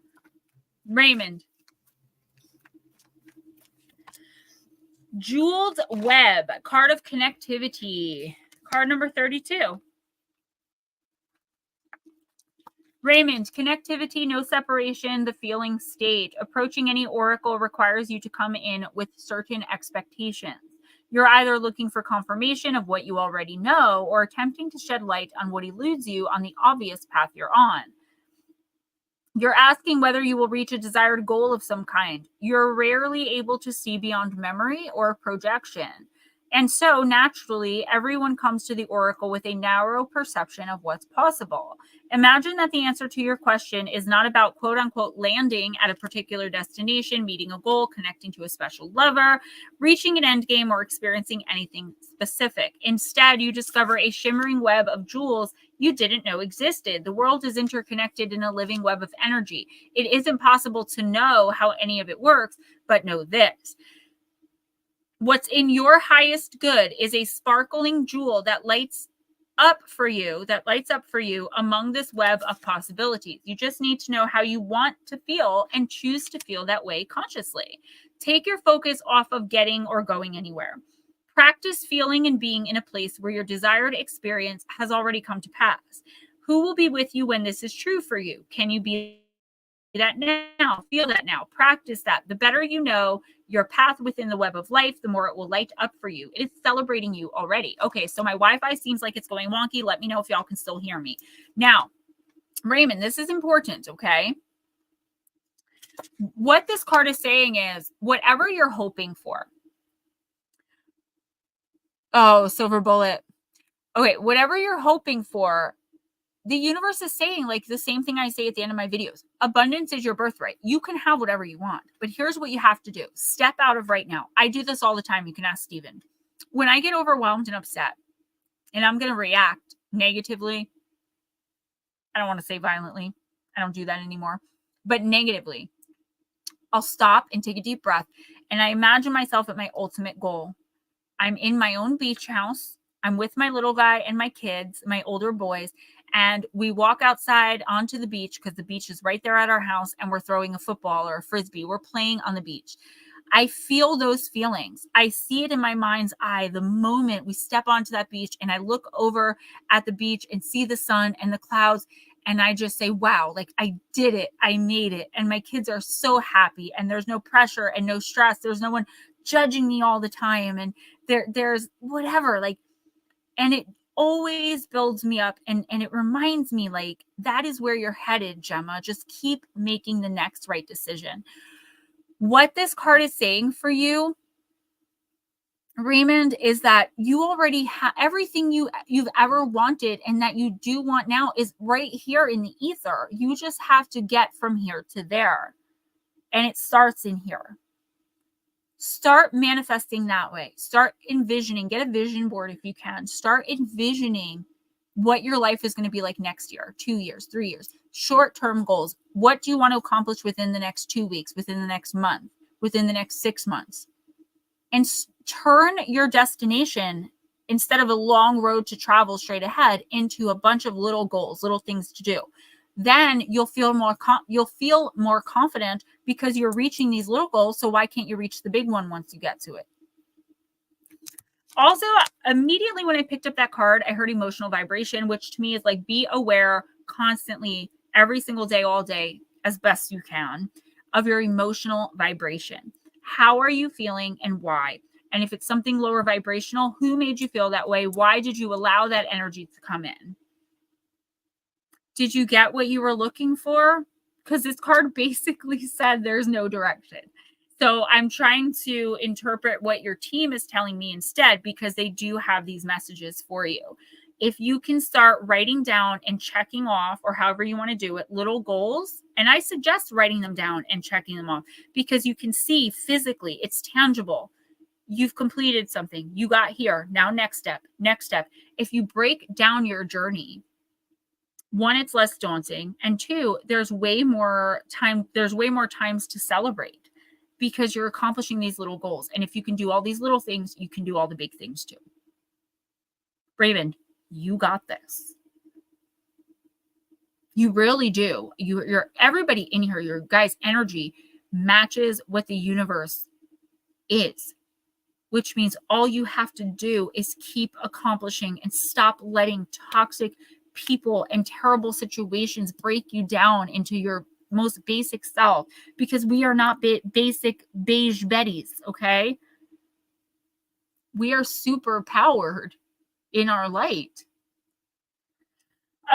Raymond. Jeweled Web, card of connectivity. Card number 32. Raymond, connectivity, no separation, the feeling state. Approaching any oracle requires you to come in with certain expectations. You're either looking for confirmation of what you already know or attempting to shed light on what eludes you on the obvious path you're on. You're asking whether you will reach a desired goal of some kind. You're rarely able to see beyond memory or projection. And so, naturally, everyone comes to the oracle with a narrow perception of what's possible. Imagine that the answer to your question is not about, quote unquote, landing at a particular destination, meeting a goal, connecting to a special lover, reaching an end game, or experiencing anything specific. Instead, you discover a shimmering web of jewels you didn't know existed. The world is interconnected in a living web of energy. It isn't possible to know how any of it works, but know this. What's in your highest good is a sparkling jewel that lights up for you among this web of possibilities. You just need to know how you want to feel and choose to feel that way consciously. Take your focus off of getting or going anywhere. Practice feeling and being in a place where your desired experience has already come to pass. Who will be with you when this is true for you? Can you be that now? Feel that now. Practice that. The better you know your path within the web of life, the more it will light up for you. It is celebrating you already. Okay, so my Wi-Fi seems like it's going wonky. Let me know if y'all can still hear me. Now, Raymond, this is important, okay? What this card is saying is whatever you're hoping for. Oh, silver bullet. Okay, whatever you're hoping for, the universe is saying like the same thing I say at the end of my videos. Abundance is your birthright. You can have whatever you want, but here's what you have to do. Step out of right now. I do this all the time. You can ask Steven. When I get overwhelmed and upset and I'm going to react negatively, I don't want to say violently. I don't do that anymore, but negatively, I'll stop and take a deep breath. And I imagine myself at my ultimate goal. I'm in my own beach house. I'm with my little guy and my kids, my older boys, and we walk outside onto the beach because the beach is right there at our house, and we're throwing a football or a frisbee. We're playing on the beach. I feel those feelings. I see it in my mind's eye the moment we step onto that beach, and I look over at the beach and see the sun and the clouds, and I just say, wow, like I did it. I made it. And my kids are so happy, and there's no pressure and no stress. There's no one judging me all the time. And there's whatever, like, and it always builds me up, and it reminds me like that is where you're headed, Gemma. Just keep making the next right decision. What this card is saying for you, Raymond, is that you already have everything you've ever wanted and that you do want now is right here in the ether. You just have to get from here to there. And it starts in here. Start manifesting that way. Start envisioning. Get a vision board if you can. Start envisioning what your life is going to be like next year, 2 years, 3 years. Short-term goals. What do you want to accomplish within the next 2 weeks, within the next month, within the next 6 months? And turn your destination, instead of a long road to travel straight ahead, into a bunch of little goals, little things to do. Then you'll feel more confident because you're reaching these little goals. So why can't you reach the big one once you get to it? Also, immediately when I picked up that card, I heard emotional vibration, which to me is like be aware constantly, every single day, all day, as best you can, of your emotional vibration. How are you feeling and why? And if it's something lower vibrational, who made you feel that way? Why did you allow that energy to come in? Did you get what you were looking for? Because this card basically said there's no direction. So I'm trying to interpret what your team is telling me instead, because they do have these messages for you. If you can start writing down and checking off, or however you want to do it, little goals, and I suggest writing them down and checking them off, because you can see physically, it's tangible. You've completed something. You got here. Now next step, next step. If you break down your journey, one, it's less daunting, and two, there's way more time. There's way more times to celebrate because you're accomplishing these little goals. And if you can do all these little things, you can do all the big things too. Raven, you got this. You really do. You're everybody in here, your guys' energy matches what the universe is, which means all you have to do is keep accomplishing and stop letting toxic people and terrible situations break you down into your most basic self, because we are not basic beige Bettys, okay? We are super powered in our light.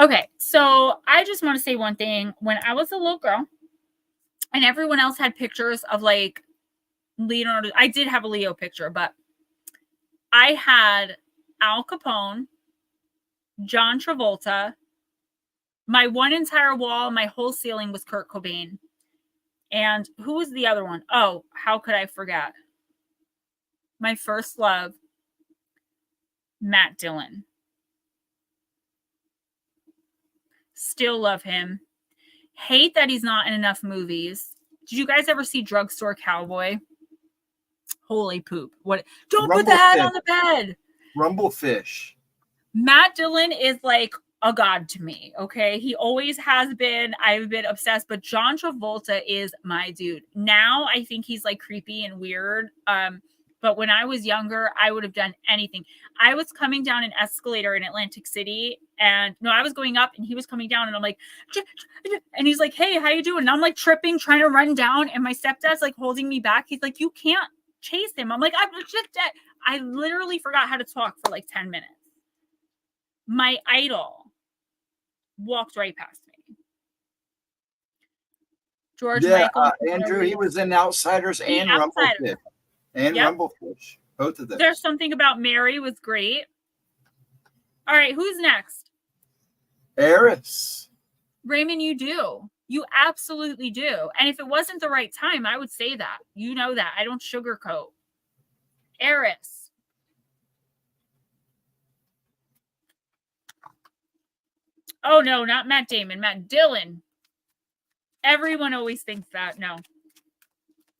Okay, so I just want to say one thing. When I was a little girl and everyone else had pictures of like Leonardo, I did have a Leo picture, but I had Al Capone, John Travolta. My one entire wall, my whole ceiling was Kurt Cobain. And who was the other one? Oh, how could I forget? My first love, Matt Dillon. Still love him. Hate that he's not in enough movies. Did you guys ever see Drugstore Cowboy? Holy poop. What? Don't put the head on the bed. Rumblefish. Matt Dillon is like a god to me, okay? He always has been. I've been obsessed, but John Travolta is my dude. Now I think he's like creepy and weird. But when I was younger, I would have done anything. I was coming down an escalator in Atlantic City, and no, I was going up and he was coming down, and I'm like, and he's like, hey, how you doing? And I'm like tripping, trying to run down, and my stepdad's like holding me back. He's like, you can't chase him. I'm like, I literally forgot how to talk for like 10 minutes. My idol walked right past me. George Michael. Andrew, he was in Outsiders and Rumblefish. And Rumblefish. Both of them. There's Something About Mary was great. All right, who's next? Eris. Raymond, you do. You absolutely do. And if it wasn't the right time, I would say that. You know that. I don't sugarcoat. Eris. Oh, no, not Matt Damon. Matt Dillon. Everyone always thinks that. No.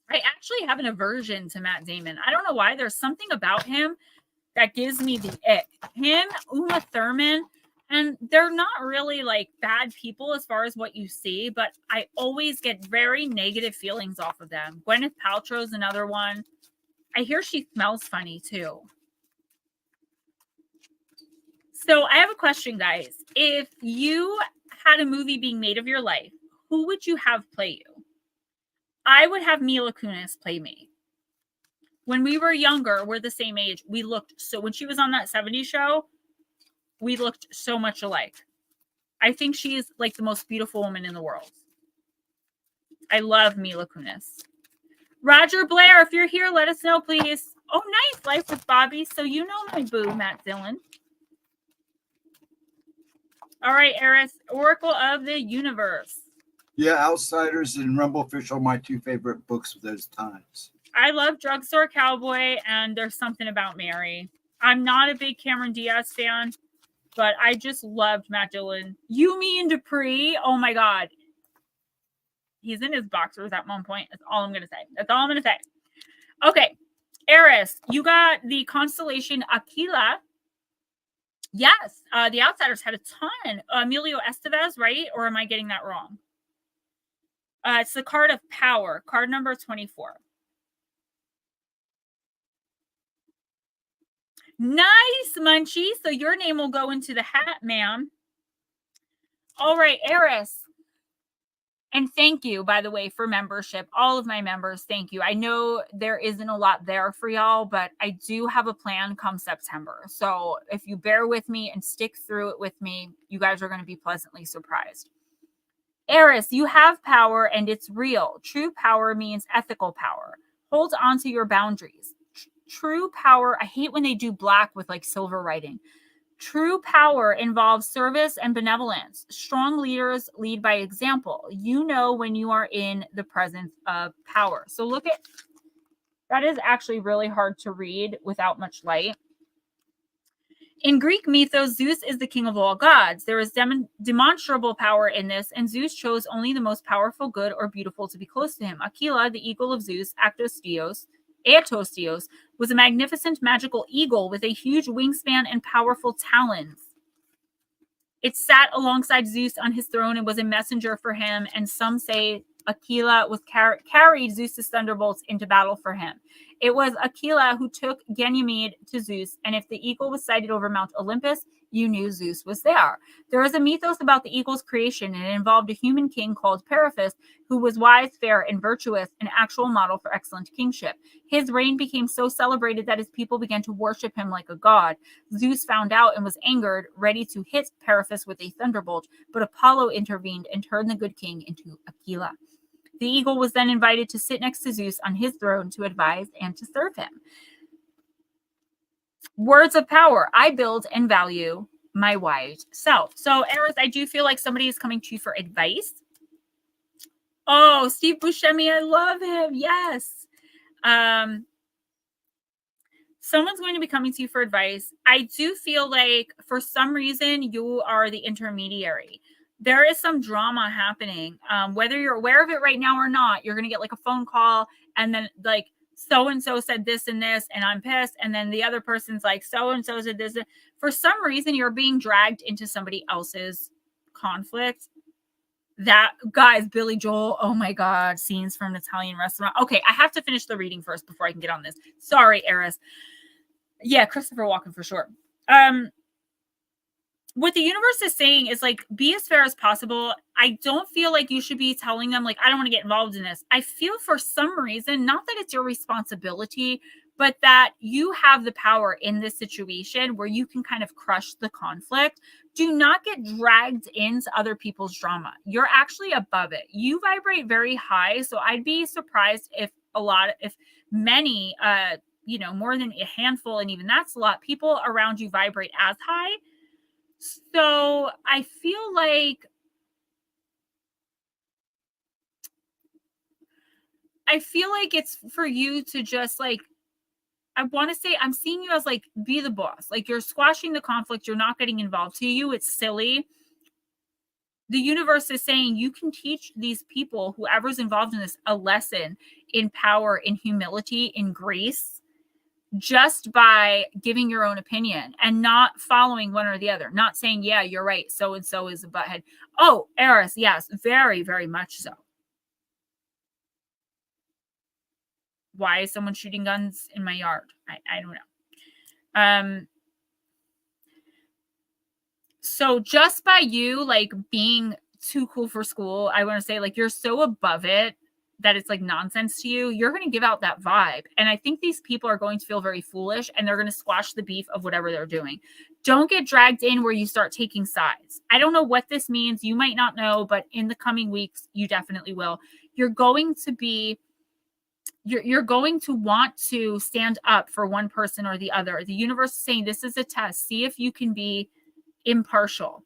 I actually have an aversion to Matt Damon. I don't know why. There's something about him that gives me the ick. Him, Uma Thurman, and they're not really like bad people as far as what you see, but I always get very negative feelings off of them. Gwyneth Paltrow's another one. I hear she smells funny too. So I have a question, guys. If you had a movie being made of your life, who would you have play you? I would have Mila Kunis play me. When we were younger, we're the same age. We looked so when she was on that 70s show, we looked so much alike. I think she is like the most beautiful woman in the world. I love Mila Kunis. Roger Blair, if you're here, let us know, please. Oh, nice. Life with Bobby. So you know my boo, Matt Dillon. All right, Eris. Oracle of the Universe. Yeah, Outsiders and Rumblefish are my two favorite books of those times. I love Drugstore Cowboy and There's Something About Mary. I'm not a big Cameron Diaz fan, but I just loved Matt Dillon. Yumi and Dupree. Oh my God. He's in his boxers at one point. That's all I'm going to say. That's all I'm going to say. Okay. Eris, you got the constellation Aquila. Yes. The Outsiders had a ton. Emilio Estevez, right? Or am I getting that wrong? It's the card of power. Card number 24. Nice, Munchie. So your name will go into the hat, ma'am. All right, Eris. And thank you, by the way, for membership. All of my members, thank you. I know there isn't a lot there for y'all, but I do have a plan come September. So if you bear with me and stick through it with me, you guys are going to be pleasantly surprised. Eris, you have power and it's real. True power means ethical power. Hold on to your boundaries. True power, I hate when they do black with like silver writing. True power involves service and benevolence. Strong leaders lead by example. You know when you are in the presence of power. So look at, that is actually really hard to read without much light. In Greek mythos, Zeus is the king of all gods. There is demonstrable power in this, and Zeus chose only the most powerful, good, or beautiful to be close to him. Aquila, the eagle of Zeus, Aetos Theos, was a magnificent magical eagle with a huge wingspan and powerful talons. It sat alongside Zeus on his throne and was a messenger for him, and some say Aquila was carried Zeus's thunderbolts into battle for him. It was Aquila who took Ganymede to Zeus, and if the eagle was sighted over Mount Olympus, you knew Zeus was there. There is a mythos about the eagle's creation, and it involved a human king called Periphas, who was wise, fair, and virtuous, an actual model for excellent kingship. His reign became so celebrated that his people began to worship him like a god. Zeus found out and was angered, ready to hit Periphas with a thunderbolt, but Apollo intervened and turned the good king into Aquila. The eagle was then invited to sit next to Zeus on his throne to advise and to serve him. Words of power. I build and value my wise self. So, Eris, I do feel like somebody is coming to you for advice. Oh, Steve Buscemi, I love him. Yes. Someone's going to be coming to you for advice. I do feel like for some reason you are the intermediary. There is some drama happening. Whether you're aware of it right now or not, you're going to get like a phone call and then like so-and-so said this and this and I'm pissed. And then the other person's like, so-and-so said this. For some reason, you're being dragged into somebody else's conflict. That, guys, Billy Joel, oh my God, scenes from an Italian restaurant. Okay, I have to finish the reading first before I can get on this. Sorry, Eris. Yeah, Christopher Walken for sure. What the universe is saying is like, be as fair as possible. I don't feel like you should be telling them like, I don't want to get involved in this. I feel for some reason, not that it's your responsibility, but that you have the power in this situation where you can kind of crush the conflict. Do not get dragged into other people's drama. You're actually above it. You vibrate very high. So I'd be surprised if many, more than a handful, and even that's a lot, people around you vibrate as high. So I feel like it's for you to just like, I want to say, I'm seeing you as like, be the boss. Like you're squashing the conflict. You're not getting involved. To you, it's silly. The universe is saying you can teach these people, whoever's involved in this, a lesson in power, in humility, in grace, just by giving your own opinion and not following one or the other. Not saying, yeah, you're right, so and so is a butthead. Oh, Eris, yes, very, very much so. Why is someone shooting guns in my yard? I don't know. So just by you like being too cool for school, I want to say like you're so above it that it's like nonsense to you. You're going to give out that vibe. And I think these people are going to feel very foolish and they're going to squash the beef of whatever they're doing. Don't get dragged in where you start taking sides. I don't know what this means. You might not know, but in the coming weeks, you definitely will. You're going to want to stand up for one person or the other. The universe is saying this is a test. See if you can be impartial.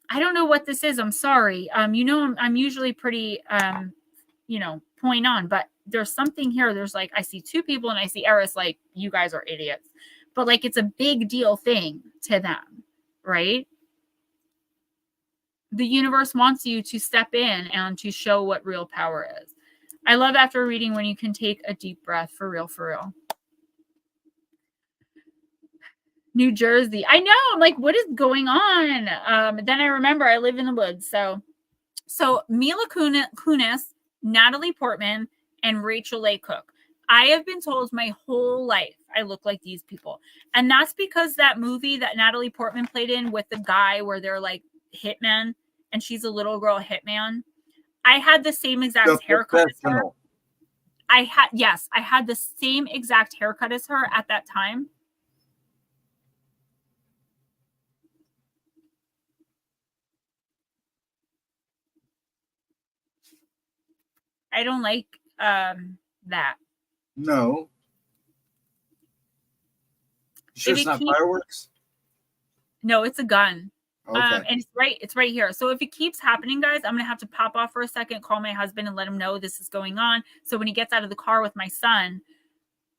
I don't know what this is. I'm sorry. I'm usually pretty, point on, but there's something here. There's like, I see two people and I see Eris like, you guys are idiots, but like, it's a big deal thing to them, right? The universe wants you to step in and to show what real power is. I love after reading when you can take a deep breath, for real, for real. New Jersey. I know. I'm like, what is going on? Then I remember I live in the woods. So Mila Kunis, Natalie Portman, and Rachel Leigh Cook. I have been told my whole life I look like these people. And that's because that movie that Natalie Portman played in with the guy where they're like hitmen and she's a little girl hitman. I had the same exact haircut as her. I had the same exact haircut as her at that time. I don't like that. No. Sure it's not fireworks? No, it's a gun. Okay. And it's right here. So if it keeps happening, guys, I'm gonna have to pop off for a second, call my husband and let him know this is going on. So when he gets out of the car with my son,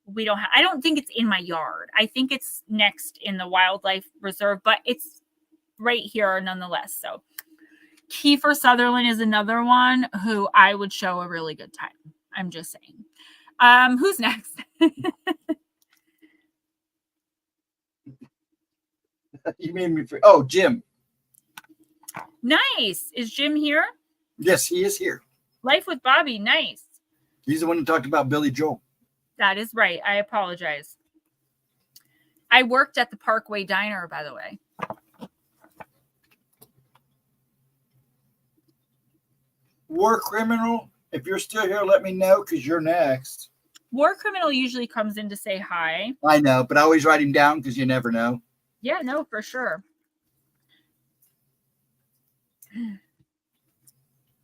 I don't think it's in my yard. I think it's next in the wildlife reserve, but it's right here nonetheless. So Kiefer Sutherland is another one who I would show a really good time. I'm just saying. Who's next? You made me free. Oh, Jim. Nice. Is Jim here? Yes, he is here. Life with Bobby. Nice. He's the one who talked about Billy Joel. That is right. I apologize. I worked at the Parkway Diner, by the way. War criminal, if you're still here, let me know because you're next. War criminal usually comes in to say hi. I know, but I always write him down because you never know. Yeah, no, for sure.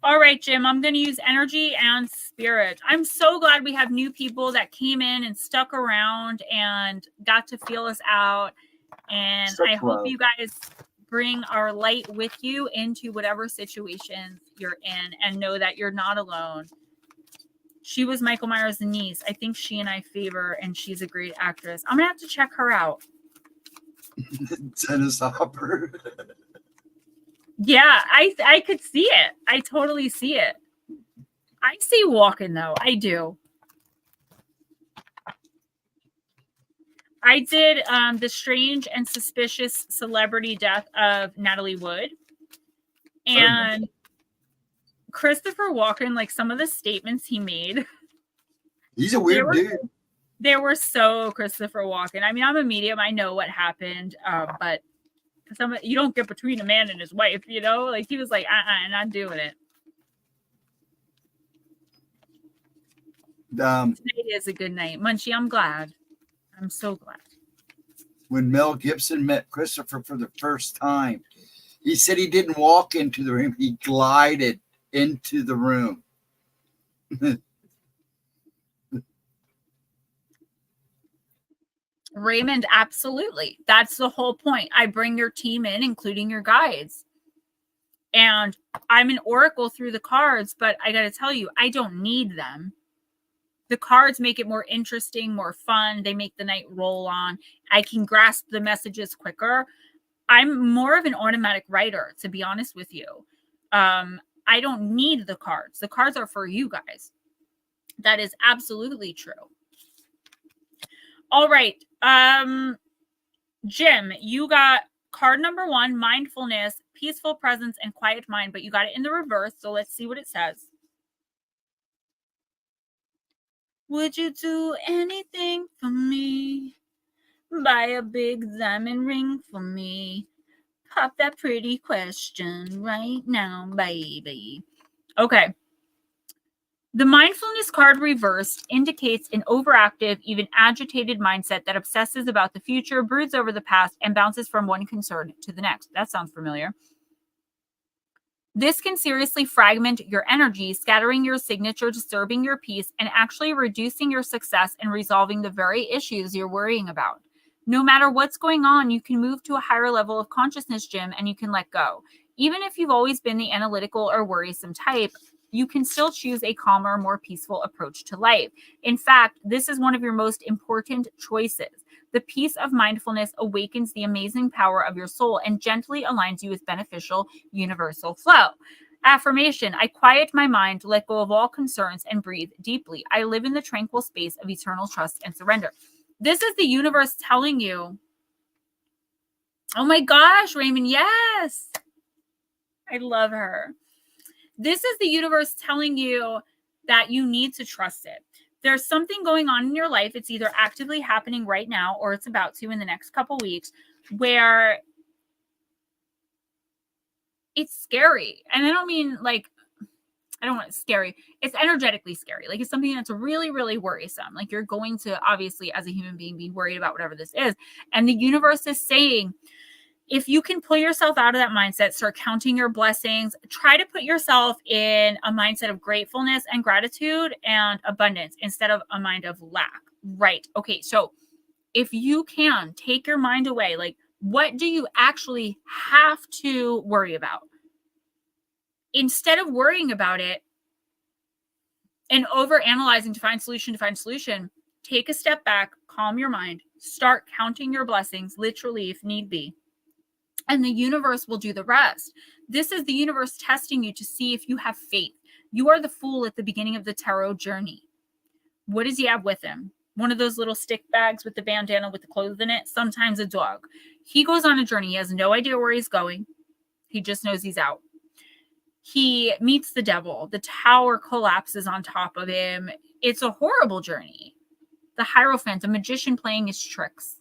All right, Jim, I'm going to use energy and spirit. I'm so glad we have new people that came in and stuck around and got to feel us out. And I hope you guys bring our light with you into whatever situation you're in and know that you're not alone. She was Michael Myers' niece. I think she and I favor, and she's a great actress. I'm going to have to check her out. Dennis Hopper. Yeah, I could see it. I totally see it. I see Walken, though. I do. I did the strange and suspicious celebrity death of Natalie Wood. And Christopher Walken, like some of the statements he made. He's a weird dude. They were so Christopher Walken. I mean, I'm a medium. I know what happened. But you don't get between a man and his wife, you know? Like, he was like, not doing it. Today is a good night. Munchie, I'm glad. I'm so glad. When Mel Gibson met Christopher for the first time, he said he didn't walk into the room. He glided into the room. Raymond, absolutely. That's the whole point. I bring your team in, including your guides. And I'm an oracle through the cards, but I got to tell you, I don't need them. The cards make it more interesting, more fun. They make the night roll on. I can grasp the messages quicker. I'm more of an automatic writer, to be honest with you. I don't need the cards. The cards are for you guys. That is absolutely true. All right. Jim, you got card number 1, mindfulness, peaceful presence, and quiet mind, but you got it in the reverse. So let's see what it says. Would you do anything for me? Buy a big diamond ring for me. Pop that pretty question right now, baby. Okay. The mindfulness card reversed indicates an overactive, even agitated mindset that obsesses about the future, broods over the past, and bounces from one concern to the next. That sounds familiar. This can seriously fragment your energy, scattering your signature, disturbing your peace, and actually reducing your success and resolving the very issues you're worrying about. No matter what's going on, you can move to a higher level of consciousness, Jim, and you can let go. Even if you've always been the analytical or worrisome type, you can still choose a calmer, more peaceful approach to life. In fact, this is one of your most important choices. The peace of mindfulness awakens the amazing power of your soul and gently aligns you with beneficial universal flow. Affirmation: I quiet my mind, let go of all concerns, and breathe deeply. I live in the tranquil space of eternal trust and surrender. This is the universe telling you, oh my gosh, Raymond, yes. I love her. This is the universe telling you that you need to trust it. There's something going on in your life. It's either actively happening right now or it's about to in the next couple weeks where it's scary. And I don't mean like, I don't want it scary. It's energetically scary. Like it's something that's really, really worrisome. Like you're going to obviously as a human being be worried about whatever this is. And the universe is saying, if you can pull yourself out of that mindset, start counting your blessings, try to put yourself in a mindset of gratefulness and gratitude and abundance instead of a mind of lack. Right. Okay. So if you can take your mind away, like what do you actually have to worry about? Instead of worrying about it and over analyzing to find solution, take a step back, calm your mind, start counting your blessings, literally if need be. And the universe will do the rest. This is the universe testing you to see if you have faith. You are the fool at the beginning of the tarot journey. What does he have with him? One of those little stick bags with the bandana with the clothes in it, sometimes a dog. He goes on a journey. He has no idea where he's going. He just knows he's out. He meets the devil. The tower collapses on top of him. It's a horrible journey. The Hierophant, a magician playing his tricks.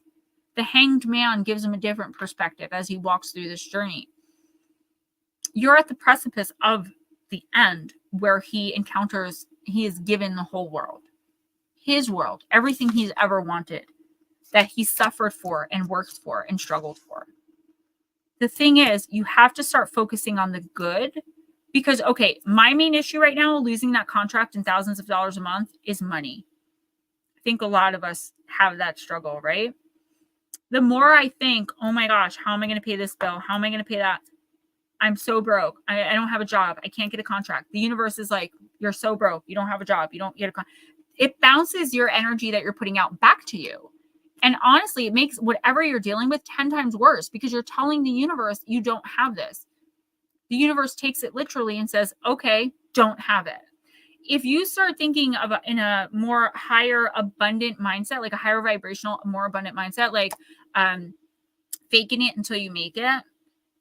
The Hanged Man gives him a different perspective as he walks through this journey. You're at the precipice of the end where he is given the whole world. His world, everything he's ever wanted, that he suffered for and worked for and struggled for. The thing is, you have to start focusing on the good because, okay, my main issue right now, losing that contract and thousands of dollars a month, is money. I think a lot of us have that struggle, right? The more I think, oh my gosh, how am I going to pay this bill? How am I going to pay that? I'm so broke. I don't have a job. I can't get a contract. The universe is like, you're so broke. You don't have a job. You don't get a contract. It bounces your energy that you're putting out back to you. And honestly, it makes whatever you're dealing with 10 times worse because you're telling the universe you don't have this. The universe takes it literally and says, okay, don't have it. If you start thinking of in a more higher abundant mindset, like a higher vibrational, more abundant mindset, like faking it until you make it,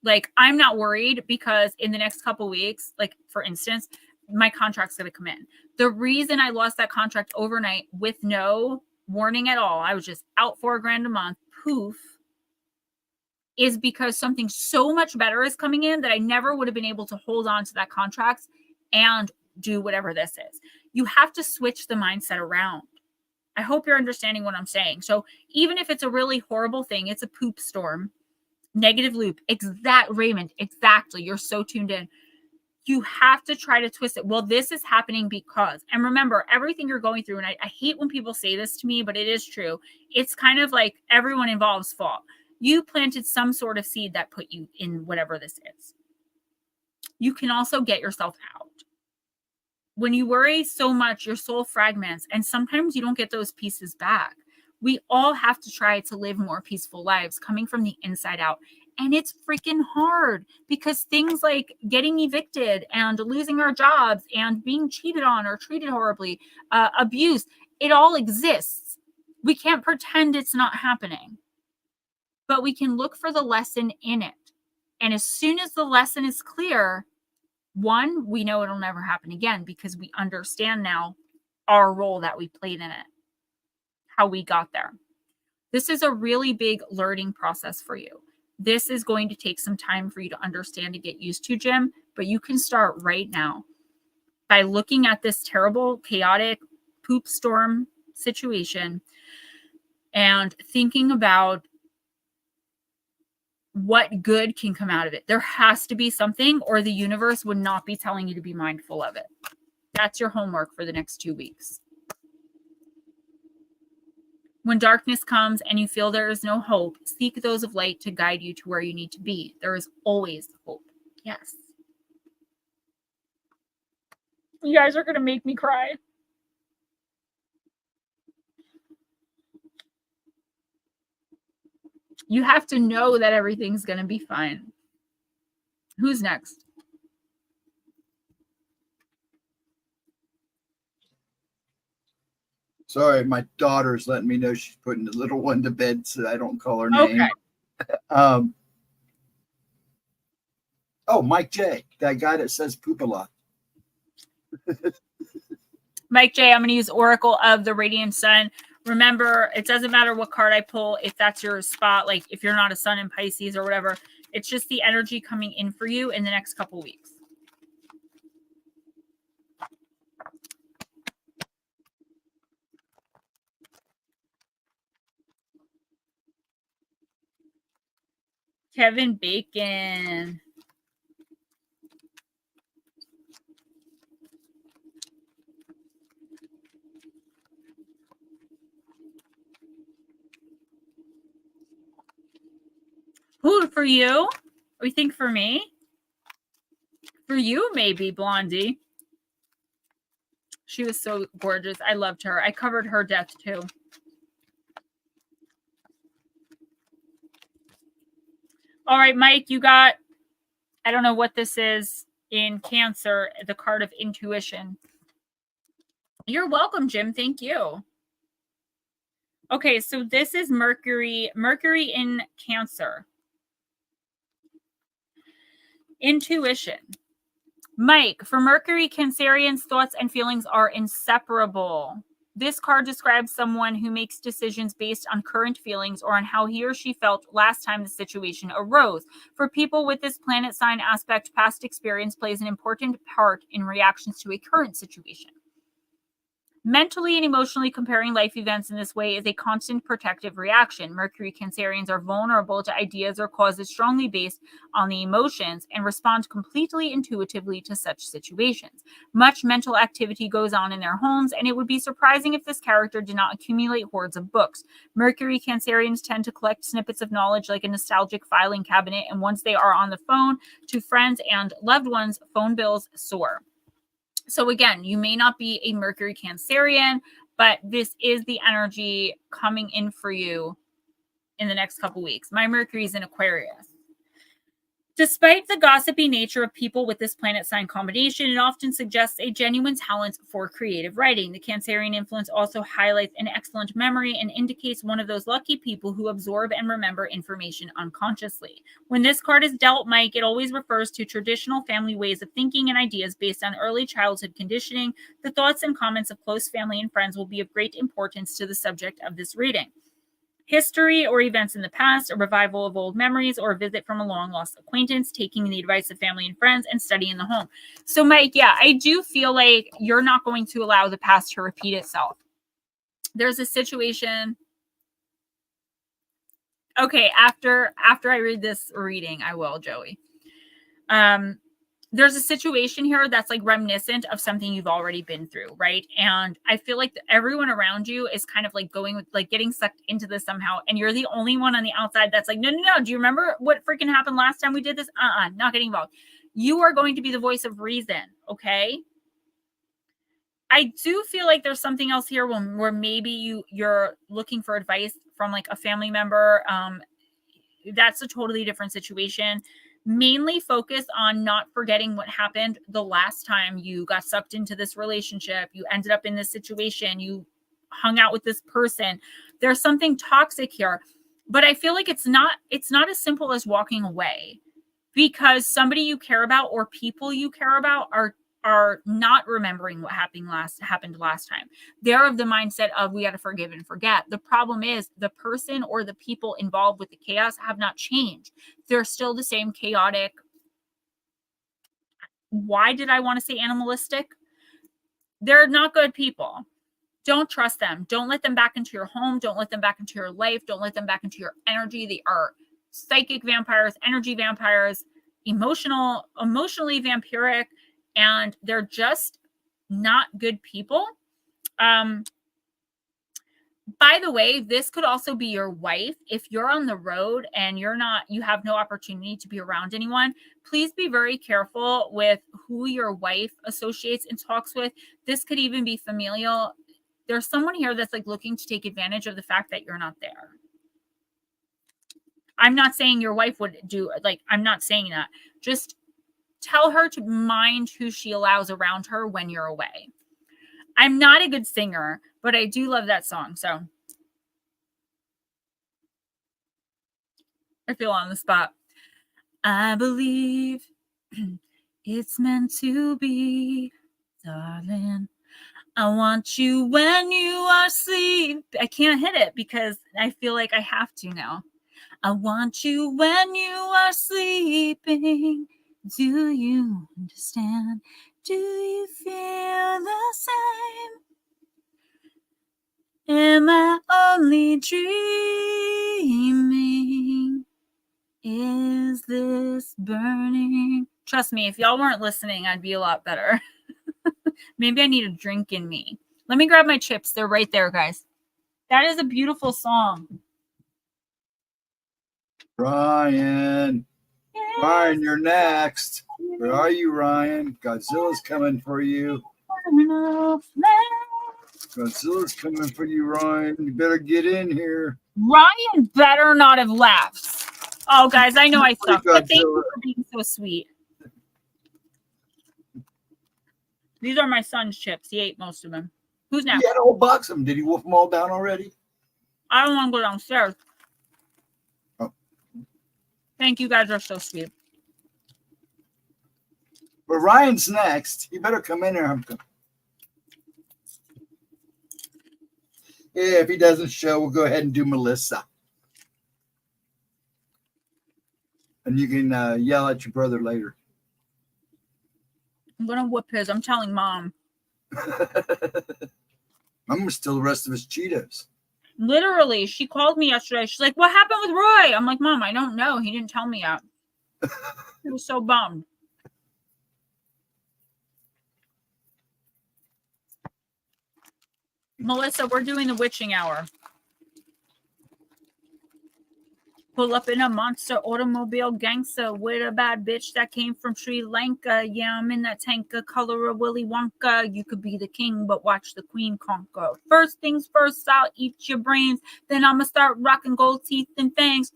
like I'm not worried because in the next couple weeks, like for instance, my contract's going to come in. The reason I lost that contract overnight with no warning at all, I was just out $4,000 a month, poof, is because something so much better is coming in that I never would have been able to hold on to that contract and do whatever this is. You have to switch the mindset around. I hope you're understanding what I'm saying. So even if it's a really horrible thing, it's a poop storm, negative loop, Raymond, exactly. You're so tuned in. You have to try to twist it. Well, this is happening because, and remember, everything you're going through, and I hate when people say this to me, but it is true. It's kind of like everyone involved's fault. You planted some sort of seed that put you in whatever this is. You can also get yourself out. When you worry so much, your soul fragments, and sometimes you don't get those pieces back. We all have to try to live more peaceful lives coming from the inside out. And it's freaking hard because things like getting evicted and losing our jobs and being cheated on or treated horribly, abuse, it all exists. We can't pretend it's not happening, but we can look for the lesson in it. And as soon as the lesson is clear, one, we know it'll never happen again because we understand now our role that we played in it, how we got there. This is a really big learning process for you. This is going to take some time for you to understand and get used to, Jim, but you can start right now by looking at this terrible, chaotic poop storm situation and thinking about what good can come out of it. There has to be something, or the universe would not be telling you to be mindful of it. That's your homework for the next 2 weeks. When darkness comes and you feel there is no hope, seek those of light to guide you to where you need to be. There is always hope. Yes. You guys are going to make me cry. You have to know that everything's going to be fine. Who's next? Sorry, my daughter's letting me know she's putting the little one to bed so I don't call her name. Okay. Oh, Mike J, that guy that says poop a lot. Mike J, I'm going to use Oracle of the Radiant Sun. Remember, it doesn't matter what card I pull, if that's your spot, like if you're not a sun in Pisces or whatever, it's just the energy coming in for you in the next couple weeks. Kevin Bacon. Who, for you? We think for me? For you, maybe, Blondie. She was so gorgeous. I loved her. I covered her death, too. All right, Mike, you got, I don't know what this is in Cancer, the card of intuition. You're welcome, Jim. Thank you. Okay, so this is Mercury in Cancer. Intuition. Mike, for Mercury, Cancerians' thoughts and feelings are inseparable. This card describes someone who makes decisions based on current feelings or on how he or she felt last time the situation arose. For people with this planet sign aspect, past experience plays an important part in reactions to a current situation. Mentally and emotionally comparing life events in this way is a constant protective reaction. Mercury Cancerians are vulnerable to ideas or causes strongly based on the emotions and respond completely intuitively to such situations. Much mental activity goes on in their homes, and it would be surprising if this character did not accumulate hordes of books. Mercury Cancerians tend to collect snippets of knowledge like a nostalgic filing cabinet, and once they are on the phone to friends and loved ones, phone bills soar. So again, you may not be a Mercury Cancerian, but this is the energy coming in for you in the next couple weeks. My Mercury is in Aquarius. Despite the gossipy nature of people with this planet sign combination, it often suggests a genuine talent for creative writing. The Cancerian influence also highlights an excellent memory and indicates one of those lucky people who absorb and remember information unconsciously. When this card is dealt, Mike, it always refers to traditional family ways of thinking and ideas based on early childhood conditioning. The thoughts and comments of close family and friends will be of great importance to the subject of this reading. History or events in the past, a revival of old memories, or a visit from a long-lost acquaintance, taking the advice of family and friends, and study in the home. So, Mike, yeah, I do feel like you're not going to allow the past to repeat itself. There's a situation. Okay, after I read this reading, I will, Joey. there's a situation here that's like reminiscent of something you've already been through, right? And I feel like everyone around you is kind of like going with like getting sucked into this somehow, and you're the only one on the outside that's like, no, do you remember what freaking happened last time we did this? Not getting involved. You are going to be the voice of reason, okay? I do feel like there's something else here where maybe you're looking for advice from like a family member. That's a totally different situation. Mainly focus on not forgetting what happened the last time you got sucked into this relationship. You ended up in this situation. You hung out with this person. There's something toxic here, but I feel like it's not as simple as walking away, because somebody you care about or people you care about are not remembering what happened last time. They're of the mindset of we got to forgive and forget. The problem is the person or the people involved with the chaos have not changed. They're still the same chaotic. Why did I want to say animalistic? They're not good people. Don't trust them. Don't let them back into your home. Don't let them back into your life. Don't let them back into your energy. They are psychic vampires, energy vampires, emotionally vampiric, and they're just not good people. By the way, this could also be your wife. If you're on the road and you have no opportunity to be around anyone, please be very careful with who your wife associates and talks with. This could even be familial. There's someone here that's like looking to take advantage of the fact that you're not there. I'm not saying your wife would do, like, I'm not saying that. Just tell her to mind who she allows around her when you're away. I'm not a good singer, but I do love that song. So I feel on the spot. I believe it's meant to be, darling. I want you when you are asleep. I can't hit it because I feel like I have to now. I want you when you are sleeping. Do you understand? Do you feel the same? Am I only dreaming? Is this burning? Trust me, if y'all weren't listening, I'd be a lot better. Maybe I need a drink in me. Let me grab my chips. They're right there, guys. That is a beautiful song. Ryan. Yes. Ryan, you're next. Where are you, Ryan? Godzilla's coming for you. Godzilla's coming for you, Ryan. You better get in here. Ryan better not have left. Oh, guys, I know I suck, but thank you for being so sweet. These are my son's chips. He ate most of them. Who's next? He had a whole box of them. Did he wolf them all down already? I don't want to go downstairs. Oh. Thank you, guys are so sweet. But Ryan's next. You better come in here. Yeah, if he doesn't show, we'll go ahead and do Melissa. And you can yell at your brother later. I'm going to whoop his. I'm telling Mom. I'm going to steal the rest of his Cheetos. Literally, she called me yesterday. She's like, what happened with Roy? I'm like, Mom, I don't know. He didn't tell me yet. He was so bummed. Melissa, we're doing the witching hour. Pull up in a monster automobile gangster with a bad bitch that came from Sri Lanka. Yeah, I'm in that tanker, color of Willy Wonka. You could be the king, but watch the queen conquer. First things first, I'll eat your brains. Then I'ma start rocking gold teeth and fangs.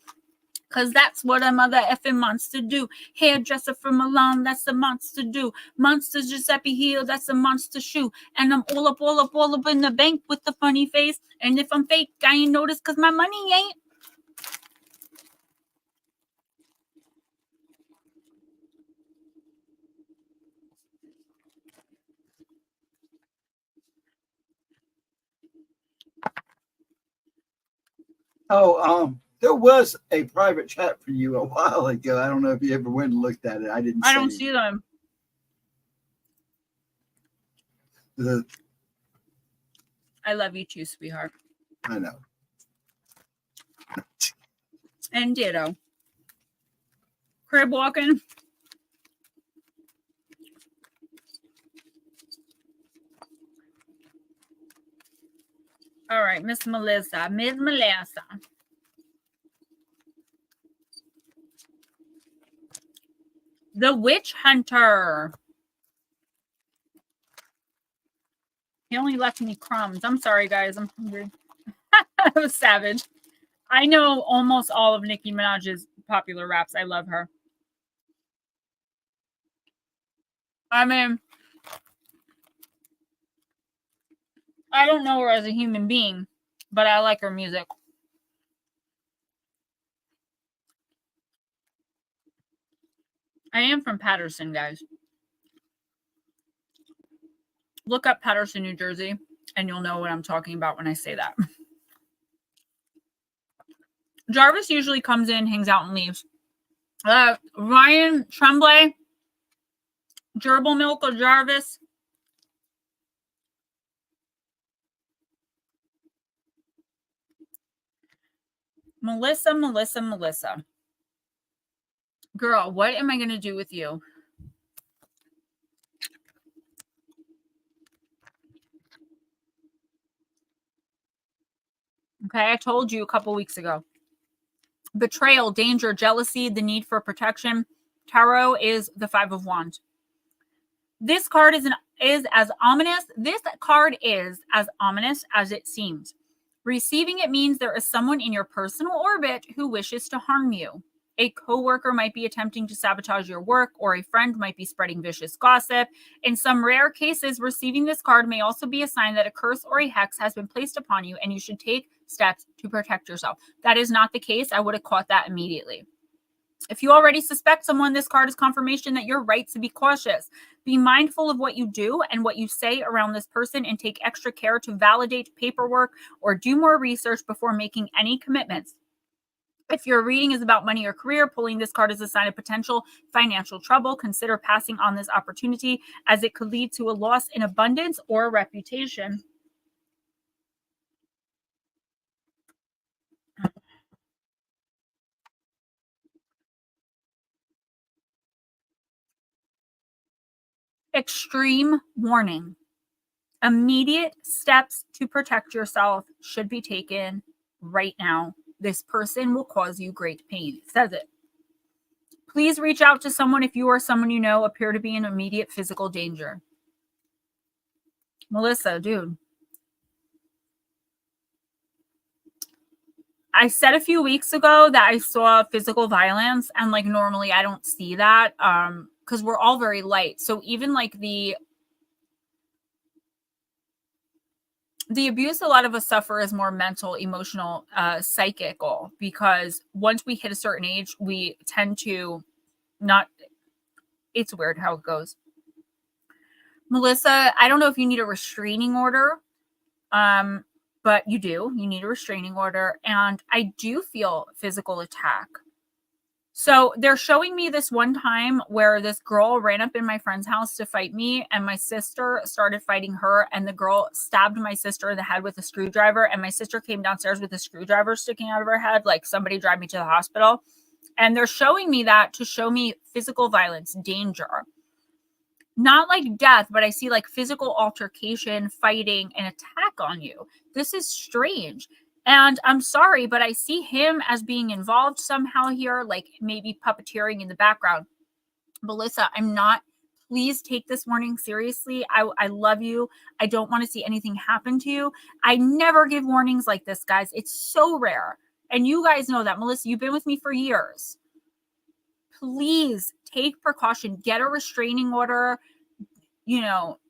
Cause that's what a mother effing monster do. Hairdresser from Milan, that's a monster do. Monsters Giuseppe Heel, that's a monster shoe. And I'm all up in the bank with the funny face. And if I'm fake, I ain't noticed cause my money ain't. Oh, there was a private chat for you a while ago. I don't know if you ever went and looked at it. I didn't. I don't see them. I love you too, sweetheart. I know. And ditto. Crib walking. All right, Miss Melissa. Miss Melissa. The Witch Hunter. He only left me crumbs. I'm sorry, guys. I'm hungry. I was savage. I know almost all of Nicki Minaj's popular raps. I love her. I mean, I don't know her as a human being, but I like her music. I am from Patterson, guys. Look up Patterson, New Jersey, and you'll know what I'm talking about when I say that. Jarvis usually comes in, hangs out, and leaves. Ryan Tremblay, Gerbil Milk or Jarvis. Melissa. Girl, what am I going to do with you? Okay, I told you a couple weeks ago. Betrayal, danger, jealousy, the need for protection. Tarot is the Five of Wands. This card is as ominous. This card is as ominous as it seems. Receiving it means there is someone in your personal orbit who wishes to harm you. A coworker might be attempting to sabotage your work, or a friend might be spreading vicious gossip. In some rare cases, receiving this card may also be a sign that a curse or a hex has been placed upon you, and you should take steps to protect yourself. That is not the case. I would have caught that immediately. If you already suspect someone, this card is confirmation that you're right to be cautious. Be mindful of what you do and what you say around this person, and take extra care to validate paperwork or do more research before making any commitments. If your reading is about money or career, pulling this card is a sign of potential financial trouble. Consider passing on this opportunity, as it could lead to a loss in abundance or reputation. Extreme warning. Immediate steps to protect yourself should be taken right now. This person will cause you great pain. It says it. Please reach out to someone if you or someone you know appear to be in immediate physical danger. Melissa, dude. I said a few weeks ago that I saw physical violence, and like normally I don't see that because we're all very light. So even like the abuse a lot of us suffer is more mental, emotional, psychical, because once we hit a certain age, we tend to not, it's weird how it goes. Melissa, I don't know if you need a restraining order, but you need a restraining order, and I do feel physical attack. So they're showing me this one time where this girl ran up in my friend's house to fight me, and my sister started fighting her, and the girl stabbed my sister in the head with a screwdriver, and my sister came downstairs with a screwdriver sticking out of her head, like somebody drive me to the hospital. And they're showing me that to show me physical violence, danger. Not like death, but I see like physical altercation, fighting, and attack on you. This is strange. And I'm sorry, but I see him as being involved somehow here, like maybe puppeteering in the background. Melissa, I'm not. Please take this warning seriously. I love you. I don't want to see anything happen to you. I never give warnings like this, guys. It's so rare. And you guys know that. Melissa, you've been with me for years. Please take precaution. Get a restraining order. You know,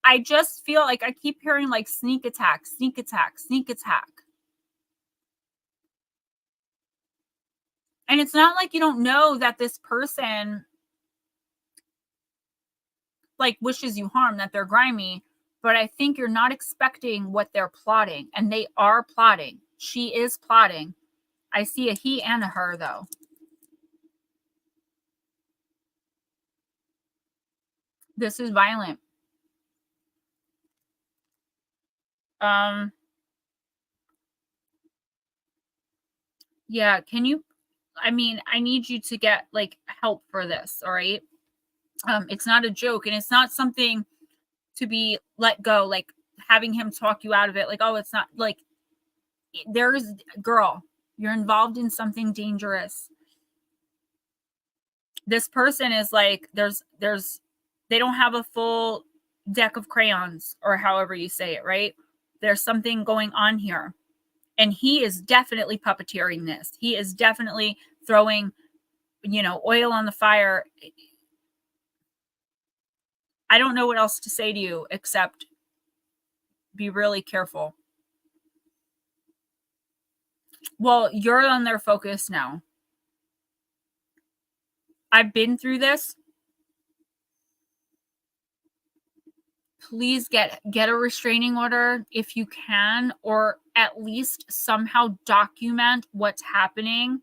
I just feel like I keep hearing like sneak attack, sneak attack, sneak attack. And it's not like you don't know that this person like wishes you harm, that they're grimy, but I think you're not expecting what they're plotting, and they are plotting. She is plotting. I see a he and a her though. This is violent. Yeah, can you, I mean, I need you to get like help for this, all right? It's not a joke, and it's not something to be let go. Like, having him talk you out of it. Like, oh, it's not like girl, you're involved in something dangerous. This person is like, they don't have a full deck of crayons, or however you say it, right? There's something going on here. And he is definitely puppeteering this. He is definitely throwing, oil on the fire. I don't know what else to say to you except be really careful. Well, you're on their focus now. I've been through this. Please get a restraining order if you can, or at least somehow document what's happening.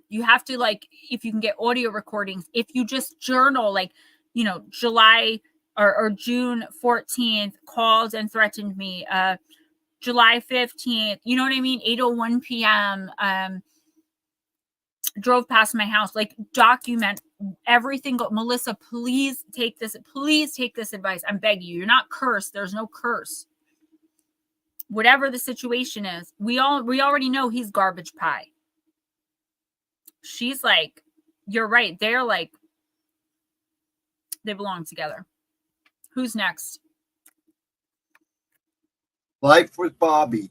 You have to, like, if you can get audio recordings, if you just journal, like, July or June 14th called and threatened me. July 15th, you know what I mean? 8:01 p.m. Drove past my house. Like, document everything. Melissa, please take this advice. I'm begging you. You're not cursed. There's no curse. Whatever the situation is, we already know he's garbage pie. She's like, you're right. They're like, they belong together. Who's next? Life with Bobby.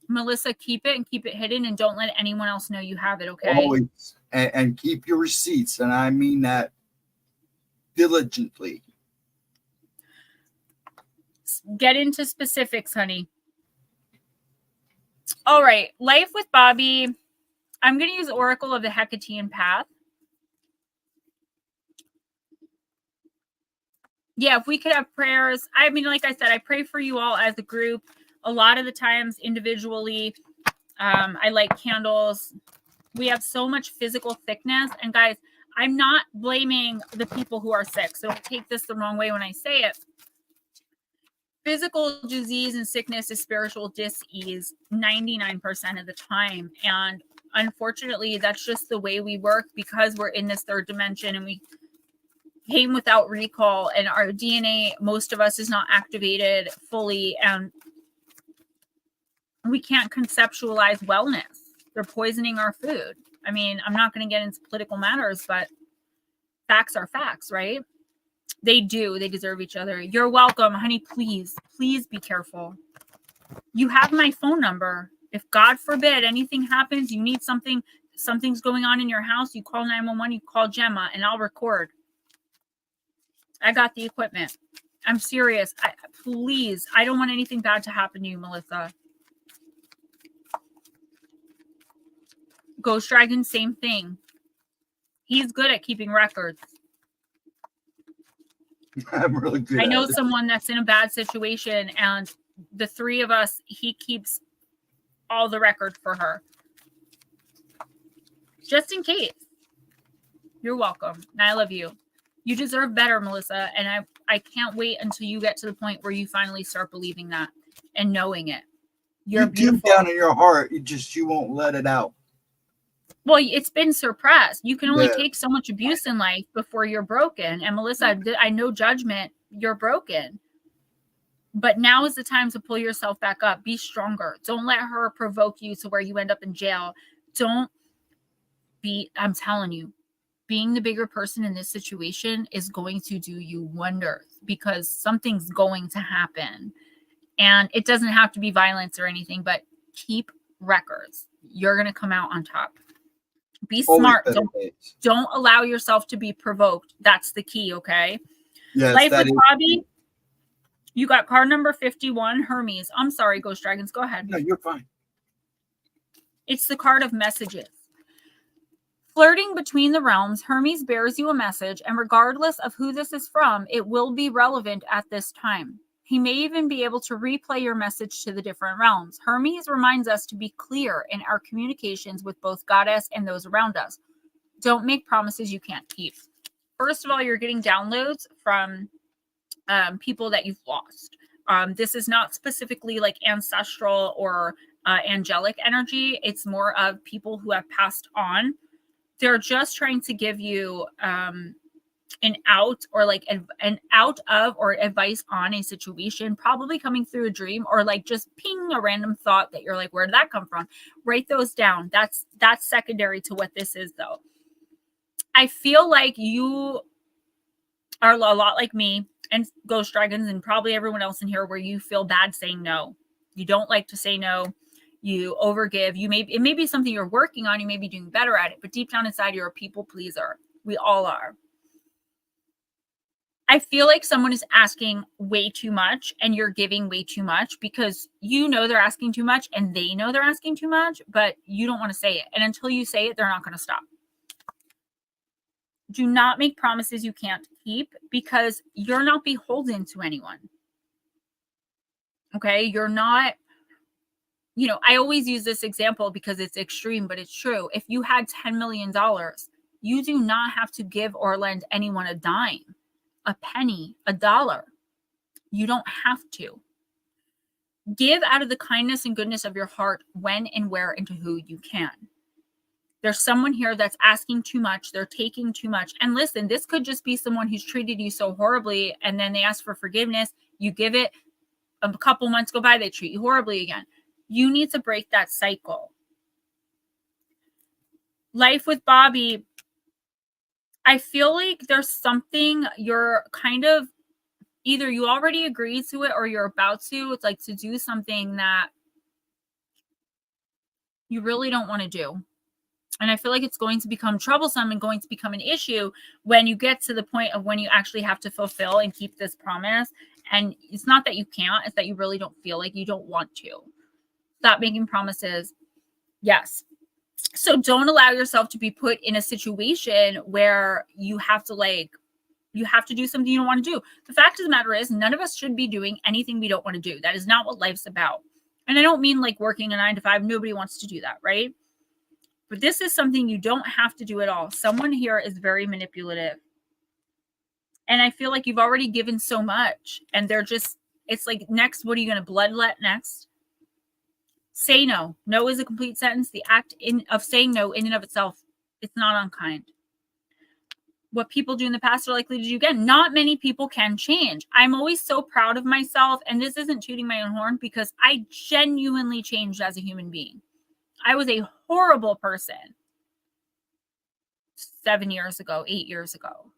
Melissa, keep it hidden, and don't let anyone else know you have it, okay? Always. And keep your receipts, and I mean that diligently. Get into specifics, honey. All right, life with Bobby. I'm going to use Oracle of the Hekatean Path. Yeah, if we could have prayers. I mean, like I said, I pray for you all as a group. A lot of the times individually, I light candles. We have so much physical sickness. And guys, I'm not blaming the people who are sick, so don't take this the wrong way when I say it. Physical disease and sickness is spiritual dis-ease 99% of the time. And unfortunately, that's just the way we work, because we're in this third dimension and we came without recall, and our DNA, most of us, is not activated fully, and we can't conceptualize wellness. They're poisoning our food. I mean, I'm not going to get into political matters, but facts are facts, right? They do. They deserve each other. You're welcome, honey. Please be careful. You have my phone number. If God forbid anything happens, you need something's going on in your house, you call 911, you call Gemma, and I'll record. I got the equipment. I'm serious. Please, I don't want anything bad to happen to you, Melissa. Ghost Dragon, same thing. He's good at keeping records. I'm really good. I know someone that's in a bad situation, and the three of us, he keeps all the record for her. Just in case. You're welcome. And I love you. You deserve better, Melissa. And I can't wait until you get to the point where you finally start believing that and knowing it. You're deep down in your heart, you won't let it out. Well, it's been suppressed. You can only take so much abuse in life before you're broken. And Melissa, I know judgment. You're broken. But now is the time to pull yourself back up. Be stronger. Don't let her provoke you to where you end up in jail. I'm telling you, being the bigger person in this situation is going to do you wonders, because something's going to happen. And it doesn't have to be violence or anything, but keep records. You're going to come out on top. Be smart. Don't allow yourself to be provoked. That's the key, okay? Yes, Life with Bobby. You got card number 51, Hermes. I'm sorry, Ghost Dragons. Go ahead. No, you're fine. It's the card of messages. Flirting between the realms, Hermes bears you a message, and regardless of who this is from, it will be relevant at this time. He may even be able to replay your message to the different realms. Hermes reminds us to be clear in our communications with both Goddess and those around us. Don't make promises you can't keep. First of all, you're getting downloads from people that you've lost. This is not specifically like ancestral or angelic energy. It's more of people who have passed on. They're just trying to give you an out or like an out of or advice on a situation, probably coming through a dream or like just ping a random thought that you're like, where did that come from? Write those down. That's secondary to what this is though. I feel like you are a lot like me and Ghost Dragons and probably everyone else in here where you feel bad saying no. You don't like to say no. You overgive. It may be something you're working on. You may be doing better at it, but deep down inside, you're a people pleaser. We all are. I feel like someone is asking way too much and you're giving way too much because you know they're asking too much and they know they're asking too much, but you don't want to say it. And until you say it, they're not going to stop. Do not make promises you can't keep because you're not beholden to anyone. Okay? You're not, I always use this example because it's extreme, but it's true. If you had $10 million, you do not have to give or lend anyone a dime, a penny, a dollar. You don't have to. Give out of the kindness and goodness of your heart when and where and to who you can. There's someone here that's asking too much. They're taking too much. And listen, this could just be someone who's treated you so horribly and then they ask for forgiveness. You give it, a couple months go by, they treat you horribly again. You need to break that cycle. Life with Bobby, I feel like there's something you're kind of, either you already agreed to it or you're about to. It's like to do something that you really don't want to do. And I feel like it's going to become troublesome and going to become an issue when you get to the point of when you actually have to fulfill and keep this promise. And it's not that you can't, it's that you really don't feel like you don't want to. Stop making promises. Yes. So don't allow yourself to be put in a situation where you have to do something you don't want to do. The fact of the matter is none of us should be doing anything we don't want to do. That is not what life's about. And I don't mean like working a 9 to 5. Nobody wants to do that, right? But this is something you don't have to do at all. Someone here is very manipulative. And I feel like you've already given so much. And it's like, next, what are you going to bloodlet next? Say no. No is a complete sentence. The act of saying no in and of itself, it's not unkind. What people do in the past are likely to do again. Not many people can change. I'm always so proud of myself. And this isn't tooting my own horn because I genuinely changed as a human being. I was a horrible person 7 years ago, 8 years ago.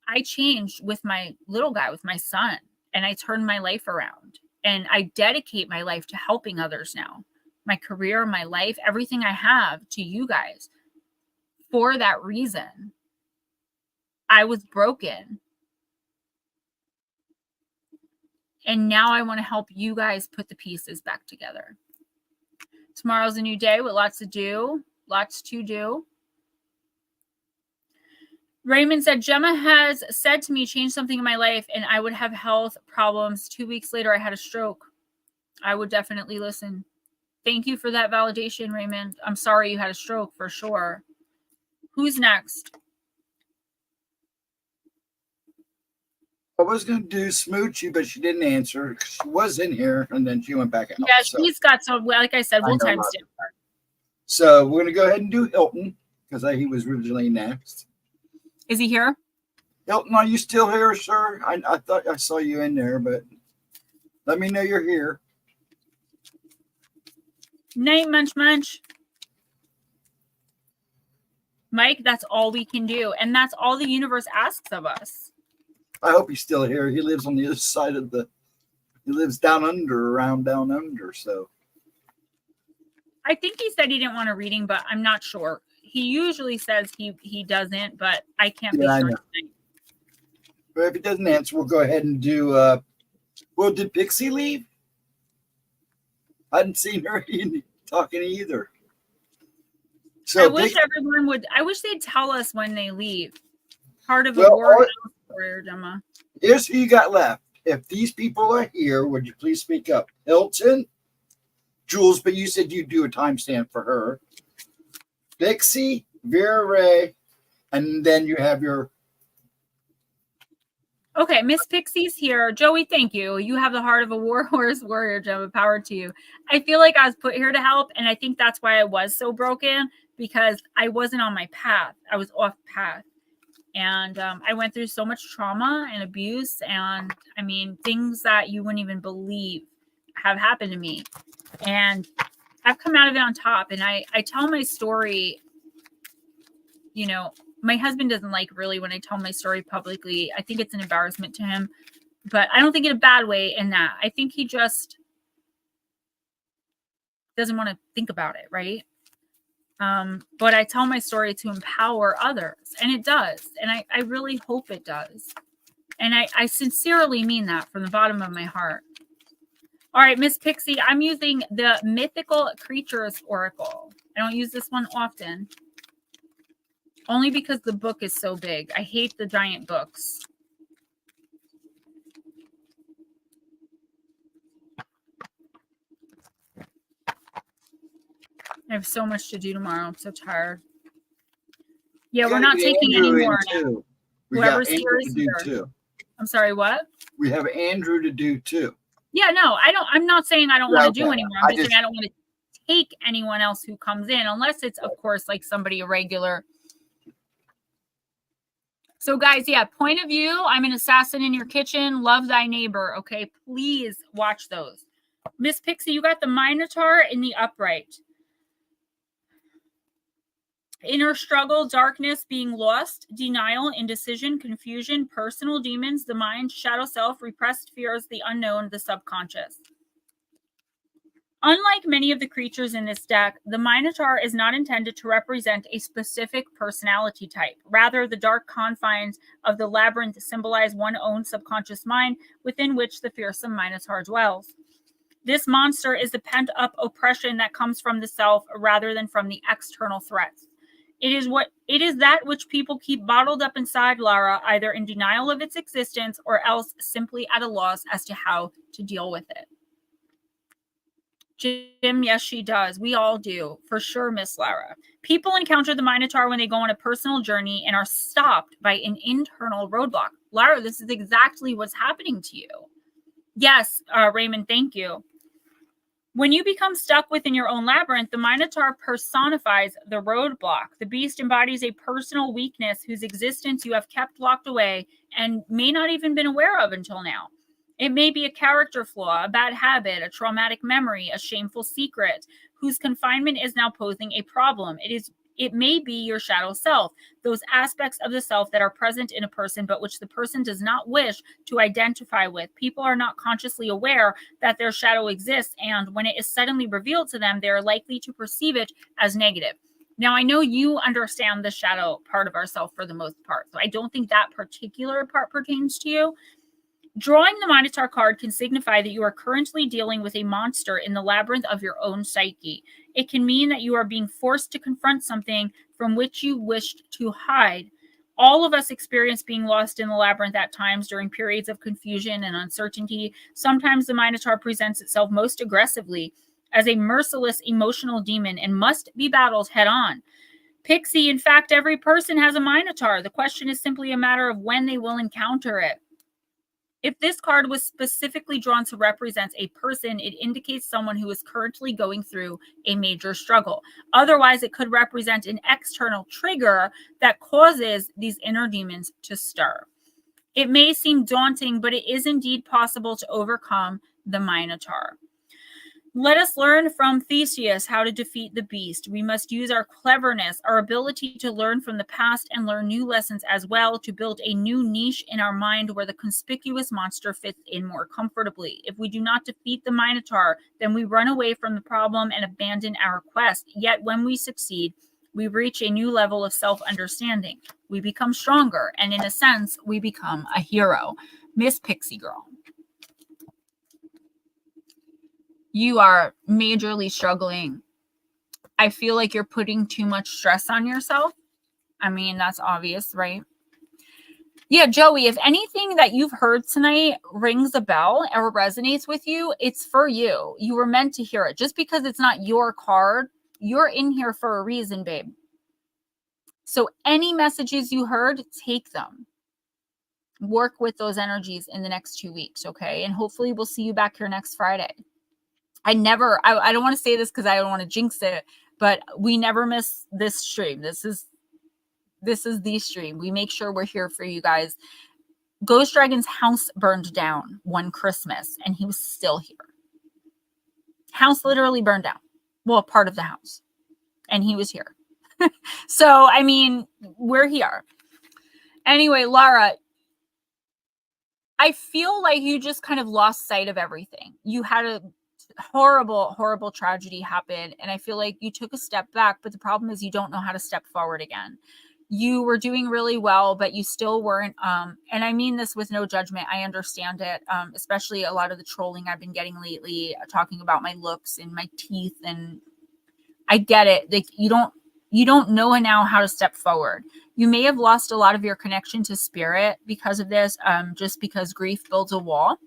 I changed with my little guy, with my son, and I turned my life around. And I dedicate my life to helping others now. My career, my life, everything I have to you guys. For that reason, I was broken. And now I want to help you guys put the pieces back together. Tomorrow's a new day with lots to do. Raymond said, Gemma has said to me, change something in my life and I would have health problems. 2 weeks later, I had a stroke. I would definitely listen. Thank you for that validation, Raymond. I'm sorry you had a stroke for sure. Who's next? I was going to do Smoochie, but she didn't answer. She was in here, and then she went back out. Yeah, she's got some, like I said, we'll timestamp her. So we're going to go ahead and do Hilton, because he was originally next. Is he here? Hilton, are you still here, sir? I thought I saw you in there, but let me know you're here. Night, Munch. Mike, that's all we can do. And that's all the universe asks of us. I hope he's still here. He lives on the other side of he lives down under, so. I think he said he didn't want a reading, but I'm not sure. He usually says he doesn't, but I can't be sure. But if he doesn't answer, we'll go ahead and do, did Pixie leave? I hadn't seen her talking either. So I wish everyone would, I wish they'd tell us when they leave. Part of a warrior, Gemma. Here's who you got left. If these people are here, would you please speak up? Hilton, Jules, but you said you'd do a timestamp for her. Dixie, Vera Ray, and then you have your. Okay, Miss Pixie's here. Joey, thank you. You have the heart of a warrior, Gemma. Power to you. I feel like I was put here to help, and I think that's why I was so broken, because I wasn't on my path. I was off path. And I went through so much trauma and abuse, and I mean, things that you wouldn't even believe have happened to me. And I've come out of it on top. And I tell my story, you know, my husband doesn't like really when I tell my story publicly. I think it's an embarrassment to him, but I don't think in a bad way in that. I think he just doesn't want to think about it, right? But I tell my story to empower others, and it does. And I really hope it does. And I sincerely mean that from the bottom of my heart. All right, Miss Pixie, I'm using the Mythical Creatures Oracle. I don't use this one often, only because the book is so big. I hate the giant books. I have so much to do tomorrow. I'm so tired. Yeah, we're not taking any more now. Whoever's here is here. I'm sorry, what? We have Andrew to do too. Yeah, no, I'm not saying I don't want to do anymore. I'm just saying I don't want to take anyone else who comes in, unless it's, of course, like somebody irregular. So, guys, yeah, point of view. I'm an assassin in your kitchen. Love thy neighbor. Okay, please watch those. Miss Pixie, you got the Minotaur in the upright. Inner struggle, darkness, being lost, denial, indecision, confusion, personal demons, the mind, shadow self, repressed fears, the unknown, the subconscious. Unlike many of the creatures in this deck, the Minotaur is not intended to represent a specific personality type. Rather, the dark confines of the labyrinth symbolize one's own subconscious mind within which the fearsome Minotaur dwells. This monster is the pent-up oppression that comes from the self rather than from the external threats. It is that which people keep bottled up inside Lara, either in denial of its existence or else simply at a loss as to how to deal with it. Jim, yes, she does. We all do, for sure, Miss Lara. People encounter the Minotaur when they go on a personal journey and are stopped by an internal roadblock. Lara, this is exactly what's happening to you. Yes, Raymond, thank you. When you become stuck within your own labyrinth, the Minotaur personifies the roadblock. The beast embodies a personal weakness whose existence you have kept locked away and may not even been aware of until now. It may be a character flaw, a bad habit, a traumatic memory, a shameful secret, whose confinement is now posing a problem. It may be your shadow self, those aspects of the self that are present in a person, but which the person does not wish to identify with. People are not consciously aware that their shadow exists, and when it is suddenly revealed to them, they are likely to perceive it as negative. Now, I know you understand the shadow part of ourself for the most part, so I don't think that particular part pertains to you. Drawing the Minotaur card can signify that you are currently dealing with a monster in the labyrinth of your own psyche. It can mean that you are being forced to confront something from which you wished to hide. All of us experience being lost in the labyrinth at times during periods of confusion and uncertainty. Sometimes the Minotaur presents itself most aggressively as a merciless emotional demon and must be battled head on. Pixie, in fact, every person has a Minotaur. The question is simply a matter of when they will encounter it. If this card was specifically drawn to represent a person, it indicates someone who is currently going through a major struggle. Otherwise, it could represent an external trigger that causes these inner demons to stir. It may seem daunting, but it is indeed possible to overcome the Minotaur. Let us learn from Theseus how to defeat the beast. We must use our cleverness, our ability to learn from the past and learn new lessons as well to build a new niche in our mind where the conspicuous monster fits in more comfortably. If we do not defeat the Minotaur, then we run away from the problem and abandon our quest. Yet when we succeed, we reach a new level of self-understanding. We become stronger, and in a sense, we become a hero. Miss Pixie Girl. You are majorly struggling. I feel like you're putting too much stress on yourself. I mean, that's obvious, right? Yeah, Joey, if anything that you've heard tonight rings a bell or resonates with you, it's for you. You were meant to hear it. Just because it's not your card, you're in here for a reason, babe. So any messages you heard, take them. Work with those energies in the next 2 weeks, okay? And hopefully we'll see you back here next Friday. I don't want to say this because I don't want to jinx it, but we never miss this stream. This This is the stream. We make sure we're here for you guys. Ghost Dragon's house burned down one Christmas, and he was still here. House literally burned down. Well, part of the house. And he was here. So, I mean, we're here. Anyway, Lara, I feel like you just kind of lost sight of everything. You had a horrible, horrible tragedy happen. And I feel like you took a step back, but the problem is you don't know how to step forward again. You were doing really well, but you still weren't. And I mean this with no judgment. I understand it, especially a lot of the trolling I've been getting lately, talking about my looks and my teeth. And I get it. Like, you don't know now how to step forward. You may have lost a lot of your connection to spirit because of this, just because grief builds a wall.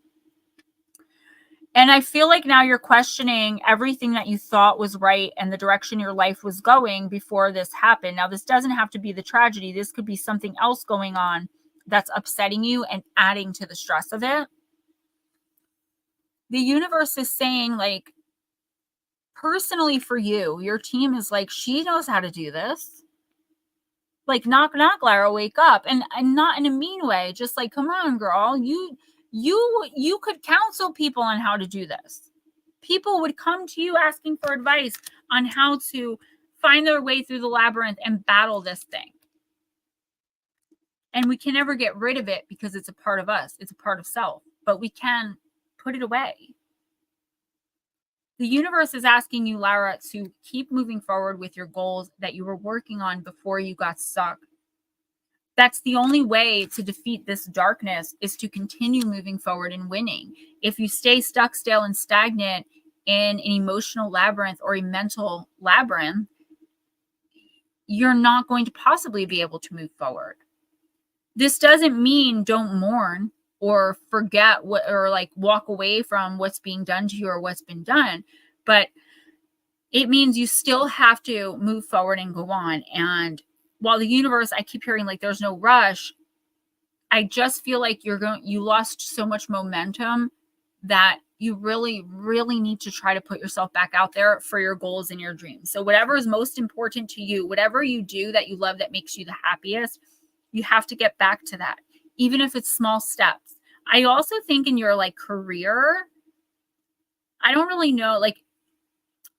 And I feel like now you're questioning everything that you thought was right and the direction your life was going before this happened. Now, this doesn't have to be the tragedy. This could be something else going on that's upsetting you and adding to the stress of it. The universe is saying, like, personally for you, your team is like, she knows how to do this. Like, knock, knock, Lara, wake up. And not in a mean way, just like, come on, girl, you could counsel people on how to do this. People would come to you asking for advice on how to find their way through the labyrinth and battle this thing. And we can never get rid of it because it's a part of us. It's a part of self, but we can put it away. The universe is asking you, Lara, to keep moving forward with your goals that you were working on before you got stuck. That's the only way to defeat this darkness, is to continue moving forward and winning. If you stay stuck, stale, and stagnant in an emotional labyrinth or a mental labyrinth, you're not going to possibly be able to move forward. This doesn't mean don't mourn or forget what, or like walk away from what's being done to you or what's been done, but it means you still have to move forward and go on. And while the universe, I keep hearing like there's no rush, I just feel like you lost so much momentum that you really, really need to try to put yourself back out there for your goals and your dreams. So whatever is most important to you, whatever you do that you love, that makes you the happiest, you have to get back to that, even if it's small steps. I also think in your like career, I don't really know, like,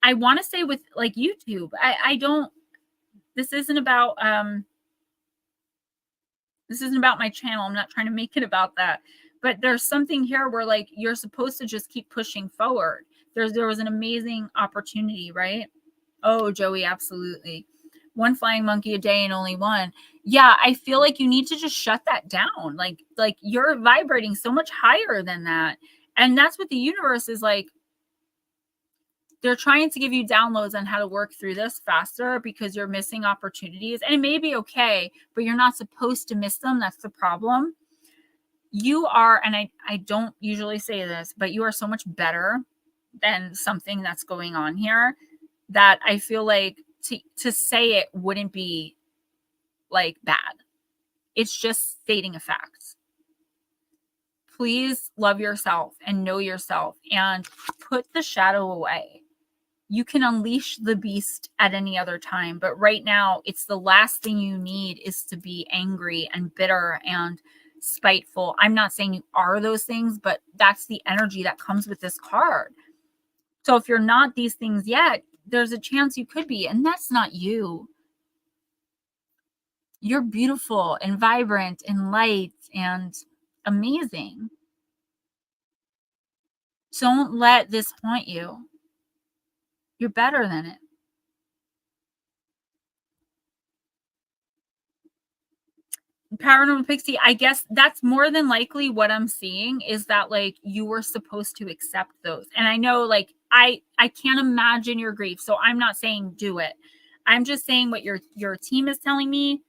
I want to say with like YouTube, I don't, this isn't about my channel. I'm not trying to make it about that. But there's something here where like you're supposed to just keep pushing forward. There was an amazing opportunity, right? Oh, Joey, absolutely. One flying monkey a day and only one. Yeah, I feel like you need to just shut that down. Like you're vibrating so much higher than that. And that's what the universe is like. They're trying to give you downloads on how to work through this faster because you're missing opportunities. And it may be okay, but you're not supposed to miss them. That's the problem. You are, and I don't usually say this, but you are so much better than something that's going on here that I feel like to say it wouldn't be like bad. It's just stating a fact. Please love yourself and know yourself and put the shadow away. You can unleash the beast at any other time, but right now it's the last thing you need is to be angry and bitter and spiteful. I'm not saying you are those things, but that's the energy that comes with this card. So if you're not these things yet, there's a chance you could be, and that's not you. You're beautiful and vibrant and light and amazing. Don't let this haunt you. You're better than it. Paranormal Pixie, I guess that's more than likely what I'm seeing, is that like you were supposed to accept those. And I know like I can't imagine your grief, so I'm not saying do it. I'm just saying what your team is telling me,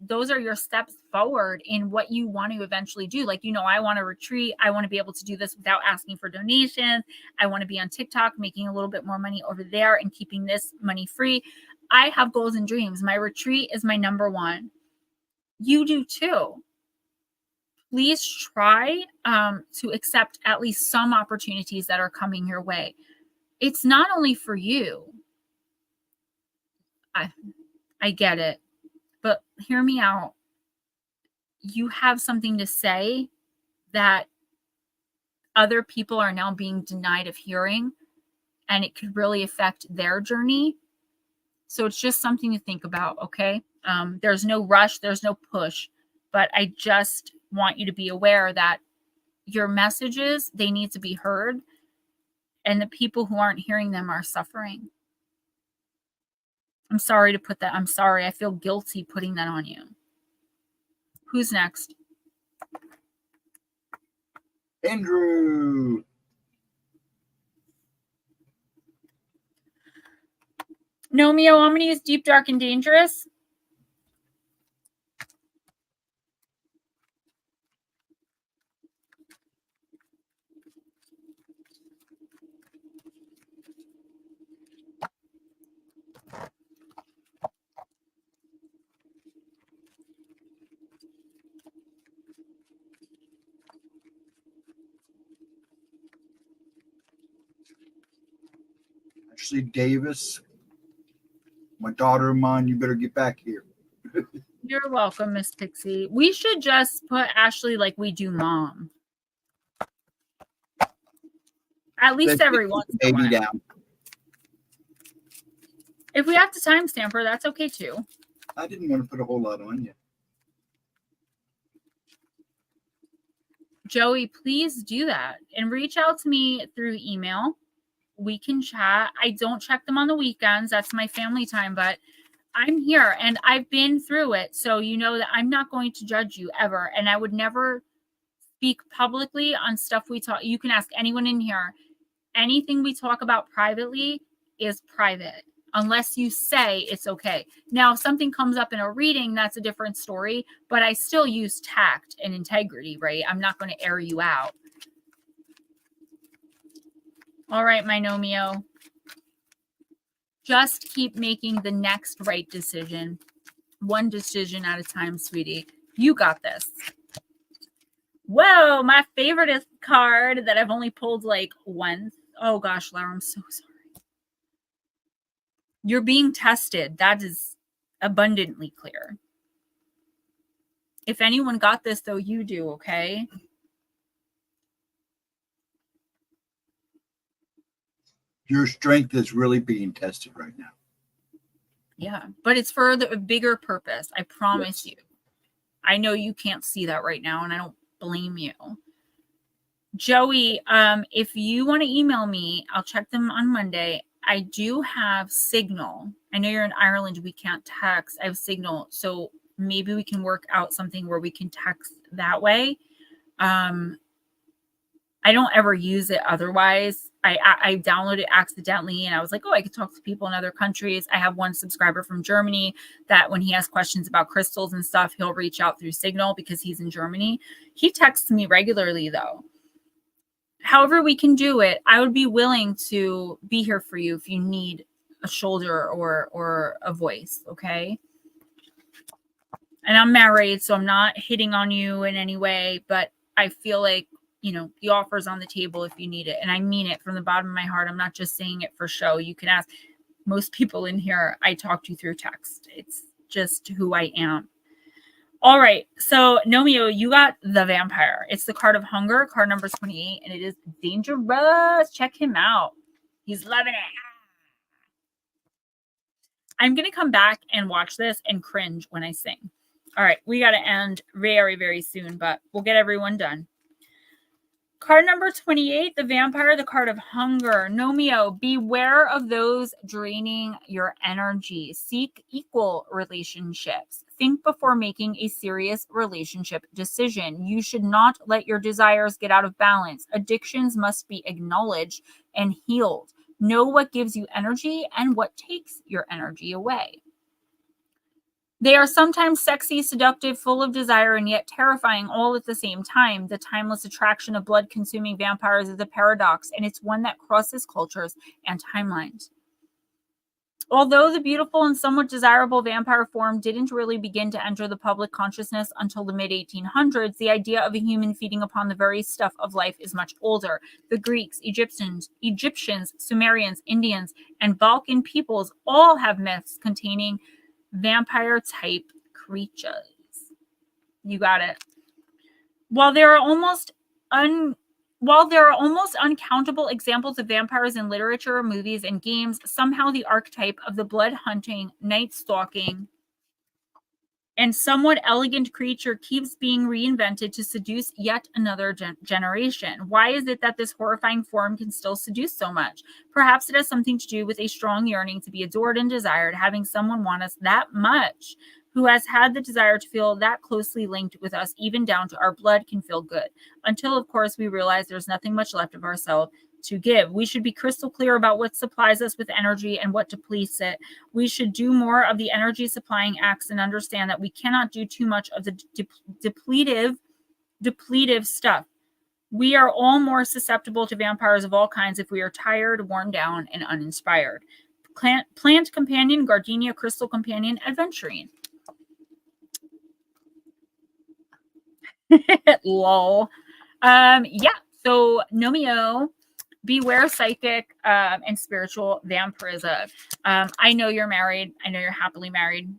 those are your steps forward in what you want to eventually do. Like, I want to retreat. I want to be able to do this without asking for donations. I want to be on TikTok making a little bit more money over there and keeping this money free. I have goals and dreams. My retreat is my number one. You do too. Please try to accept at least some opportunities that are coming your way. It's not only for you. I get it. But hear me out. You have something to say that other people are now being denied of hearing, and it could really affect their journey. So it's just something to think about, okay? There's no rush, there's no push, but I just want you to be aware that your messages, they need to be heard, and the people who aren't hearing them are suffering. I'm sorry to put that. I'm sorry. I feel guilty putting that on you. Who's next? Andrew. Nomeo, I'm going to use deep, dark, and dangerous. Ashley Davis. My daughter of mine, you better get back here. You're welcome, Miss Pixie. We should just put Ashley like we do Mom. At least every once in a while. Down. If we have to timestamp her, that's okay too. I didn't want to put a whole lot on you. Joey, please do that and reach out to me through email. We can chat. I don't check them on the weekends. That's my family time, but I'm here and I've been through it. So you know that I'm not going to judge you ever. And I would never speak publicly on stuff we talk. You can ask anyone in here. Anything we talk about privately is private unless you say it's okay. Now, if something comes up in a reading, that's a different story, but I still use tact and integrity, right? I'm not going to air you out. All right, my Nomeo. Just keep making the next right decision. One decision at a time, sweetie. You got this. Whoa, my favorite card that I've only pulled like once. Oh gosh, Laura, I'm so sorry. You're being tested. That is abundantly clear. If anyone got this, though, you do, okay? Your strength is really being tested right now. Yeah, but it's for a bigger purpose. I promise you. I know you can't see that right now, and I don't blame you. Joey, if you want to email me, I'll check them on Monday. I do have Signal. I know you're in Ireland. We can't text. I have Signal. So maybe we can work out something where we can text that way. I don't ever use it otherwise. I downloaded it accidentally and I was like, oh, I could talk to people in other countries. I have one subscriber from Germany that when he has questions about crystals and stuff, he'll reach out through Signal because he's in Germany. He texts me regularly though. However we can do it, I would be willing to be here for you if you need a shoulder or a voice, okay? And I'm married, so I'm not hitting on you in any way, but I feel like, you know, the offer's on the table if you need it. And I mean it from the bottom of my heart. I'm not just saying it for show. You can ask most people in here. I talk to you through text. It's just who I am. All right. So Nomeo, you got the Vampire. It's the card of hunger, card number 28, and it is dangerous. Check him out. He's loving it. I'm going to come back and watch this and cringe when I sing. All right. We got to end very, very soon, but we'll get everyone done. Card number 28, the Vampire, the card of hunger. Nomeo, beware of those draining your energy. Seek equal relationships. Think before making a serious relationship decision. You should not let your desires get out of balance. Addictions must be acknowledged and healed. Know what gives you energy and what takes your energy away. They are sometimes sexy, seductive, full of desire, and yet terrifying all at the same time. The timeless attraction of blood-consuming vampires is a paradox, and it's one that crosses cultures and timelines. Although the beautiful and somewhat desirable vampire form didn't really begin to enter the public consciousness until the mid-1800s, the idea of a human feeding upon the very stuff of life is much older. The Greeks, Egyptians, Sumerians, Indians, and Balkan peoples all have myths containing vampire-type creatures. You got it. While there are almost uncountable examples of vampires in literature, movies, and games, somehow the archetype of the blood-hunting, night-stalking, and somewhat elegant creature keeps being reinvented to seduce yet another generation. Why is it that this horrifying form can still seduce so much? Perhaps it has something to do with a strong yearning to be adored and desired, having someone want us that much, who has had the desire to feel that closely linked with us, even down to our blood can feel good, until, of course, we realize there's nothing much left of ourselves to give. We should be crystal clear about what supplies us with energy and what depletes it. We should do more of the energy supplying acts and understand that we cannot do too much of the depletive stuff. We are all more susceptible to vampires of all kinds if we are tired, worn down, and uninspired. Plant companion, gardenia, crystal companion, adventuring. Lol. Yeah, so Nomio, beware psychic and spiritual vampirism. I know you're married. I know you're happily married.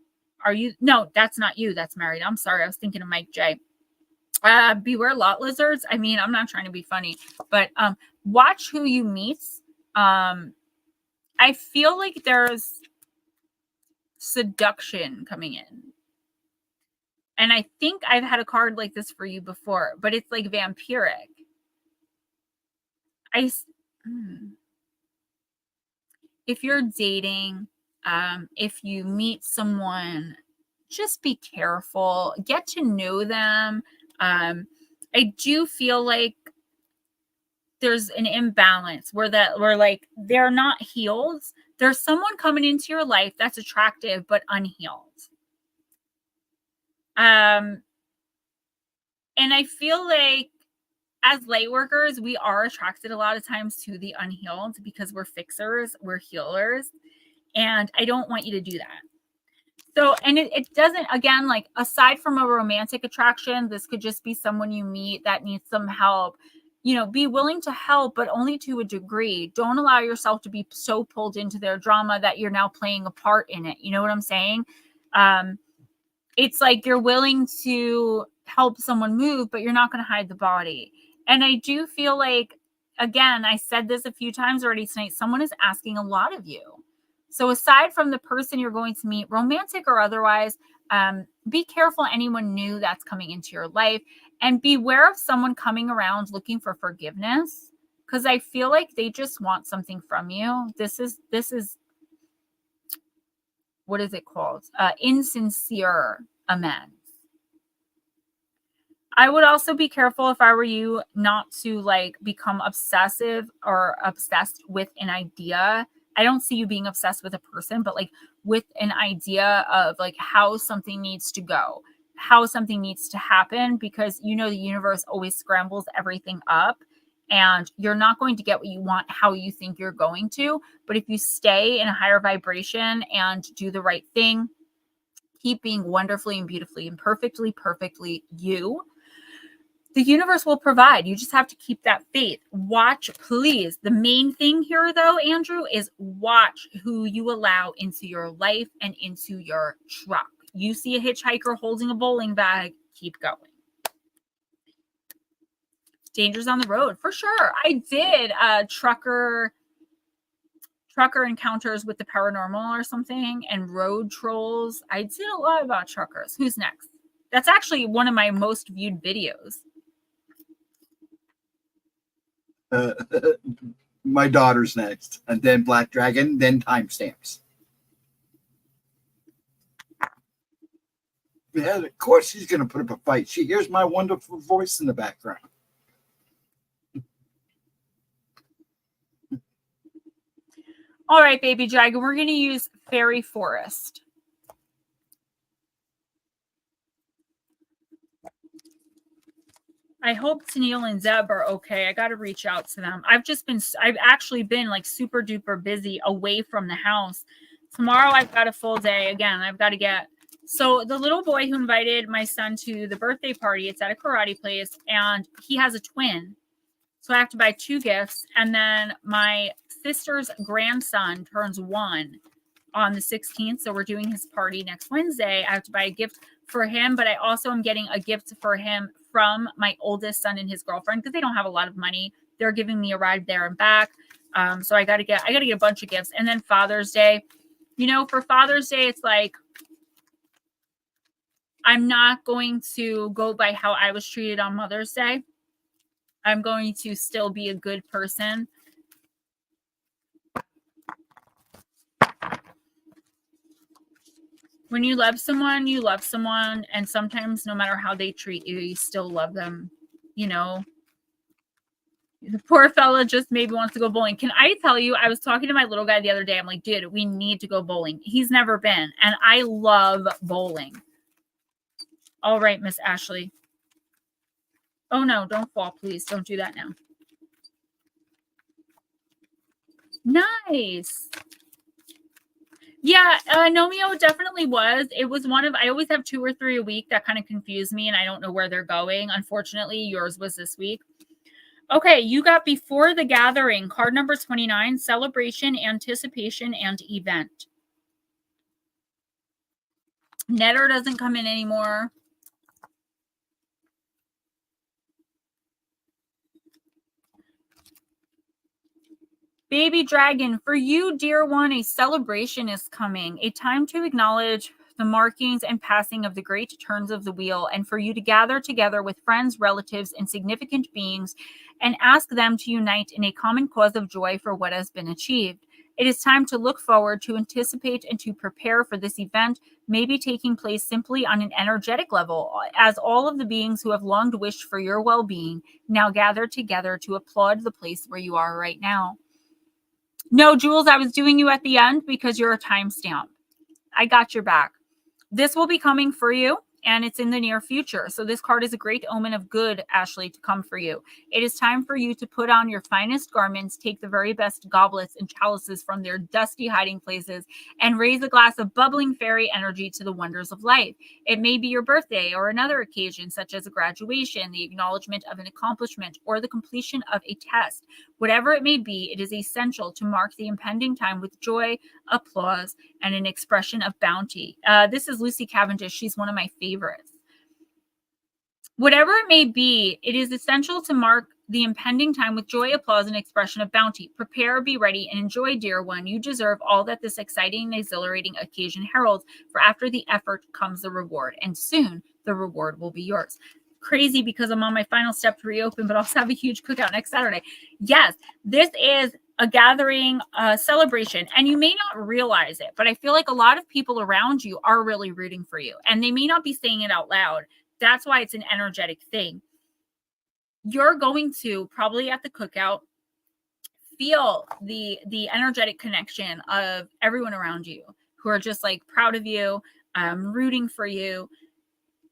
Are you? No, that's not you. That's married. I'm sorry. I was thinking of Mike J. Beware lot lizards. I mean, I'm not trying to be funny, but watch who you meet. I feel like there's seduction coming in. And I think I've had a card like this for you before, but it's like vampiric. If you're dating, if you meet someone, just be careful. Get to know them. I do feel like there's an imbalance where like they're not healed. There's someone coming into your life that's attractive but unhealed. And I feel like as light workers, we are attracted a lot of times to the unhealed because we're fixers, we're healers, and I don't want you to do that. So, and it doesn't, again, like aside from a romantic attraction, this could just be someone you meet that needs some help. You know, be willing to help, but only to a degree. Don't allow yourself to be so pulled into their drama that you're now playing a part in it. You know what I'm saying? It's like you're willing to help someone move, but you're not going to hide the body. And I do feel like, again, I said this a few times already tonight, someone is asking a lot of you. So aside from the person you're going to meet, romantic or otherwise, be careful anyone new that's coming into your life, and beware of someone coming around looking for forgiveness, because I feel like they just want something from you. This is what is it called? Insincere amends. I would also be careful, if I were you, not to like become obsessive or obsessed with an idea. I don't see you being obsessed with a person, but like with an idea of like how something needs to go, how something needs to happen, because you know the universe always scrambles everything up, and you're not going to get what you want how you think you're going to. But if you stay in a higher vibration and do the right thing, keep being wonderfully and beautifully and perfectly you, the universe will provide. You just have to keep that faith. Watch, please. The main thing here, though, Andrew, is watch who you allow into your life and into your truck. You see a hitchhiker holding a bowling bag, keep going. Dangers on the road, for sure. I did trucker encounters with the paranormal or something, and road trolls. I did a lot about truckers. Who's next? That's actually one of my most viewed videos. My daughter's next, and then Black Dragon, then timestamps. Yeah, of course she's going to put up a fight. She hears my wonderful voice in the background. All right, baby dragon, we're going to use Fairy Forest. I hope Tennille and Zeb are okay. I got to reach out to them. I've actually been like super duper busy away from the house. Tomorrow I've got a full day. Again, I've got to get, so the little boy who invited my son to the birthday party, it's at a karate place, and he has a twin. So I have to buy 2 gifts. And then my sister's grandson turns 1 on the 16th. So we're doing his party next Wednesday. I have to buy a gift for him, but I also am getting a gift for him from my oldest son and his girlfriend because they don't have a lot of money. They're giving me a ride there and back. So I gotta get a bunch of gifts. And then Father's Day, for Father's Day, it's like, I'm not going to go by how I was treated on Mother's Day. I'm going to still be a good person. When you love someone, you love someone. And sometimes no matter how they treat you, you still love them. The poor fella just maybe wants to go bowling. Can I tell you, I was talking to my little guy the other day. I'm like, dude, we need to go bowling. He's never been. And I love bowling. All right, Miss Ashley. Oh, no, don't fall, please. Don't do that now. Nice. Yeah, Nomeo definitely was. It was I always have 2 or 3 a week. That kind of confused me, and I don't know where they're going. Unfortunately, yours was this week. Okay, you got Before the Gathering, card number 29, celebration, anticipation, and event. Netter doesn't come in anymore. Baby Dragon, for you, dear one, a celebration is coming. A time to acknowledge the markings and passing of the great turns of the wheel, and for you to gather together with friends, relatives, and significant beings and ask them to unite in a common cause of joy for what has been achieved. It is time to look forward, to anticipate, and to prepare for this event, maybe taking place simply on an energetic level, as all of the beings who have long wished for your well-being now gather together to applaud the place where you are right now. No, Jules, I was doing you at the end because you're a timestamp. I got your back. This will be coming for you, and it's in the near future. So this card is a great omen of good, Ashley, to come for you. It is time for you to put on your finest garments, take the very best goblets and chalices from their dusty hiding places, and raise a glass of bubbling fairy energy to the wonders of life. It may be your birthday or another occasion, such as a graduation, the acknowledgement of an accomplishment, or the completion of a test. Whatever it may be, it is essential to mark the impending time with joy, applause, and an expression of bounty. This is Lucy Cavendish. She's one of my favorites. Whatever it may be, it is essential to mark the impending time with joy, applause, and expression of bounty. Prepare, be ready, and enjoy, dear one. You deserve all that this exciting and exhilarating occasion heralds, for after the effort comes the reward, and soon the reward will be yours. Crazy because I'm on my final step to reopen, but also have a huge cookout next Saturday. Yes, this is a gathering, a celebration, and you may not realize it, but I feel like a lot of people around you are really rooting for you, and they may not be saying it out loud. That's why it's an energetic thing. You're going to probably at the cookout feel the energetic connection of everyone around you who are just like proud of you, rooting for you,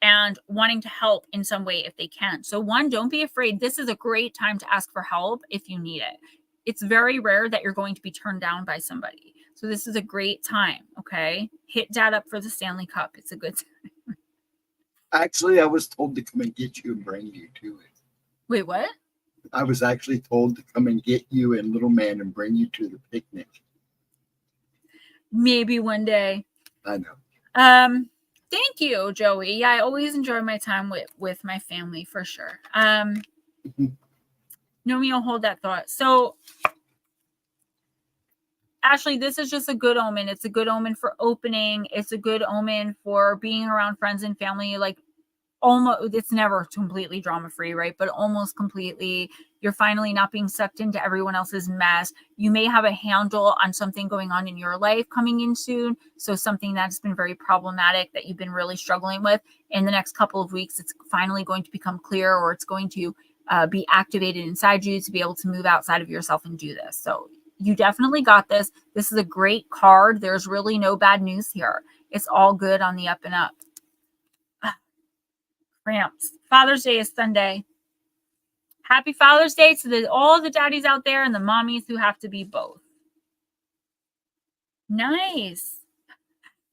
and wanting to help in some way if they can. So one, don't be afraid. This is a great time to ask for help if you need it. It's very rare that you're going to be turned down by somebody. So this is a great time, okay? Hit Dad up for the Stanley Cup. It's a good time. Actually, I was told to come and get you and bring you to it. Wait, what? I was actually told to come and get you and little man and bring you to the picnic. Maybe one day. I know. Thank you, Joey. Yeah, I always enjoy my time with my family for sure. Nomi will hold that thought. So, Ashley, this is just a good omen. It's a good omen for opening. It's a good omen for being around friends and family. Like, almost, it's never completely drama free, right? But almost completely. You're finally not being sucked into everyone else's mess. You may have a handle on something going on in your life coming in soon. So something that's been very problematic that you've been really struggling with, in the next couple of weeks, it's finally going to become clear, or it's going to be activated inside you to be able to move outside of yourself and do this. So you definitely got this. This is a great card. There's really no bad news here. It's all good on the up and up. Cramps. Father's Day is Sunday. Happy Father's Day to all the daddies out there and the mommies who have to be both. Nice.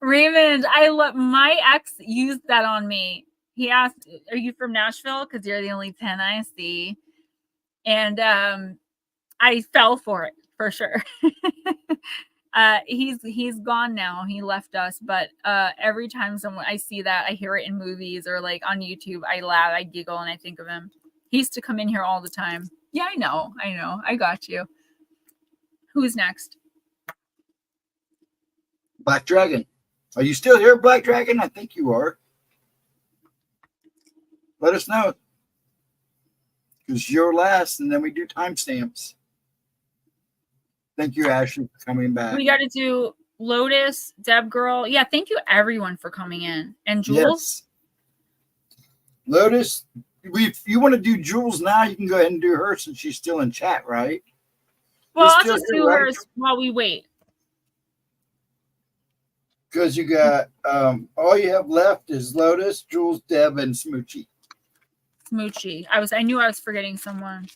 Raymond, I love, my ex used that on me. He asked, are you from Nashville? Because you're the only 10 I see. And I fell for it, for sure. He's gone now. He left us, but every time I see that, I hear it in movies or like on YouTube, I laugh, I giggle, and I think of him. He used to come in here all the time. Yeah, I know. I got you. Who's next? Black Dragon. Are you still here, Black Dragon? I think you are. Let us know. Because you're last, and then we do timestamps. Thank you, Ashley, for coming back. We got to do Lotus, Deb Girl. Yeah, thank you everyone for coming in. And Jules? Yes. Lotus, if you want to do Jules now, you can go ahead and do her since she's still in chat, right? Well, I'll just do hers while we wait. Because you got all you have left is Lotus, Jules, Deb, and Smoochie. I knew I was forgetting someone.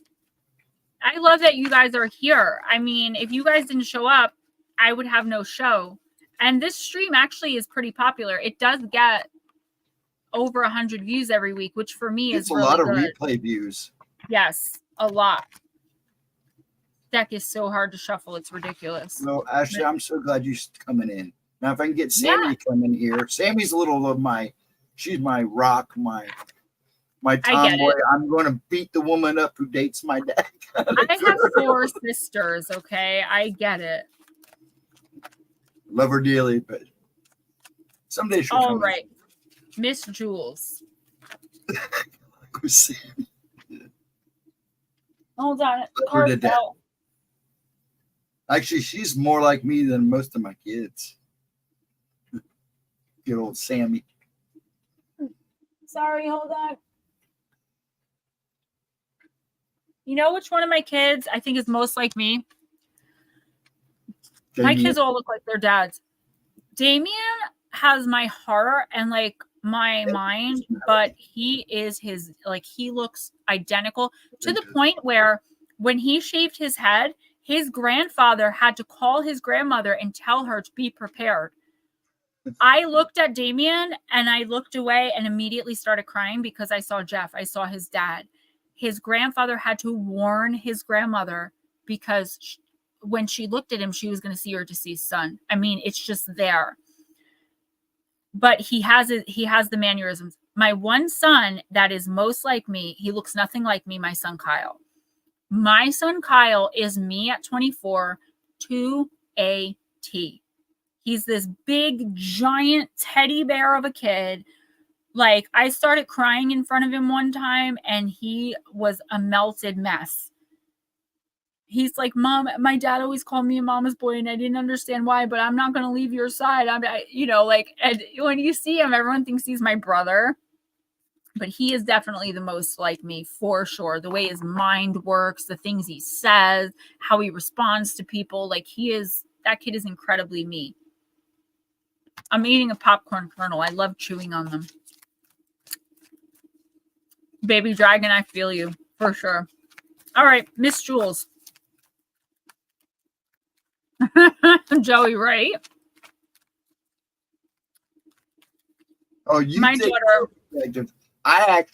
I love that you guys are here. I mean, if you guys didn't show up, I would have no show. And this stream actually is pretty popular. It does get over 100 views every week, which for me is really good. It's a lot of replay views. Yes, a lot. Deck is so hard to shuffle. It's ridiculous. Well, Ashley, I'm so glad you're coming in. Now, if I can get Sammy to come in here. Sammy's a little of she's my rock, my tomboy. I'm going to beat the woman up who dates my dad. I have 4 sisters, okay? I get it. Love her dearly, but someday she'll come. All right. Miss Jules. Hold on. Actually, she's more like me than most of my kids. Good old Sammy. Sorry, hold on. You know which one of my kids I think is most like me? Damien. My kids all look like their dads. Damien has my heart and like my mind, but he looks identical to the point where when he shaved his head, his grandfather had to call his grandmother and tell her to be prepared. I looked at Damien and I looked away and immediately started crying because I saw Jeff. I saw his dad. His grandfather had to warn his grandmother because when she looked at him, she was going to see her deceased son. I mean, it's just there. But he has the mannerisms. My one son that is most like me, he looks nothing like me, my son Kyle. My son Kyle is me at 24 to a T. He's this big, giant teddy bear of a kid. Like, I started crying in front of him one time, and he was a melted mess. He's like, Mom, my dad always called me a mama's boy, and I didn't understand why, but I'm not going to leave your side. And when you see him, everyone thinks he's my brother. But he is definitely the most like me, for sure. The way his mind works, the things he says, how he responds to people. Like, that kid is incredibly me. I'm eating a popcorn kernel. I love chewing on them. Baby Dragon, I feel you, for sure. All right, Miss Jules. Joey, right? Oh, my daughter. I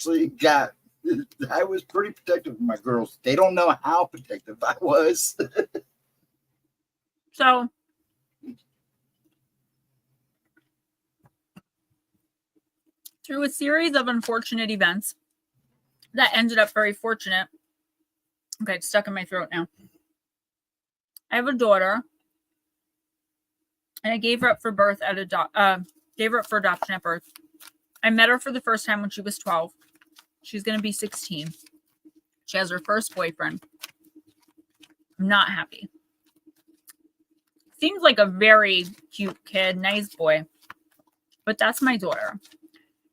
was pretty protective of my girls. They don't know how protective I was. So, through a series of unfortunate events that ended up very fortunate. Okay, it's stuck in my throat now. I have a daughter, and I gave her up for birth gave her up for adoption at birth. I met her for the first time when she was 12. She's going to be 16. She has her first boyfriend. I'm not happy. Seems like a very cute kid, nice boy. But that's my daughter.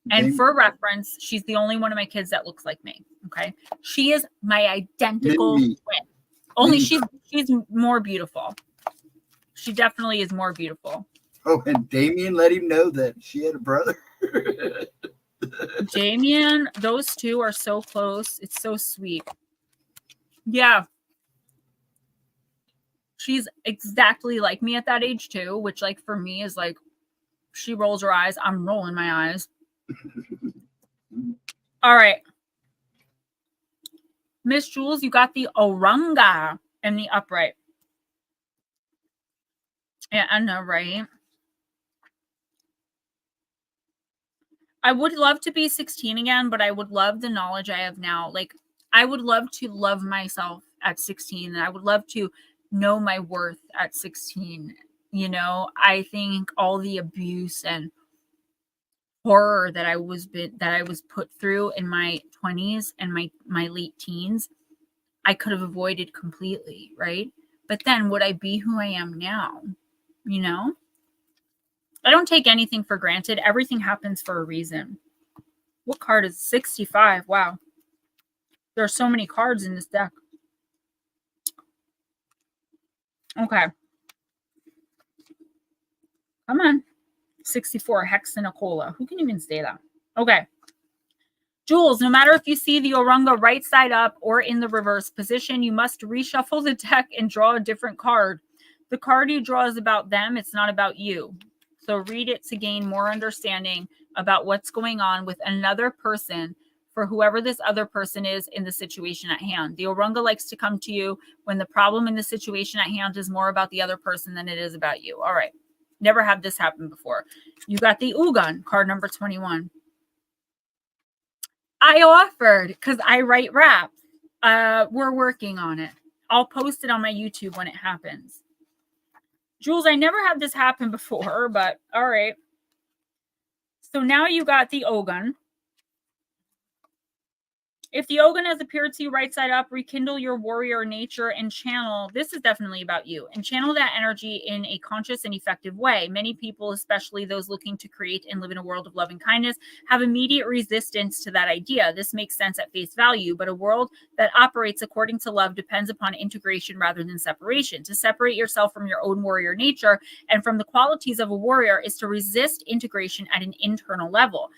And for reference, she's the only one of my kids that looks like me. Okay. She is my identical twin. Only she's more beautiful. She definitely is more beautiful. Oh, and Damien let him know that she had a brother. Damien, those two are so close. It's so sweet. Yeah. She's exactly like me at that age too, which like for me is like, she rolls her eyes. I'm rolling my eyes. All right. Miss Jules, you got the Orunga and the upright. Yeah, I know, right? I would love to be 16 again, but I would love the knowledge I have now. Like, I would love to love myself at 16, and I would love to know my worth at 16. You know, I think all the abuse and horror that I was put through in my 20s and my late teens, I could have avoided completely, right? But then would I be who I am now? You know? I don't take anything for granted. Everything happens for a reason. What card is 65? Wow. There are so many cards in this deck. Okay. Come on. 64, Hexanicola. Who can even say that? Okay. Jules, no matter if you see the Orunga right side up or in the reverse position, you must reshuffle the deck and draw a different card. The card you draw is about them. It's not about you. So read it to gain more understanding about what's going on with another person for whoever this other person is in the situation at hand. The Orunga likes to come to you when the problem in the situation at hand is more about the other person than it is about you. All right. Never had this happen before. You got the Ugan, card number 21. I offered because I write rap. We're working on it. I'll post it on my YouTube when it happens. Jules, I never had this happen before, but all right. So now you got the Ogun. If the Ogun has appeared to you right side up, rekindle your warrior nature and channel. This is definitely about you. And channel that energy in a conscious and effective way. Many people, especially those looking to create and live in a world of love and kindness, have immediate resistance to that idea. This makes sense at face value, but a world that operates according to love depends upon integration rather than separation. To separate yourself from your own warrior nature and from the qualities of a warrior is to resist integration at an internal level.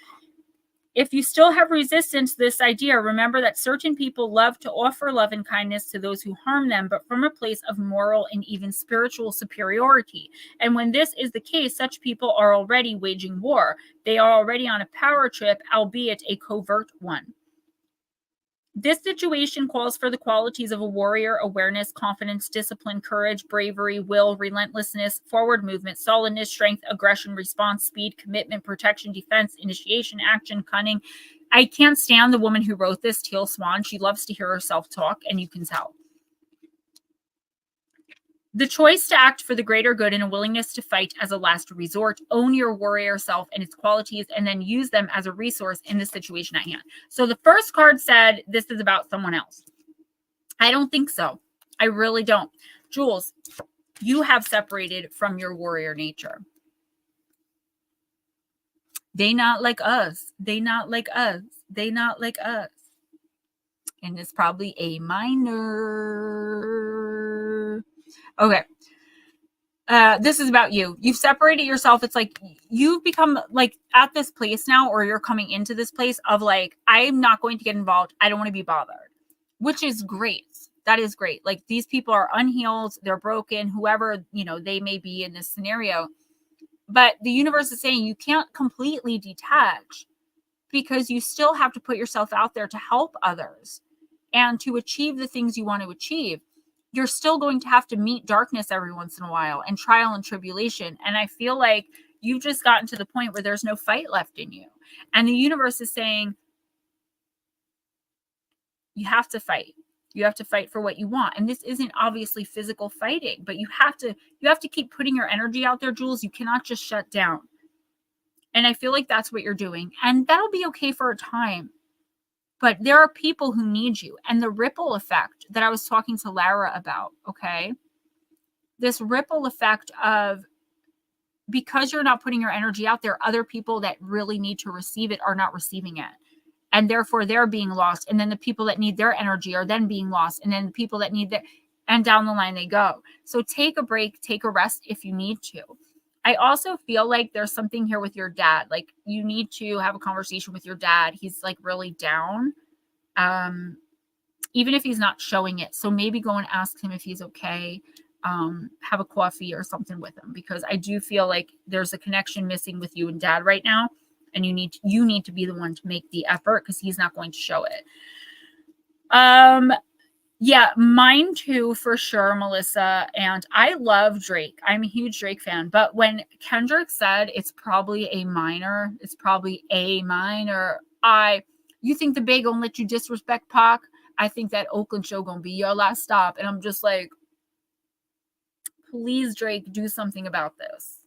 If you still have resistance to this idea, remember that certain people love to offer love and kindness to those who harm them, but from a place of moral and even spiritual superiority. And when this is the case, such people are already waging war. They are already on a power trip, albeit a covert one. This situation calls for the qualities of a warrior: awareness, confidence, discipline, courage, bravery, will, relentlessness, forward movement, solidness, strength, aggression, response, speed, commitment, protection, defense, initiation, action, cunning. I can't stand the woman who wrote this, Teal Swan. She loves to hear herself talk, and you can tell. The choice to act for the greater good and a willingness to fight as a last resort. Own your warrior self and its qualities, and then use them as a resource in the situation at hand. So the first card said this is about someone else. I don't think so. I really don't. Jules, you have separated from your warrior nature. They not like us. They not like us. They not like us. And it's probably A minor. Okay. This is about you. You've separated yourself. It's like you've become like at this place now, or you're coming into this place of like, I'm not going to get involved. I don't want to be bothered, which is great. That is great. Like these people are unhealed. They're broken, whoever, you know, they may be in this scenario. But the universe is saying you can't completely detach because you still have to put yourself out there to help others and to achieve the things you want to achieve. You're still going to have to meet darkness every once in a while and trial and tribulation. And I feel like you've just gotten to the point where there's no fight left in you. And the universe is saying, you have to fight. You have to fight for what you want. And this isn't obviously physical fighting, but you have to keep putting your energy out there, Jules. You cannot just shut down. And I feel like that's what you're doing. And that'll be okay for a time. But there are people who need you. And the ripple effect that I was talking to Lara about, okay? This ripple effect of, because you're not putting your energy out there, other people that really need to receive it are not receiving it. And therefore they're being lost. And then the people that need their energy are then being lost. And then the people that need and down the line they go. So take a break, take a rest if you need to. I also feel like there's something here with your dad. Like you need to have a conversation with your dad. He's like really down, even if he's not showing it. So maybe go and ask him if he's okay. Have a coffee or something with him, because I do feel like there's a connection missing with you and dad right now. And you need to be the one to make the effort because he's not going to show it. Yeah, mine too, for sure, Melissa. And I love Drake. I'm a huge Drake fan. But when Kendrick said it's probably a minor, you think the Bay gonna let you disrespect Pac? I think that Oakland show gonna be your last stop. And I'm just like, please, Drake, do something about this.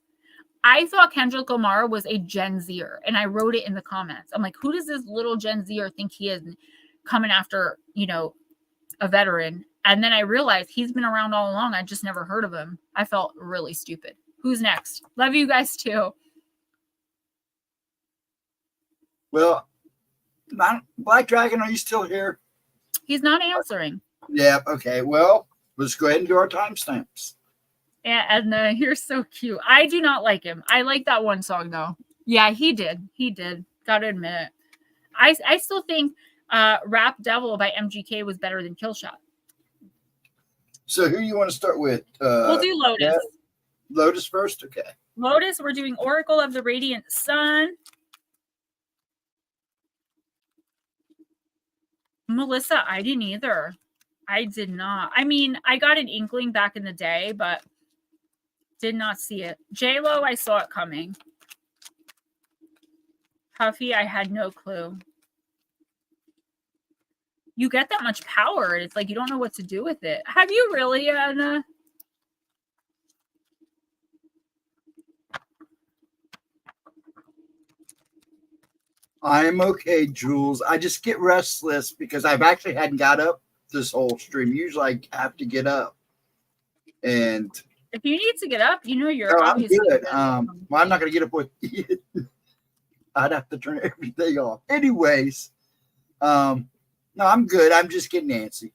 I thought Kendrick Lamar was a Gen Zer, and I wrote it in the comments. I'm like, who does this little Gen Zer think he is coming after, a veteran? And then I realized he's been around all along. I just never heard of him. I felt really stupid. Who's next? Love you guys too. Well, Black Dragon, are you still here? He's not answering. Yeah, okay. Well, let's go ahead and do our timestamps. Yeah, Edna, you're so cute. I do not like him. I like that one song though. Yeah, he did. Gotta admit it. I still think Rap Devil by MGK was better than Killshot. So who you want to start with? We'll do Lotus. Yeah, Lotus first? Okay. Lotus, we're doing Oracle of the Radiant Sun. Melissa, I didn't either. I did not. I mean, I got an inkling back in the day, but did not see it. J-Lo, I saw it coming. Puffy, I had no clue. You get that much power, it's like you don't know what to do with it. Have you really, Anna? I am okay, Jules. I just get restless because I've actually hadn't got up this whole stream. Usually I have to get up. And if you need to get up, you're obviously good. Well, I'm not going to get up with you. I'd have to turn everything off. Anyways, no, I'm good. I'm just getting antsy.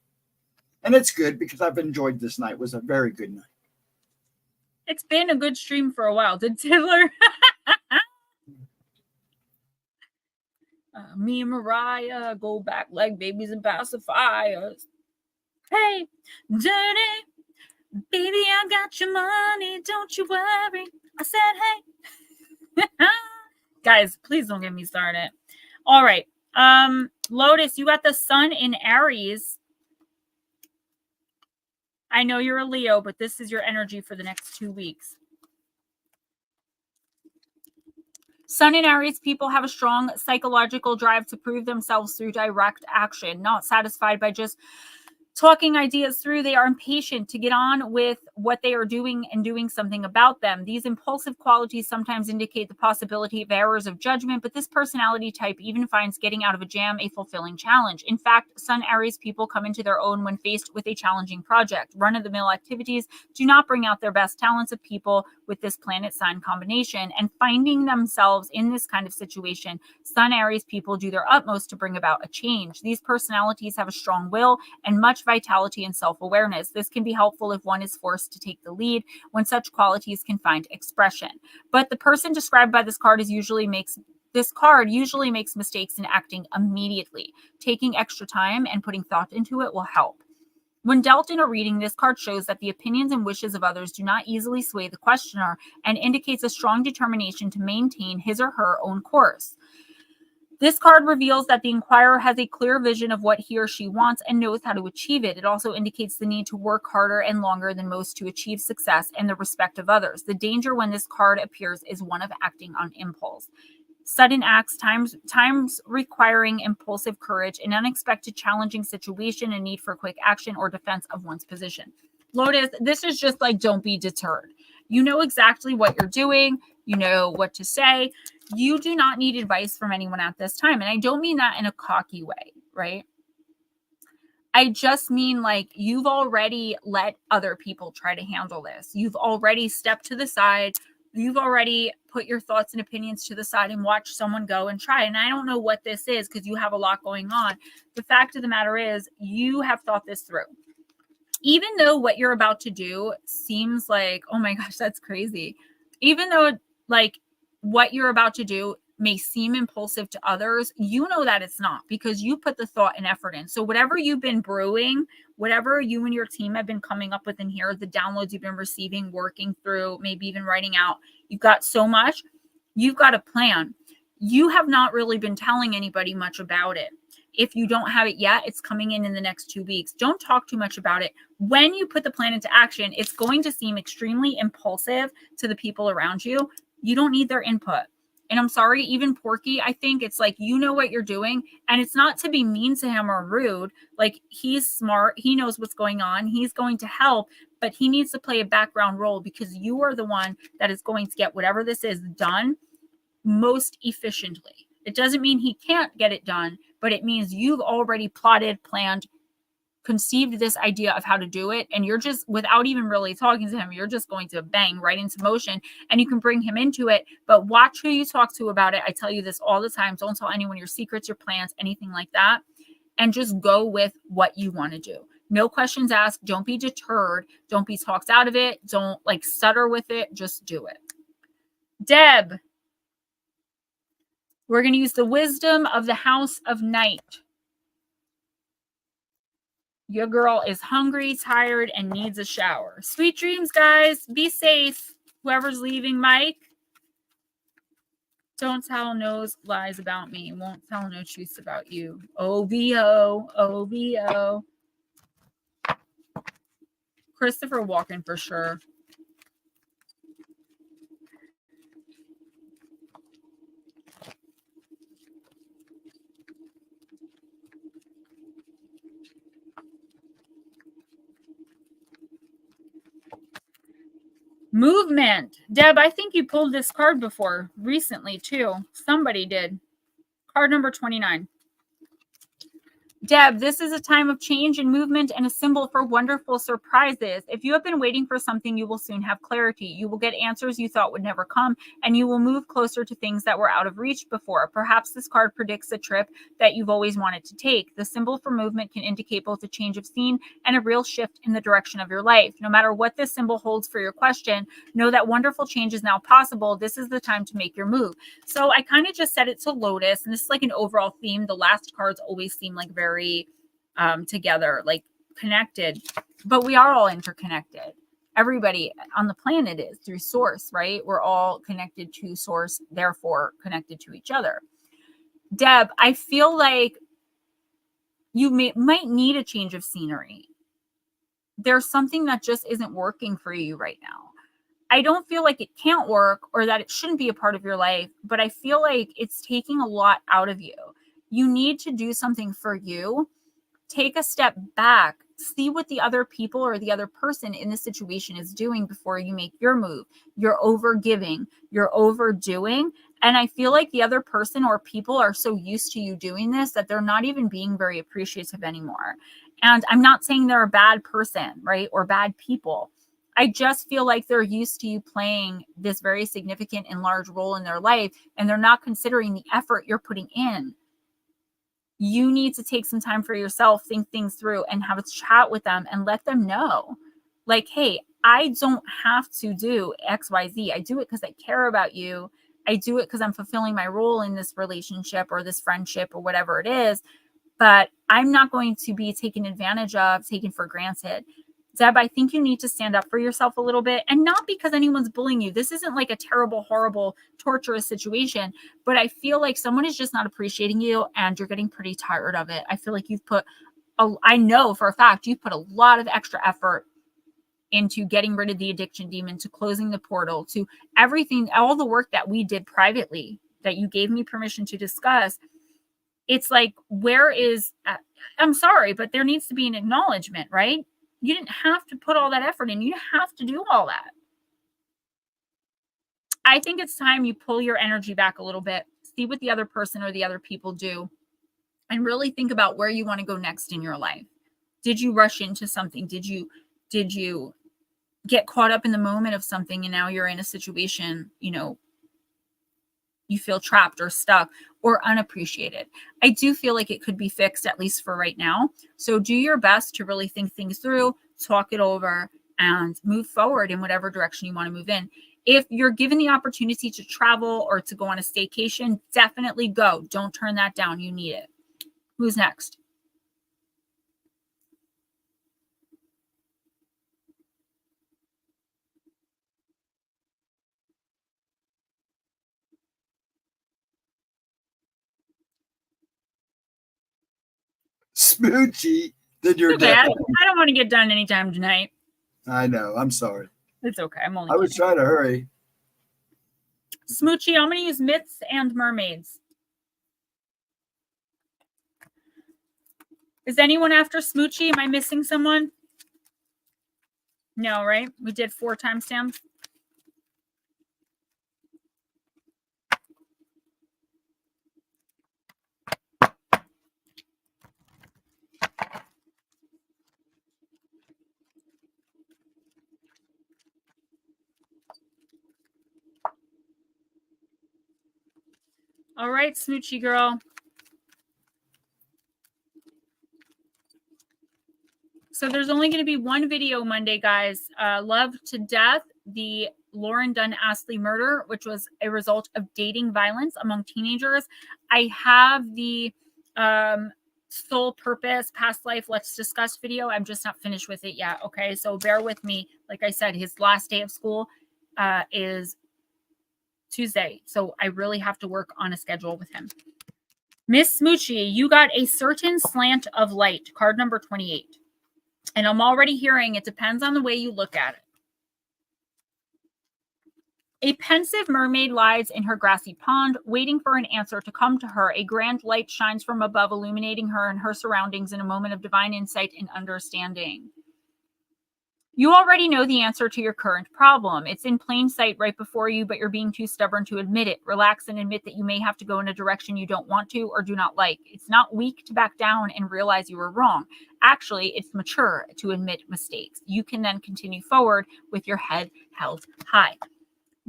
And it's good because I've enjoyed this night. It was a very good night. It's been a good stream for a while. Did Tiddler? Me and Mariah go back like babies and pacifiers. Hey, dirty, baby, I got your money. Don't you worry. I said, hey. Guys, please don't get me started. All right. Lotus, you got the sun in Aries. I know you're a Leo, but this is your energy for the next 2 weeks. Sun in Aries people have a strong psychological drive to prove themselves through direct action, not satisfied by just talking ideas through. They are impatient to get on with what they are doing and doing something about them. These impulsive qualities sometimes indicate the possibility of errors of judgment, but this personality type even finds getting out of a jam a fulfilling challenge. In fact, Sun Aries people come into their own when faced with a challenging project. Run-of-the-mill activities do not bring out their best talents of people with this planet sign combination, and finding themselves in this kind of situation, Sun Aries people do their utmost to bring about a change. These personalities have a strong will and much vitality and self-awareness. This can be helpful if one is forced to take the lead when such qualities can find expression. But the person described by this card usually makes mistakes in acting immediately. Taking extra time and putting thought into it will help. When dealt in a reading, this card shows that the opinions and wishes of others do not easily sway the questioner and indicates a strong determination to maintain his or her own course. This card reveals that the inquirer has a clear vision of what he or she wants and knows how to achieve it. It also indicates the need to work harder and longer than most to achieve success and the respect of others. The danger when this card appears is one of acting on impulse. Sudden acts, times requiring impulsive courage, an unexpected challenging situation, a need for quick action or defense of one's position. Lotus, this is just like, don't be deterred. You know exactly what you're doing. You know what to say. You do not need advice from anyone at this time. And I don't mean that in a cocky way, right? I just mean like you've already let other people try to handle this. You've already stepped to the side. You've already put your thoughts and opinions to the side and watched someone go and try. And I don't know what this is because you have a lot going on. The fact of the matter is you have thought this through. Even though what you're about to do seems like, oh my gosh, that's crazy. Even though like what you're about to do may seem impulsive to others, you know that it's not because you put the thought and effort in. So whatever you've been brewing, whatever you and your team have been coming up with in here, the downloads you've been receiving, working through, maybe even writing out, you've got so much, you've got a plan. You have not really been telling anybody much about it. If you don't have it yet, it's coming in the next 2 weeks. Don't talk too much about it. When you put the plan into action, it's going to seem extremely impulsive to the people around you. You don't need their input. And I'm sorry, even Porky, I think it's like, you know what you're doing. And it's not to be mean to him or rude. Like, he's smart. He knows what's going on. He's going to help, but he needs to play a background role because you are the one that is going to get whatever this is done most efficiently. It doesn't mean he can't get it done, but it means you've already plotted, planned, conceived this idea of how to do it, and you're just, without even really talking to him, you're just going to bang right into motion, and you can bring him into it. But watch who you talk to about it. I tell you this all the time. Don't tell anyone your secrets, your plans, anything like that, and just go with what you want to do. No questions asked. Don't be deterred. Don't be talked out of it. Don't like stutter with it. Just do it. Deb, we're going to use the wisdom of the House of Night. Your girl is hungry, tired, and needs a shower. Sweet dreams, guys. Be safe. Whoever's leaving, Mike. Don't tell no lies about me. Won't tell no truths about you. OVO. OVO. Christopher Walken for sure. Movement. Deb, I think you pulled this card before recently too. Somebody did. Card number 29. Deb, this is a time of change and movement and a symbol for wonderful surprises. If you have been waiting for something, you will soon have clarity. You will get answers you thought would never come, and you will move closer to things that were out of reach before. Perhaps this card predicts a trip that you've always wanted to take. The symbol for movement can indicate both a change of scene and a real shift in the direction of your life. No matter what this symbol holds for your question, know that wonderful change is now possible. This is the time to make your move. So I kind of just set it to Lotus, and this is like an overall theme. The last cards always seem like very together, like connected, but we are all interconnected. Everybody on the planet is through source, right? We're all connected to source, therefore connected to each other. Deb, I feel like you might need a change of scenery. There's something that just isn't working for you right now. I don't feel like it can't work or that it shouldn't be a part of your life, but I feel like it's taking a lot out of you. You need to do something for you. Take a step back, see what the other people or the other person in the situation is doing before you make your move. You're over giving, you're overdoing. And I feel like the other person or people are so used to you doing this that they're not even being very appreciative anymore. And I'm not saying they're a bad person, right? Or bad people. I just feel like they're used to you playing this very significant and large role in their life, and they're not considering the effort you're putting in. You need to take some time for yourself, think things through, and have a chat with them and let them know, like, hey, I don't have to do XYZ. I do it because I care about you. I do it because I'm fulfilling my role in this relationship or this friendship or whatever it is. But I'm not going to be taken advantage of, taken for granted. Deb, I think you need to stand up for yourself a little bit, and not because anyone's bullying you. This isn't like a terrible, horrible, torturous situation, but I feel like someone is just not appreciating you and you're getting pretty tired of it. I feel like I know for a fact you've put a lot of extra effort into getting rid of the addiction demon, to closing the portal, to everything, all the work that we did privately that you gave me permission to discuss. It's like, I'm sorry, but there needs to be an acknowledgement, right? You didn't have to put all that effort in. You didn't have to do all that. I think it's time you pull your energy back a little bit, see what the other person or the other people do, and really think about where you want to go next in your life. Did you rush into something? Did you get caught up in the moment of something, and now you're in a situation, you feel trapped or stuck or unappreciated? I do feel like it could be fixed, at least for right now. So do your best to really think things through, talk it over, and move forward in whatever direction you want to move in. If you're given the opportunity to travel or to go on a staycation, definitely go. Don't turn that down. You need it. Who's next? Smoochie, then you're Okay, dead. I don't want to get done anytime tonight. I know. I'm sorry. It's okay. I'm only I was kidding. trying to hurry. Smoochie, I'm going to use myths and mermaids. Is anyone after Smoochie? Am I missing someone? No, right? We did 4 timestamps. All right, Smoochie girl. So there's only going to be one video Monday, guys. Love to Death, the Lauren Dunn Astley murder, which was a result of dating violence among teenagers. I have the Soul Purpose, Past Life, Let's Discuss video. I'm just not finished with it yet. Okay, so bear with me. Like I said, his last day of school is Tuesday. So I really have to work on a schedule with him. Miss Smoochie, you got a certain slant of light, card number 28. And I'm already hearing it depends on the way you look at it. A pensive mermaid lies in her grassy pond, waiting for an answer to come to her. A grand light shines from above, illuminating her and her surroundings in a moment of divine insight and understanding. You already know the answer to your current problem. It's in plain sight right before you, but you're being too stubborn to admit it. Relax and admit that you may have to go in a direction you don't want to or do not like. It's not weak to back down and realize you were wrong. Actually, it's mature to admit mistakes. You can then continue forward with your head held high.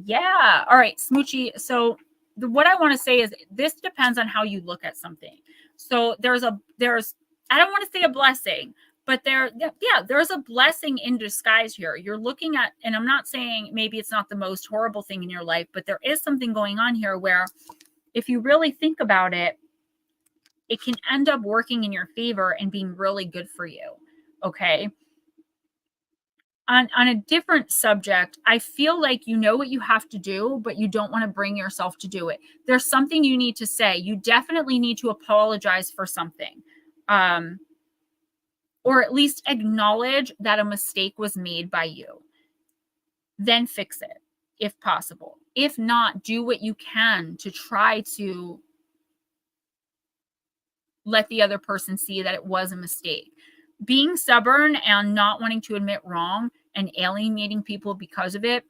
Yeah. All right, Smoochie. So what I want to say is this depends on how you look at something. So there's I don't want to say a blessing, but there's a blessing in disguise here. You're looking at, and I'm not saying maybe it's not the most horrible thing in your life, but there is something going on here where if you really think about it, it can end up working in your favor and being really good for you. Okay. On a different subject, I feel like you know what you have to do, but you don't want to bring yourself to do it. There's something you need to say. You definitely need to apologize for something. Or at least acknowledge that a mistake was made by you. Then fix it, if possible. If not, do what you can to try to let the other person see that it was a mistake. Being stubborn and not wanting to admit wrong and alienating people because of it,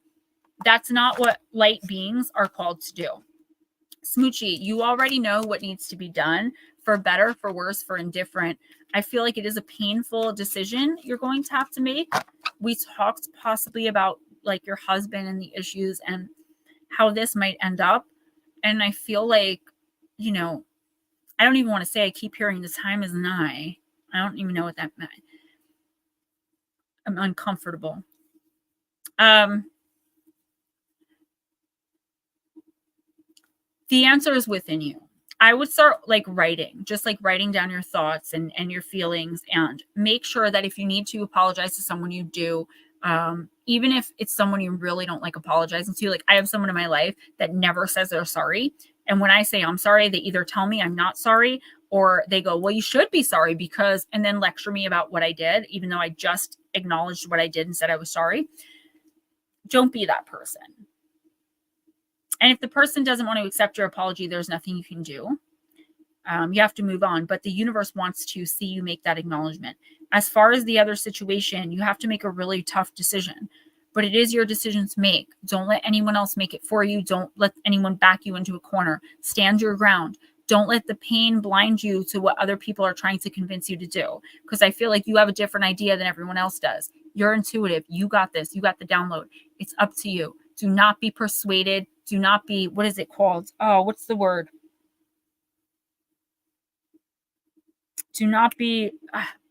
that's not what light beings are called to do. Smoochie, you already know what needs to be done, for better, for worse, for indifferent. I feel like it is a painful decision you're going to have to make. We talked possibly about like your husband and the issues and how this might end up. And I feel like, you know, I don't even want to say, I keep hearing the time is nigh. I don't even know what that meant. I'm uncomfortable. The answer is within you. I would start like writing, just like writing down your thoughts and your feelings, and make sure that if you need to apologize to someone, you do. Even if it's someone you really don't like apologizing to. Like I have someone in my life that never says they're sorry. And when I say I'm sorry, they either tell me I'm not sorry, or they go, well, you should be sorry because, and then lecture me about what I did, even though I just acknowledged what I did and said I was sorry. Don't be that person. And if the person doesn't want to accept your apology, there's nothing you can do. You have to move on, but the universe wants to see you make that acknowledgement. As far as the other situation, you have to make a really tough decision, but it is your decision to make. Don't let anyone else make it for you. Don't let anyone back you into a corner. Stand your ground. Don't let the pain blind you to what other people are trying to convince you to do. Because I feel like you have a different idea than everyone else does. You're intuitive. You got this. You got the download. It's up to you. Do not be persuaded. Do not be, what is it called? Oh, what's the word? Do not be,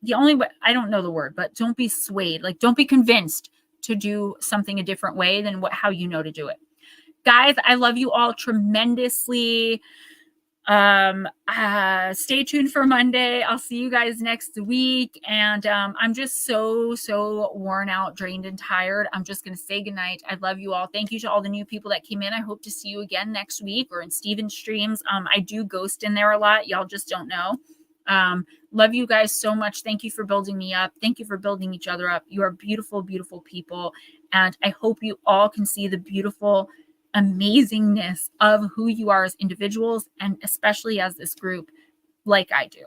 the only way, I don't know the word, but don't be swayed. Like, don't be convinced to do something a different way than how you know to do it. Guys, I love you all tremendously. Stay tuned for Monday. I'll see you guys next week. And I'm just so worn out, drained, and tired. I'm just going to say goodnight. I love you all. Thank you to all the new people that came in. I hope to see you again next week or in Steven's streams. I do ghost in there a lot. Y'all just don't know. Love you guys so much. Thank you for building me up. Thank you for building each other up. You are beautiful, beautiful people. And I hope you all can see the beautiful amazingness of who you are as individuals, and especially as this group, like I do.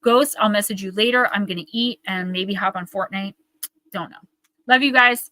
Ghost, I'll message you later. I'm going to eat and maybe hop on Fortnite. Don't know. Love you guys.